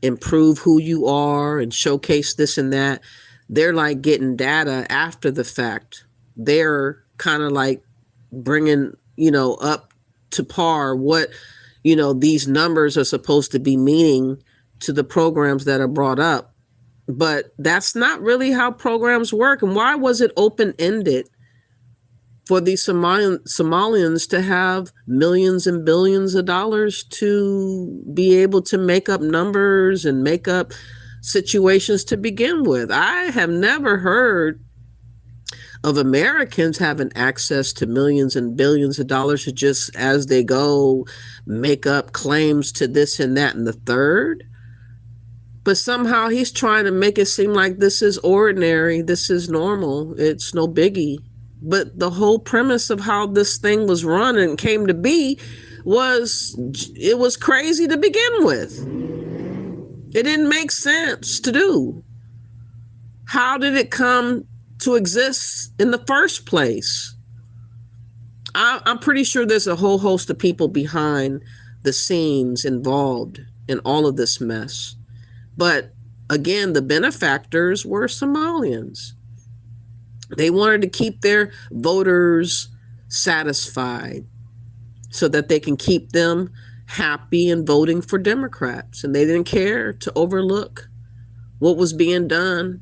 improve who you are and showcase this and that. They're like getting data after the fact. They're kind of like bringing, up to par what, these numbers are supposed to be meaning to the programs that are brought up. But that's not really how programs work. And why was it open-ended for these Somalians to have millions and billions of dollars to be able to make up numbers and make up situations to begin with? I have never heard of Americans having access to millions and billions of dollars to just as they go make up claims to this and that and the third. But somehow he's trying to make it seem like this is ordinary, this is normal, it's no biggie. But the whole premise of how this thing was run and came to be was crazy to begin with. It didn't make sense to do. How did it come to exist in the first place? I'm pretty sure there's a whole host of people behind the scenes involved in all of this mess. But again, the benefactors were Somalians. They wanted to keep their voters satisfied so that they can keep them happy and voting for Democrats. And they didn't care to overlook what was being done.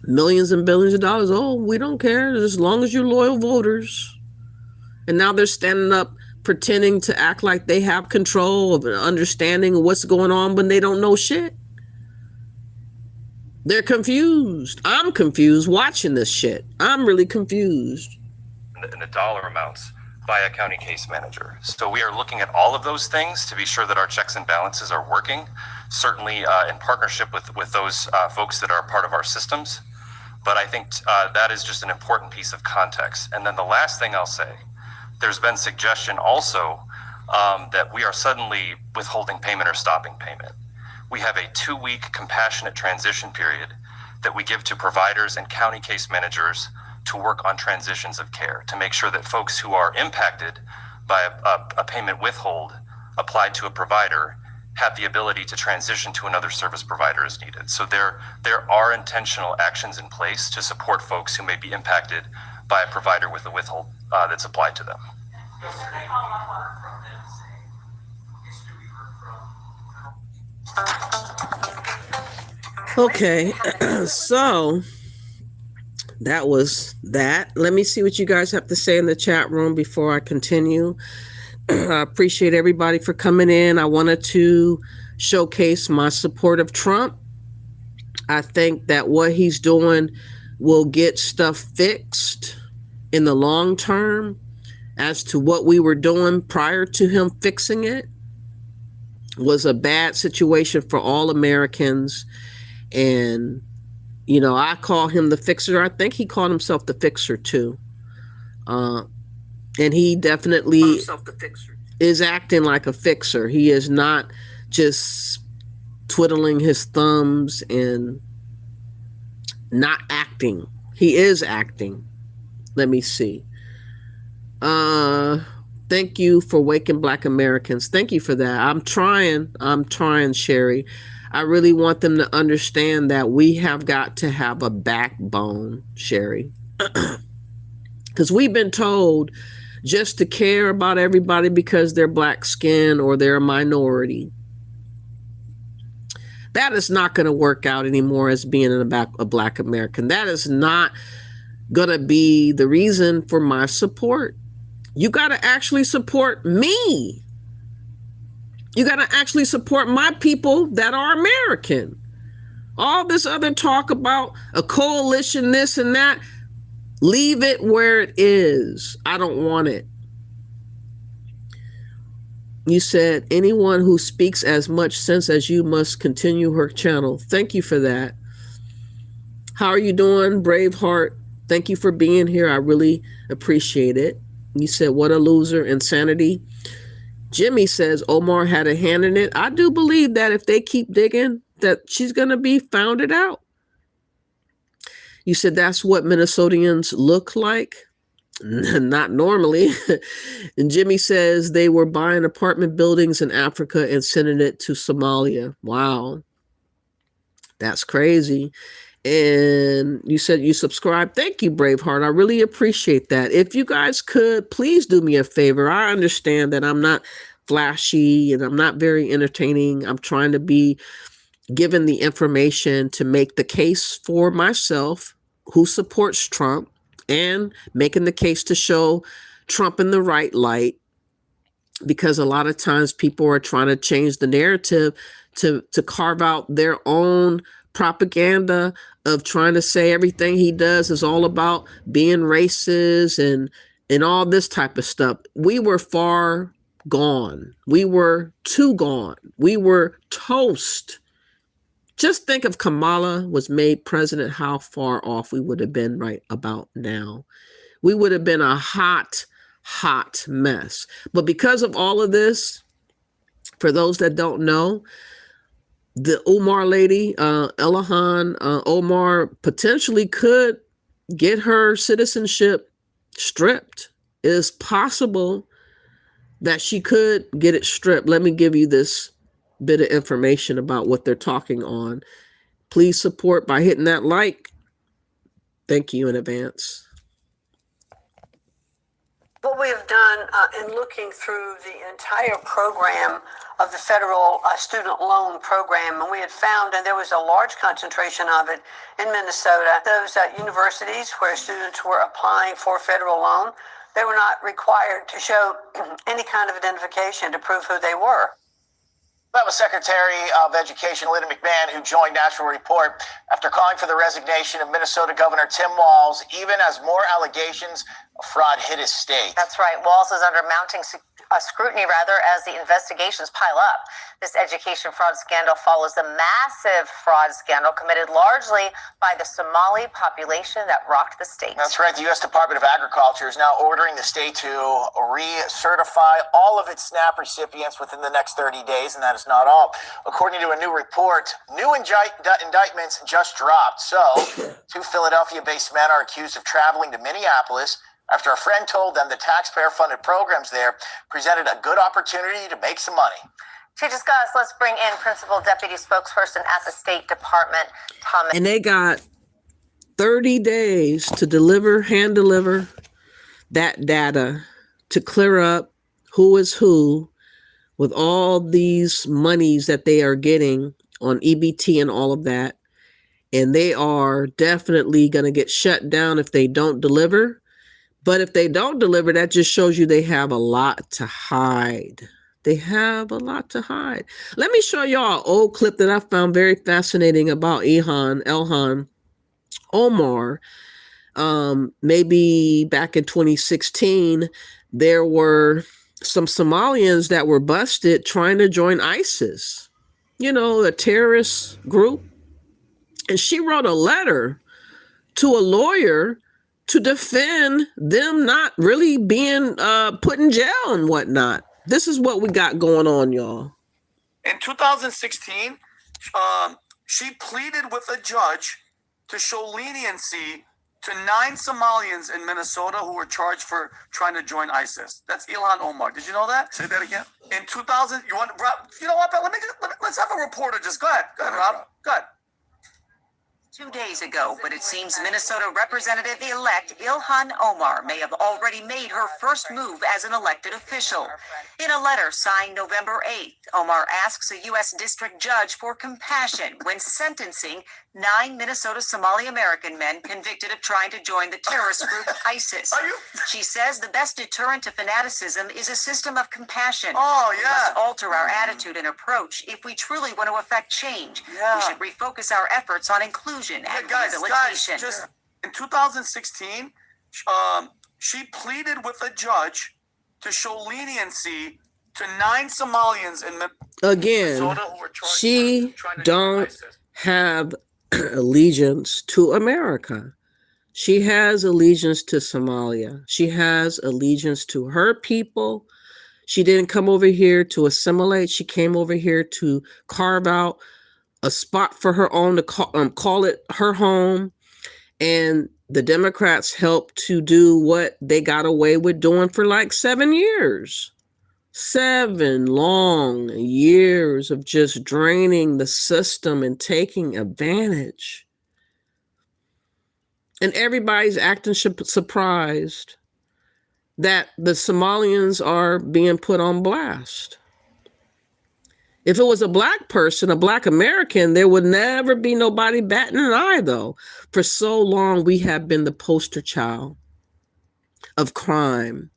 Millions and billions of dollars. Oh, we don't care as long as you're loyal voters. And now they're standing up pretending to act like they have control of an understanding of what's going on when they don't know shit. They're confused. I'm confused watching this shit. I'm really confused. And the dollar amounts by a county case manager. So we are looking at all of those things to be sure that our checks and balances are working, certainly in partnership with those folks that are part of our systems. But I think that is just an important piece of context. And then the last thing I'll say, there's been suggestion also that we are suddenly withholding payment or stopping payment. We have a 2-week compassionate transition period that we give to providers and county case managers to work on transitions of care, to make sure that folks who are impacted by a payment withhold applied to a provider have the ability to transition to another service provider as needed. So there are intentional actions in place to support folks who may be impacted by a provider with a withhold that's applied to them. Okay, so that was that. Let me see what you guys have to say in the chat room before I continue. I appreciate everybody for coming in. I wanted to showcase my support of Trump. I think that what he's doing will get stuff fixed in the long term. As to what we were doing prior to him fixing it was a bad situation for all Americans. And, you know, I call him the fixer. I think he called himself the fixer too. And he definitely is acting like a fixer. He is not just twiddling his thumbs and not acting. He is acting. Let me see. Thank you for waking Black Americans. Thank you for that. I'm trying, Sherry. I really want them to understand that we have got to have a backbone, Sherry. Because we've been told just to care about everybody because they're black skin or they're a minority. That is not going to work out anymore as being a Black American. That is not going to be the reason for my support. You got to actually support me. You got to actually support my people that are American. All this other talk about a coalition, this and that, leave it where it is. I don't want it. You said anyone who speaks as much sense as you must continue her channel. Thank you for that. How are you doing, Braveheart? Thank you for being here. I really appreciate it. You said, what a loser, insanity. Jimmy says Omar had a hand in it. I do believe that if they keep digging, that she's going to be founded out. You said that's what Minnesotans look like. Not normally. And Jimmy says they were buying apartment buildings in Africa and sending it to Somalia. Wow. That's crazy. And you said you subscribe. Thank you, Braveheart. I really appreciate that. If you guys could, please do me a favor. I understand that I'm not flashy and I'm not very entertaining. I'm trying to be given the information to make the case for myself who supports Trump and making the case to show Trump in the right light. Because a lot of times people are trying to change the narrative to carve out their own propaganda of trying to say everything he does is all about being racist and all this type of stuff. We were far gone. We were too gone. We were toast. Just think if Kamala was made president, how far off we would have been right about now. We would have been a hot mess. But because of all of this, for those that don't know, the Omar lady, Ilhan Omar, potentially could get her citizenship stripped. It is possible that she could get it stripped. Let me give you this bit of information about what they're talking on. Please support by hitting that like Thank you in advance. What we have done in looking through the entire program of the federal student loan program, and we had found, and there was a large concentration of it in Minnesota, those universities where students were applying for federal loan, they were not required to show any kind of identification to prove who they were. That was Secretary of Education Linda McMahon, who joined National Report after calling for the resignation of Minnesota Governor Tim Walz, even as more allegations of fraud hit his state. That's right. Walz is under mounting scrutiny, as the investigations pile up. This education fraud scandal follows the massive fraud scandal committed largely by the Somali population that rocked the state. That's right. The U.S. Department of Agriculture is now ordering the state to recertify all of its SNAP recipients within the next 30 days, and that is not all. According to a new report, new indictments just dropped. So, two Philadelphia-based men are accused of traveling to Minneapolis after a friend told them the taxpayer-funded programs there presented a good opportunity to make some money. To discuss, let's bring in Principal Deputy Spokesperson at the State Department, Thomas. And they got 30 days to hand deliver that data to clear up who is who with all these monies that they are getting on EBT and all of that. And they are definitely going to get shut down if they don't deliver. But if they don't deliver, that just shows you they have a lot to hide. They have a lot to hide. Let me show y'all an old clip that I found very fascinating about Ilhan Omar. Maybe back in 2016, there were some Somalians that were busted trying to join ISIS, a terrorist group. And she wrote a letter to a lawyer to defend them not really being put in jail and whatnot. This is what we got going on, y'all. In 2016, she pleaded with a judge to show leniency to 9 Somalians in Minnesota who were charged for trying to join ISIS. That's Ilhan Omar. Did you know that? Say that again. In 2000, you know what? Let's have a reporter. Just go ahead, Rob. Go ahead. 2 days ago, but it seems Minnesota Representative-elect Ilhan Omar may have already made her first move as an elected official. In a letter signed November 8th, Omar asks a U.S. district judge for compassion when sentencing 9 Minnesota Somali American men convicted of trying to join the terrorist group ISIS. She says the best deterrent to fanaticism is a system of compassion. We must alter our attitude and approach if we truly want to affect change. We should refocus our efforts on inclusion and rehabilitation. Just in 2016, she pleaded with a judge to show leniency to 9 Somalians in Minnesota who were charged she for trying to don't join ISIS. have allegiance to America. She has allegiance to Somalia. She has allegiance to her people. She didn't come over here to assimilate. She came over here to carve out a spot for her own, to call it her home. And the Democrats helped to do what they got away with doing for like 7 years. 7 long years of just draining the system and taking advantage. And everybody's acting surprised that the Somalians are being put on blast. If it was a black person, a black American, there would never be nobody batting an eye, though. For so long, we have been the poster child of crime.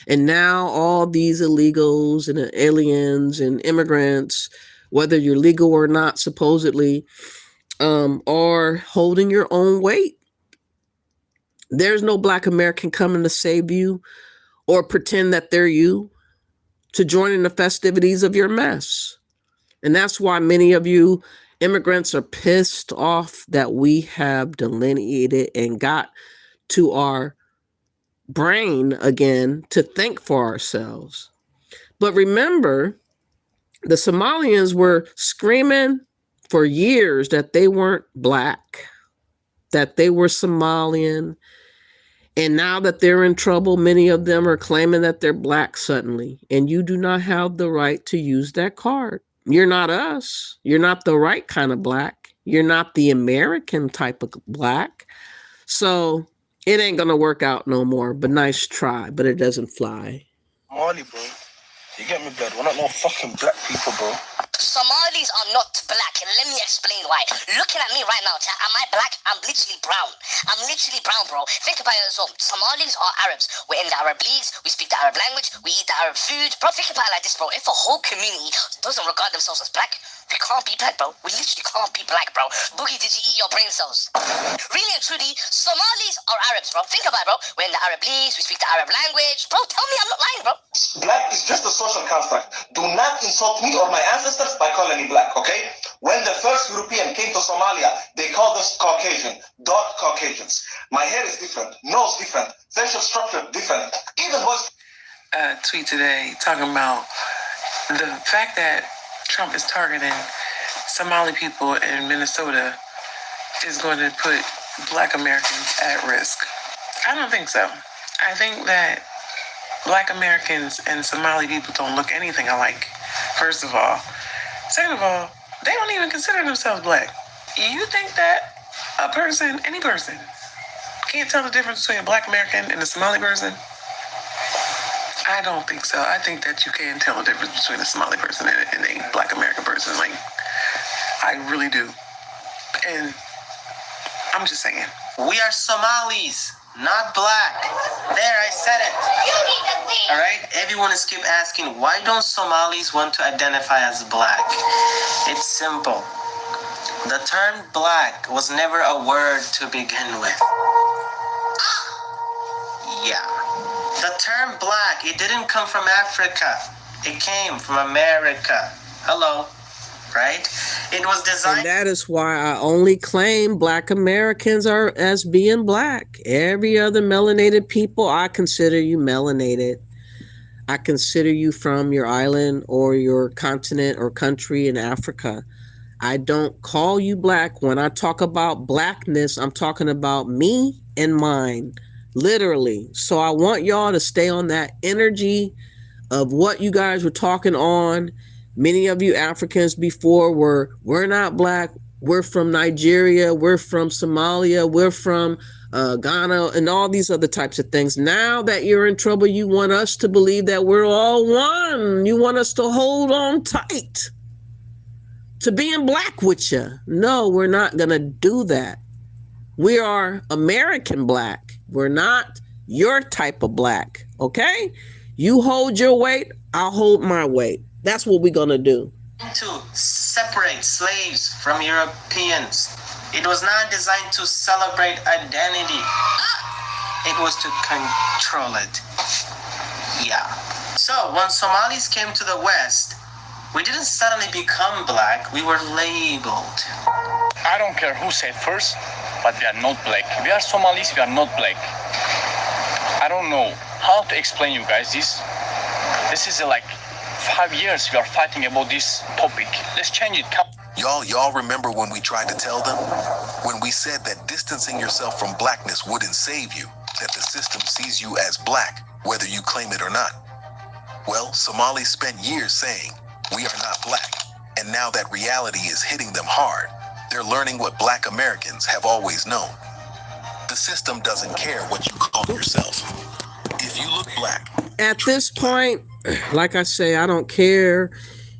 And now all these illegals and aliens and immigrants, whether you're legal or not, supposedly, are holding your own weight. There's no black American coming to save you or pretend that they're you to join in the festivities of your mess. And that's why many of you immigrants are pissed off that we have delineated and got to our brain again to think for ourselves. But remember, the Somalians were screaming for years that they weren't black, that they were Somalian. And now that they're in trouble, many of them are claiming that they're black suddenly. And you do not have the right to use that card. You're not us. You're not the right kind of black. You're not the American type of black. So it ain't gonna work out no more. But nice try, but it doesn't fly. Somali, bro. You get me, blood? We're not no fucking black people, bro. Somalis are not black, and let me explain why. Looking at me right now, chat, am I black? I'm literally brown. I'm literally brown, bro. Think about it as well. Somalis are Arabs. We're in the Arab leagues, we speak the Arab language, we eat the Arab food. Bro, think about it like this, bro. If a whole community doesn't regard themselves as black, we can't be black, bro. We literally can't be black, bro. Boogie, did you eat your brain cells? Really and truly, Somalis are Arabs, bro. Think about it, bro. We're in the Arab leagues, we speak the Arab language. Bro, tell me I'm not lying, bro. Black is just a social construct. Do not insult me or my ancestors by calling me black, okay? When the first European came to Somalia, they called us Caucasian, dark Caucasians. My hair is different, nose different, facial structure different, even voice. Tweet today talking about the fact that Trump is targeting Somali people in Minnesota is going to put Black Americans at risk. I don't think so. I think that Black Americans and Somali people don't look anything alike, first of all. Second of all, they don't even consider themselves black. You think that a person, any person, can't tell the difference between a Black American and a Somali person? I don't think so. I think that you can tell the difference between a Somali person and a Black American person. Like, I really do. And I'm just saying. We are Somalis, not black. There, I said it. All right? Everyone is keep asking, why don't Somalis want to identify as black? It's simple. The term black was never a word to begin with. Yeah. The term black, it didn't come from Africa. It came from America. Hello. Right? It was designed. And that is why I only claim Black Americans are as being black. Every other melanated people, I consider you melanated. I consider you from your island or your continent or country in Africa. I don't call you black. When I talk about blackness, I'm talking about me and mine, literally. So I want y'all to stay on that energy of what you guys were talking on. Many of you Africans before we're not black. We're from Nigeria. We're from Somalia. We're from Ghana and all these other types of things. Now that you're in trouble, you want us to believe that we're all one. You want us to hold on tight to being black with you. No, we're not going to do that. We are American black. We're not your type of black. Okay? You hold your weight. I'll hold my weight. That's what we're going to do. To separate slaves from Europeans. It was not designed to celebrate identity. It was to control it. Yeah. So when Somalis came to the West, we didn't suddenly become black. We were labeled. I don't care who said first, but we are not black. We are Somalis, we are not black. I don't know how to explain you guys this. This is like 5 years we are fighting about this topic. Let's change it. Y'all remember when we tried to tell them? When we said that distancing yourself from blackness wouldn't save you, that the system sees you as black, whether you claim it or not. Well, Somalis spent years saying, we are not black. And now that reality is hitting them hard, they're learning what Black Americans have always known. The system doesn't care what you call yourself. If you look black. At this point, like I say, I don't care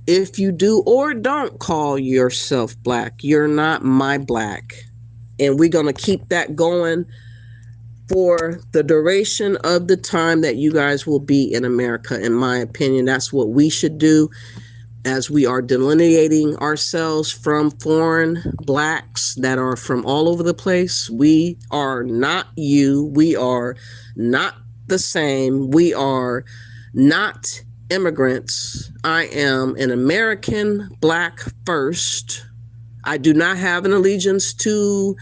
if you do or don't call yourself black. You're not my black. And we're going to keep that going for the duration of the time that you guys will be in America. In my opinion, that's what we should do as we are delineating ourselves from foreign blacks that are from all over the place. We are not you. We are not the same. We are not immigrants. I am an American black first. I do not have an allegiance to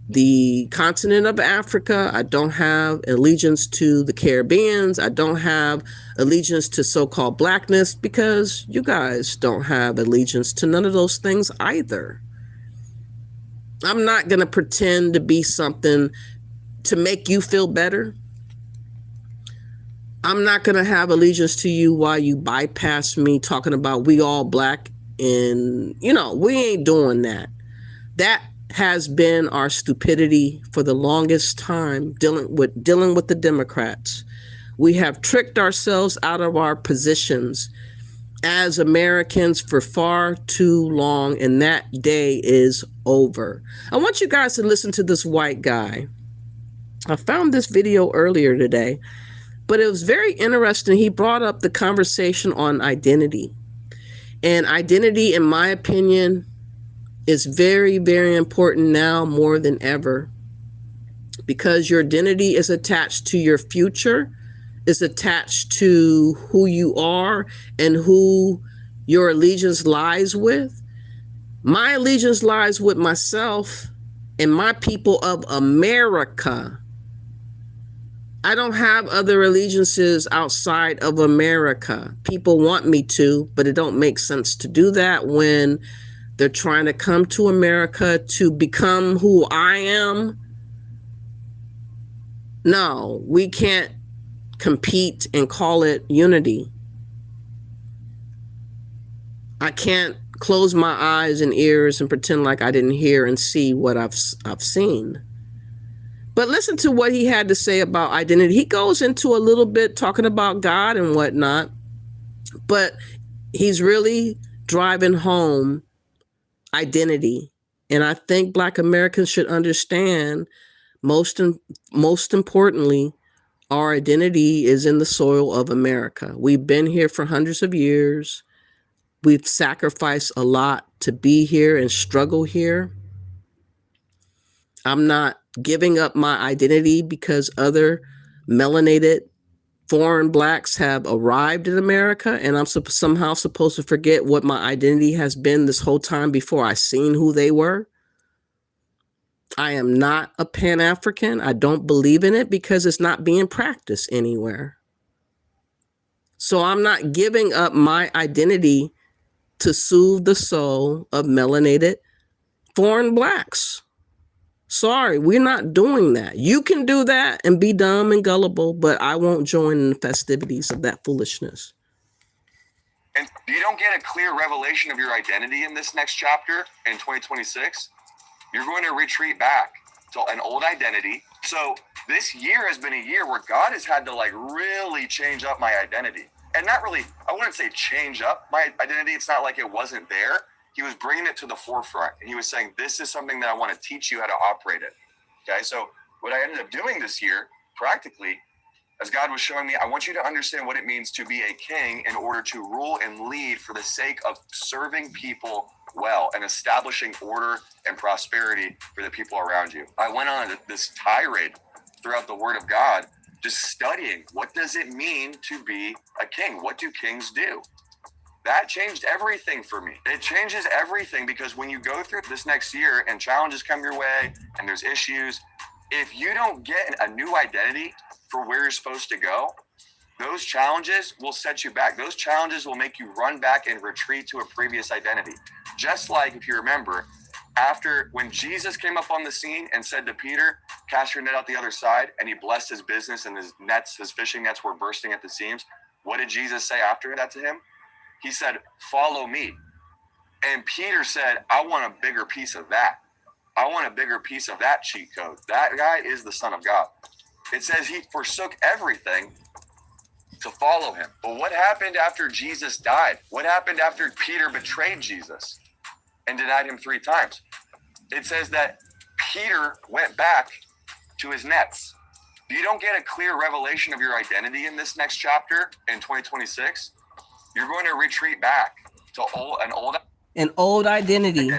the continent of Africa. I don't have allegiance to the Caribbeans. I don't have allegiance to so-called blackness because you guys don't have allegiance to none of those things either. I'm not going to pretend to be something to make you feel better. I'm not going to have allegiance to you while you bypass me talking about we all black and, we ain't doing that. That has been our stupidity for the longest time, dealing with the Democrats. We have tricked ourselves out of our positions as Americans for far too long, and that day is over. I want you guys to listen to this white guy. I found this video earlier today, but it was very interesting. He brought up the conversation on identity. And identity, in my opinion, is very, very important now more than ever, because your identity is attached to your future, is attached to who you are and who your allegiance lies with. My allegiance lies with myself and my people of America. I don't have other allegiances outside of America. People want me to, but it don't make sense to do that when they're trying to come to America to become who I am. No, we can't compete and call it unity. I can't close my eyes and ears and pretend like I didn't hear and see what I've seen. But listen to what he had to say about identity. He goes into a little bit talking about God and whatnot, but he's really driving home identity. And I think Black Americans should understand, most importantly, our identity is in the soil of America. We've been here for hundreds of years. We've sacrificed a lot to be here and struggle here. I'm not giving up my identity because other melanated foreign Blacks have arrived in America, and I'm somehow supposed to forget what my identity has been this whole time before I seen who they were. I am not a Pan-African. I don't believe in it because it's not being practiced anywhere. So I'm not giving up my identity to soothe the soul of melanated foreign Blacks. Sorry, we're not doing that. You can do that and be dumb and gullible, but I won't join in the festivities of that foolishness. And you don't get a clear revelation of your identity in this next chapter in 2026. You're going to retreat back to an old identity. So this year has been a year where God has had to really change up my identity. And not really, I wouldn't say change up my identity. It's not like it wasn't there. He was bringing it to the forefront. And he was saying, this is something that I want to teach you how to operate it. Okay, so what I ended up doing this year, practically, as God was showing me, I want you to understand what it means to be a king in order to rule and lead for the sake of serving people well and establishing order and prosperity for the people around you. I went on this tirade throughout the Word of God, just studying what does it mean to be a king? What do kings do? That changed everything for me. It changes everything because when you go through this next year and challenges come your way and there's issues, if you don't get a new identity for where you're supposed to go, those challenges will set you back. Those challenges will make you run back and retreat to a previous identity. Just like, if you remember, when Jesus came up on the scene and said to Peter, cast your net out the other side, and he blessed his business and his fishing nets were bursting at the seams. What did Jesus say after that to him? He said, follow me. And Peter said, I want a bigger piece of that. I want a bigger piece of that cheat code. That guy is the Son of God. It says he forsook everything to follow him. But what happened after Jesus died? What happened after Peter betrayed Jesus and denied him 3 times? It says that Peter went back to his nets. If you don't get a clear revelation of your identity in this next chapter in 2026, you're going to retreat back to an old identity.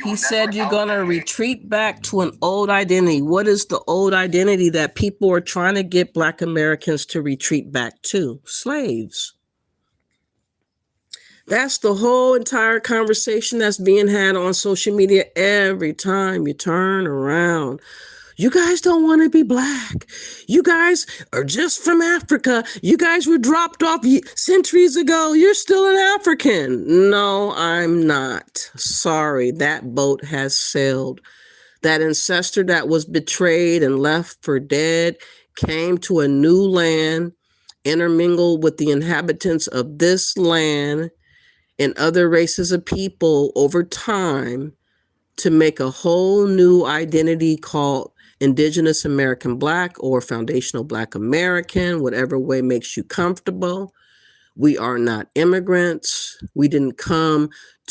He said you're going to retreat back to an old identity. What is the old identity that people are trying to get Black Americans to retreat back to? Slaves. That's the whole entire conversation that's being had on social media every time you turn around. You guys don't want to be Black. You guys are just from Africa. You guys were dropped off centuries ago. You're still an African. No, I'm not. Sorry, that boat has sailed. That ancestor that was betrayed and left for dead came to a new land, intermingled with the inhabitants of this land and other races of people over time to make a whole new identity called Indigenous American Black or Foundational Black American, whatever way makes you comfortable. We are not immigrants. We didn't come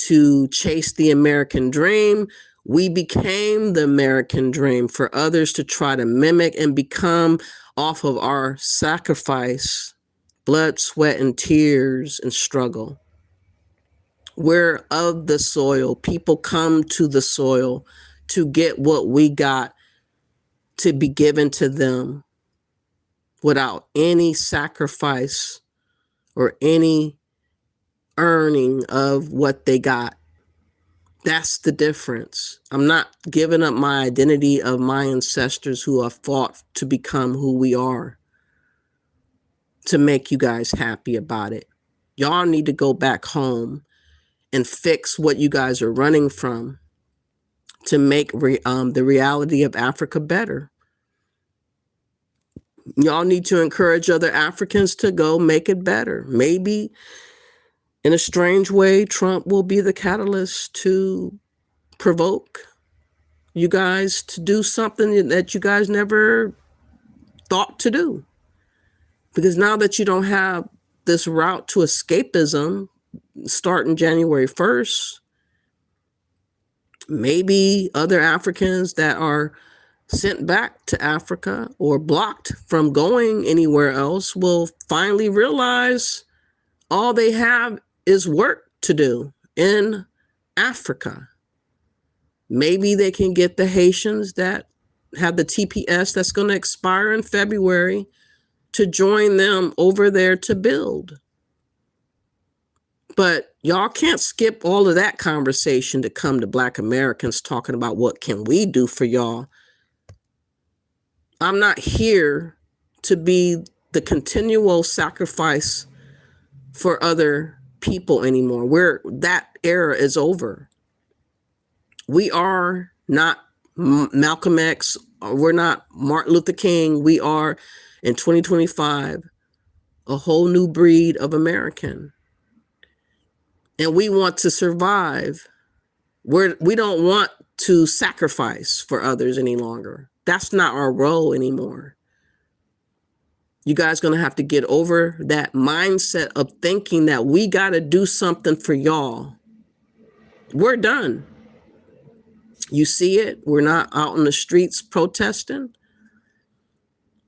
to chase the American dream. We became the American dream for others to try to mimic and become off of our sacrifice, blood, sweat, and tears and struggle. We're of the soil. People come to the soil to get what we got to be given to them without any sacrifice or any earning of what they got. That's the difference. I'm not giving up my identity of my ancestors who have fought to become who we are to make you guys happy about it. Y'all need to go back home and fix what you guys are running from to make the reality of Africa better. Y'all need to encourage other Africans to go make it better. Maybe in a strange way, Trump will be the catalyst to provoke you guys to do something that you guys never thought to do. Because now that you don't have this route to escapism starting January 1st, maybe other Africans that are sent back to Africa or blocked from going anywhere else will finally realize all they have is work to do in Africa. Maybe they can get the Haitians that have the TPS that's going to expire in February to join them over there to build. But y'all can't skip all of that conversation to come to Black Americans talking about what can we do for y'all. I'm not here to be the continual sacrifice for other people anymore. That era is over. We are not Malcolm X. We're not Martin Luther King. We are, in 2025, a whole new breed of American. And we want to survive. We don't want to sacrifice for others any longer. That's not our role anymore. You guys going to have to get over that mindset of thinking that we got to do something for y'all. We're done. You see it. We're not out in the streets protesting.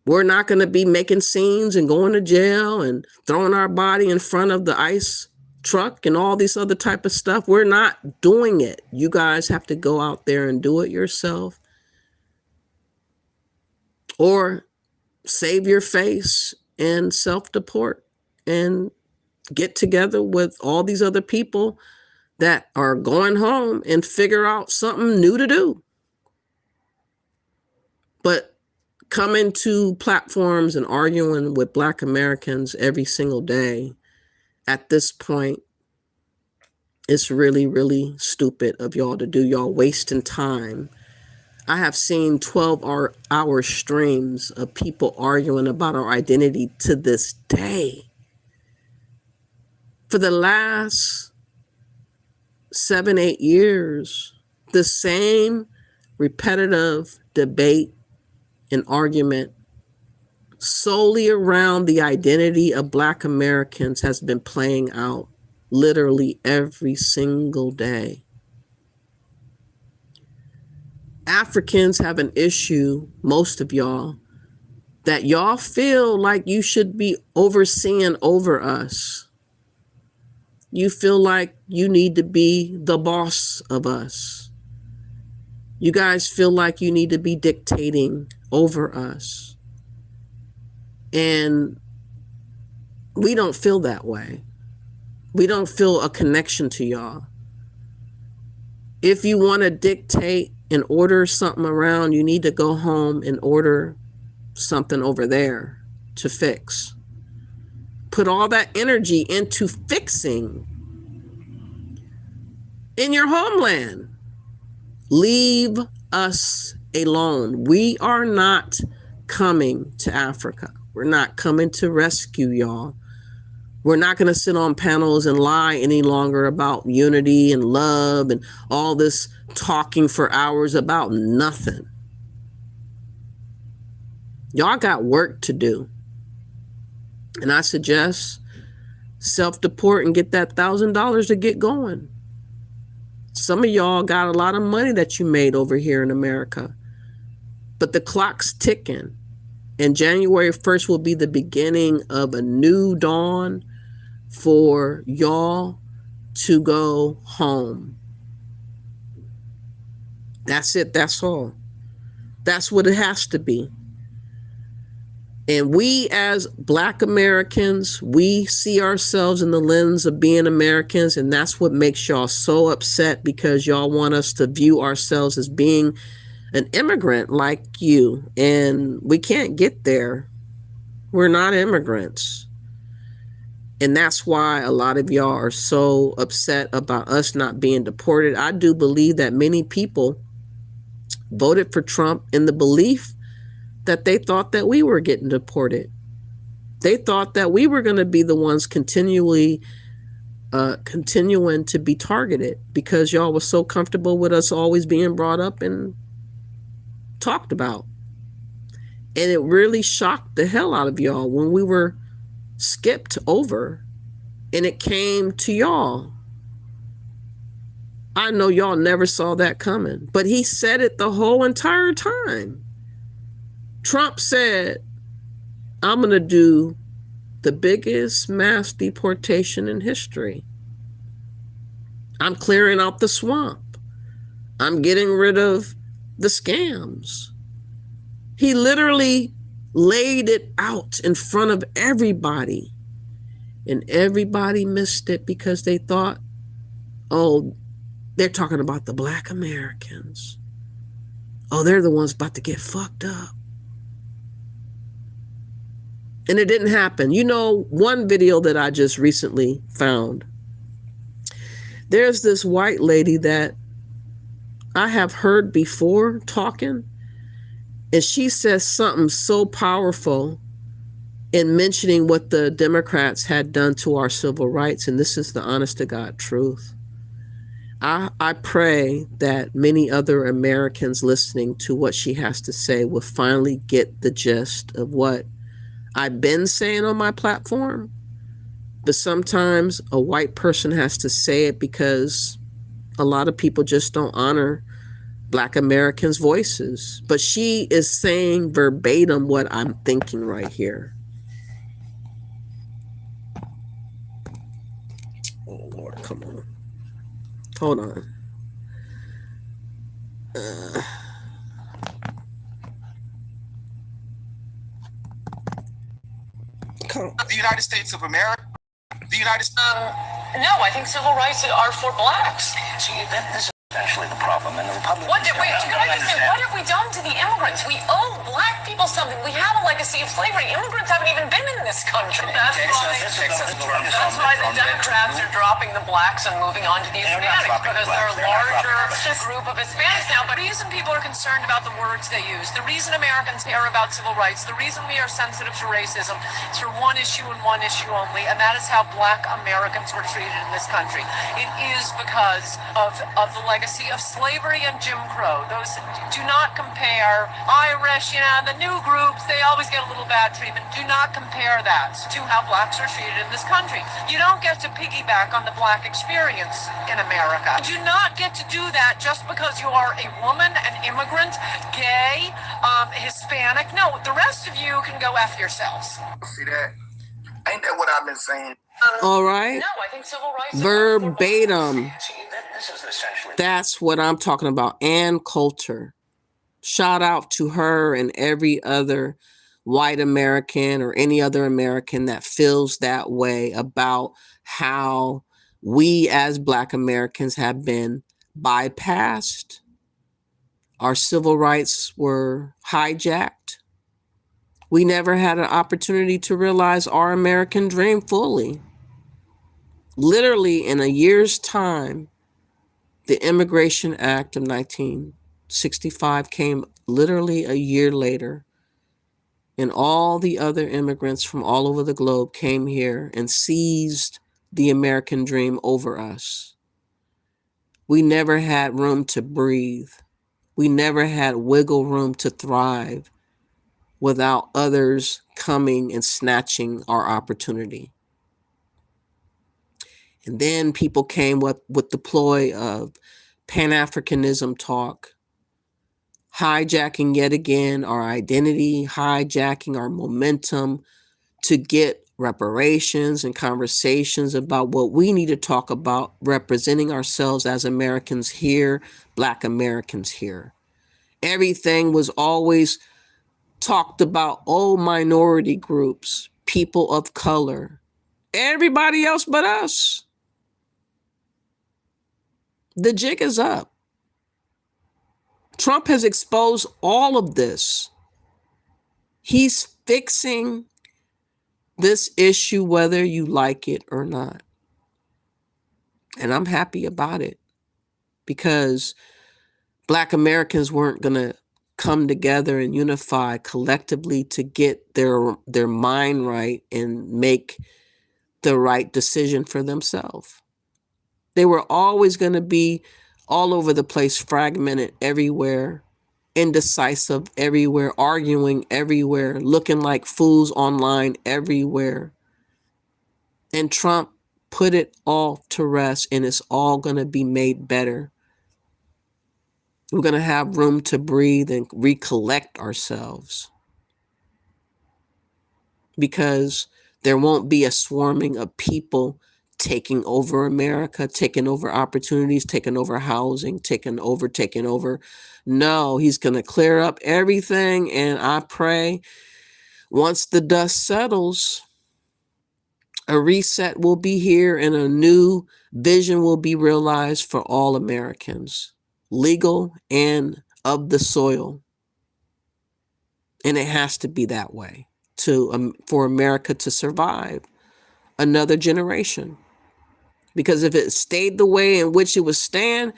We're not going to be making scenes and going to jail and throwing our body in front of the ICE truck and all this other type of stuff. We're not doing it. You guys have to go out there and do it yourself. Or save your face and self-deport and get together with all these other people that are going home and figure out something new to do. But coming to platforms and arguing with Black Americans every single day, at this point, it's really, really stupid of y'all to do. Y'all wasting time. I have seen 12-hour streams of people arguing about our identity to this day. For the last 7-8 years, the same repetitive debate and argument solely around the identity of Black Americans has been playing out literally every single day. Africans have an issue, most of y'all, that y'all feel like you should be overseeing over us. You feel like you need to be the boss of us. You guys feel like you need to be dictating over us. And we don't feel that way. We don't feel a connection to y'all. If you want to dictate and order something around, you need to go home and order something over there to fix. Put all that energy into fixing in your homeland. Leave us alone. We are not coming to Africa. We're not coming to rescue y'all. We're not going to sit on panels and lie any longer about unity and love and all this talking for hours about nothing. Y'all got work to do. And I suggest self-deport and get that $1,000 to get going. Some of y'all got a lot of money that you made over here in America. But the clock's ticking. And January 1st will be the beginning of a new dawn for y'all to go home. That's it. That's all. That's what it has to be. And we as Black Americans, we see ourselves in the lens of being Americans. And that's what makes y'all so upset, because y'all want us to view ourselves as being an immigrant like you. And we can't get there. We're not immigrants. And that's why a lot of y'all are so upset about us not being deported. I do believe that many people voted for Trump in the belief that they thought that we were getting deported. They thought that we were going to be the ones continuing to be targeted, because y'all was so comfortable with us always being brought up and talked about. And it really shocked the hell out of y'all when we were skipped over and it came to y'all. I know y'all never saw that coming, but he said it the whole entire time. Trump said, I'm going to do the biggest mass deportation in history. I'm clearing out the swamp. I'm getting rid of the scams. He literally laid it out in front of everybody. And everybody missed it because they thought, oh, they're talking about the Black Americans. Oh, they're the ones about to get fucked up. And it didn't happen. You know, one video that I just recently found, there's this white lady that I have heard before talking, and she says something so powerful in mentioning what the Democrats had done to our civil rights. And this is the honest to God truth. I pray that many other Americans listening to what she has to say will finally get the gist of what I've been saying on my platform. But sometimes a white person has to say it because a lot of people just don't honor Black Americans' voices. But she is saying verbatim what I'm thinking right here. Oh, Lord, come on. Hold on. The United States of America. The United States. No, I think civil rights are for blacks. See, this is essentially the problem, and the Republicans. Can I just say, what have we done to the immigrants? We owe black people something. We have a legacy of slavery. Immigrants haven't even been in this country. That's why the Democrats are dropping the blacks and moving on to the Hispanics, because there are a larger group of Hispanics now. But the reason people are concerned about the words they use, the reason Americans care about civil rights, the reason we are sensitive to racism is for one issue and one issue only, and that is how black Americans were treated in this country. It is because of the legacy of slavery and Jim Crow. Those do not compare. Irish, the new groups, they always get a little bad treatment. Do not compare that to how blacks are treated in this country. You don't get to piggyback on the black experience in America. You do not get to do that just because you are a woman, an immigrant, gay, Hispanic. No, the rest of you can go F yourselves. See that? Ain't that what I've been saying? All right. No, I think civil rights verbatim. That's what I'm talking about. Ann Coulter. Shout out to her and every other white American or any other American that feels that way about how we as Black Americans have been bypassed. Our civil rights were hijacked. We never had an opportunity to realize our American dream fully. Literally in a year's time, the Immigration Act of 1965 came literally a year later. and all the other immigrants from all over the globe came here and seized the American dream over us. We never had room to breathe. We never had wiggle room to thrive without others coming and snatching our opportunity. And then people came with the ploy of Pan-Africanism talk, hijacking yet again our identity, hijacking our momentum to get reparations and conversations about what we need to talk about, representing ourselves as Americans here, Black Americans here. Everything was always talked about, oh, minority groups, people of color, everybody else but us. The jig is up. Trump has exposed all of this. He's fixing this issue whether you like it or not. And I'm happy about it because Black Americans weren't going to come together and unify collectively to get their mind right and make the right decision for themselves. They were always going to be all over the place, fragmented everywhere, indecisive everywhere, arguing everywhere, looking like fools online everywhere. And Trump put it all to rest, and it's all going to be made better. We're going to have room to breathe and recollect ourselves because there won't be a swarming of people taking over America, taking over opportunities, taking over housing, taking over. No, he's going to clear up everything. And I pray once the dust settles, a reset will be here and a new vision will be realized for all Americans, legal and of the soil. And it has to be that way for America to survive another generation. Because if it stayed the way in which it would stand,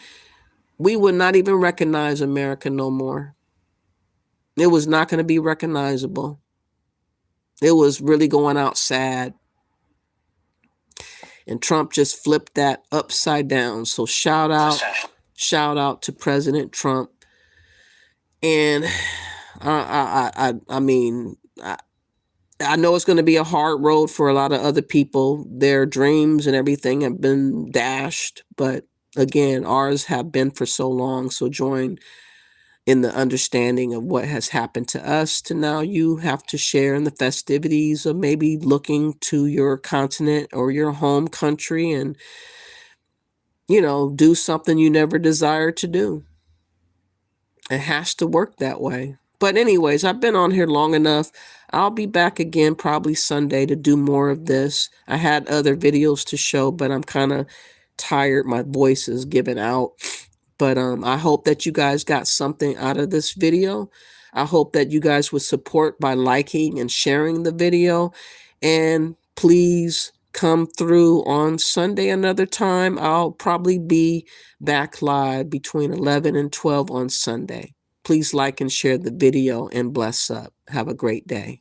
we would not even recognize America no more. It was not going to be recognizable. It was really going out sad. And Trump just flipped that upside down. So shout out to President Trump. And I mean, I know it's going to be a hard road for a lot of other people. Their dreams and everything have been dashed. But again, ours have been for so long. So join in the understanding of what has happened to us to now you have to share in the festivities of maybe looking to your continent or your home country and, do something you never desired to do. It has to work that way. But anyways, I've been on here long enough. I'll be back again probably Sunday to do more of this. I had other videos to show, but I'm kind of tired. My voice is giving out. But I hope that you guys got something out of this video. I hope that you guys would support by liking and sharing the video. And please come through on Sunday another time. I'll probably be back live between 11 and 12 on Sunday. Please like and share the video and bless up. Have a great day.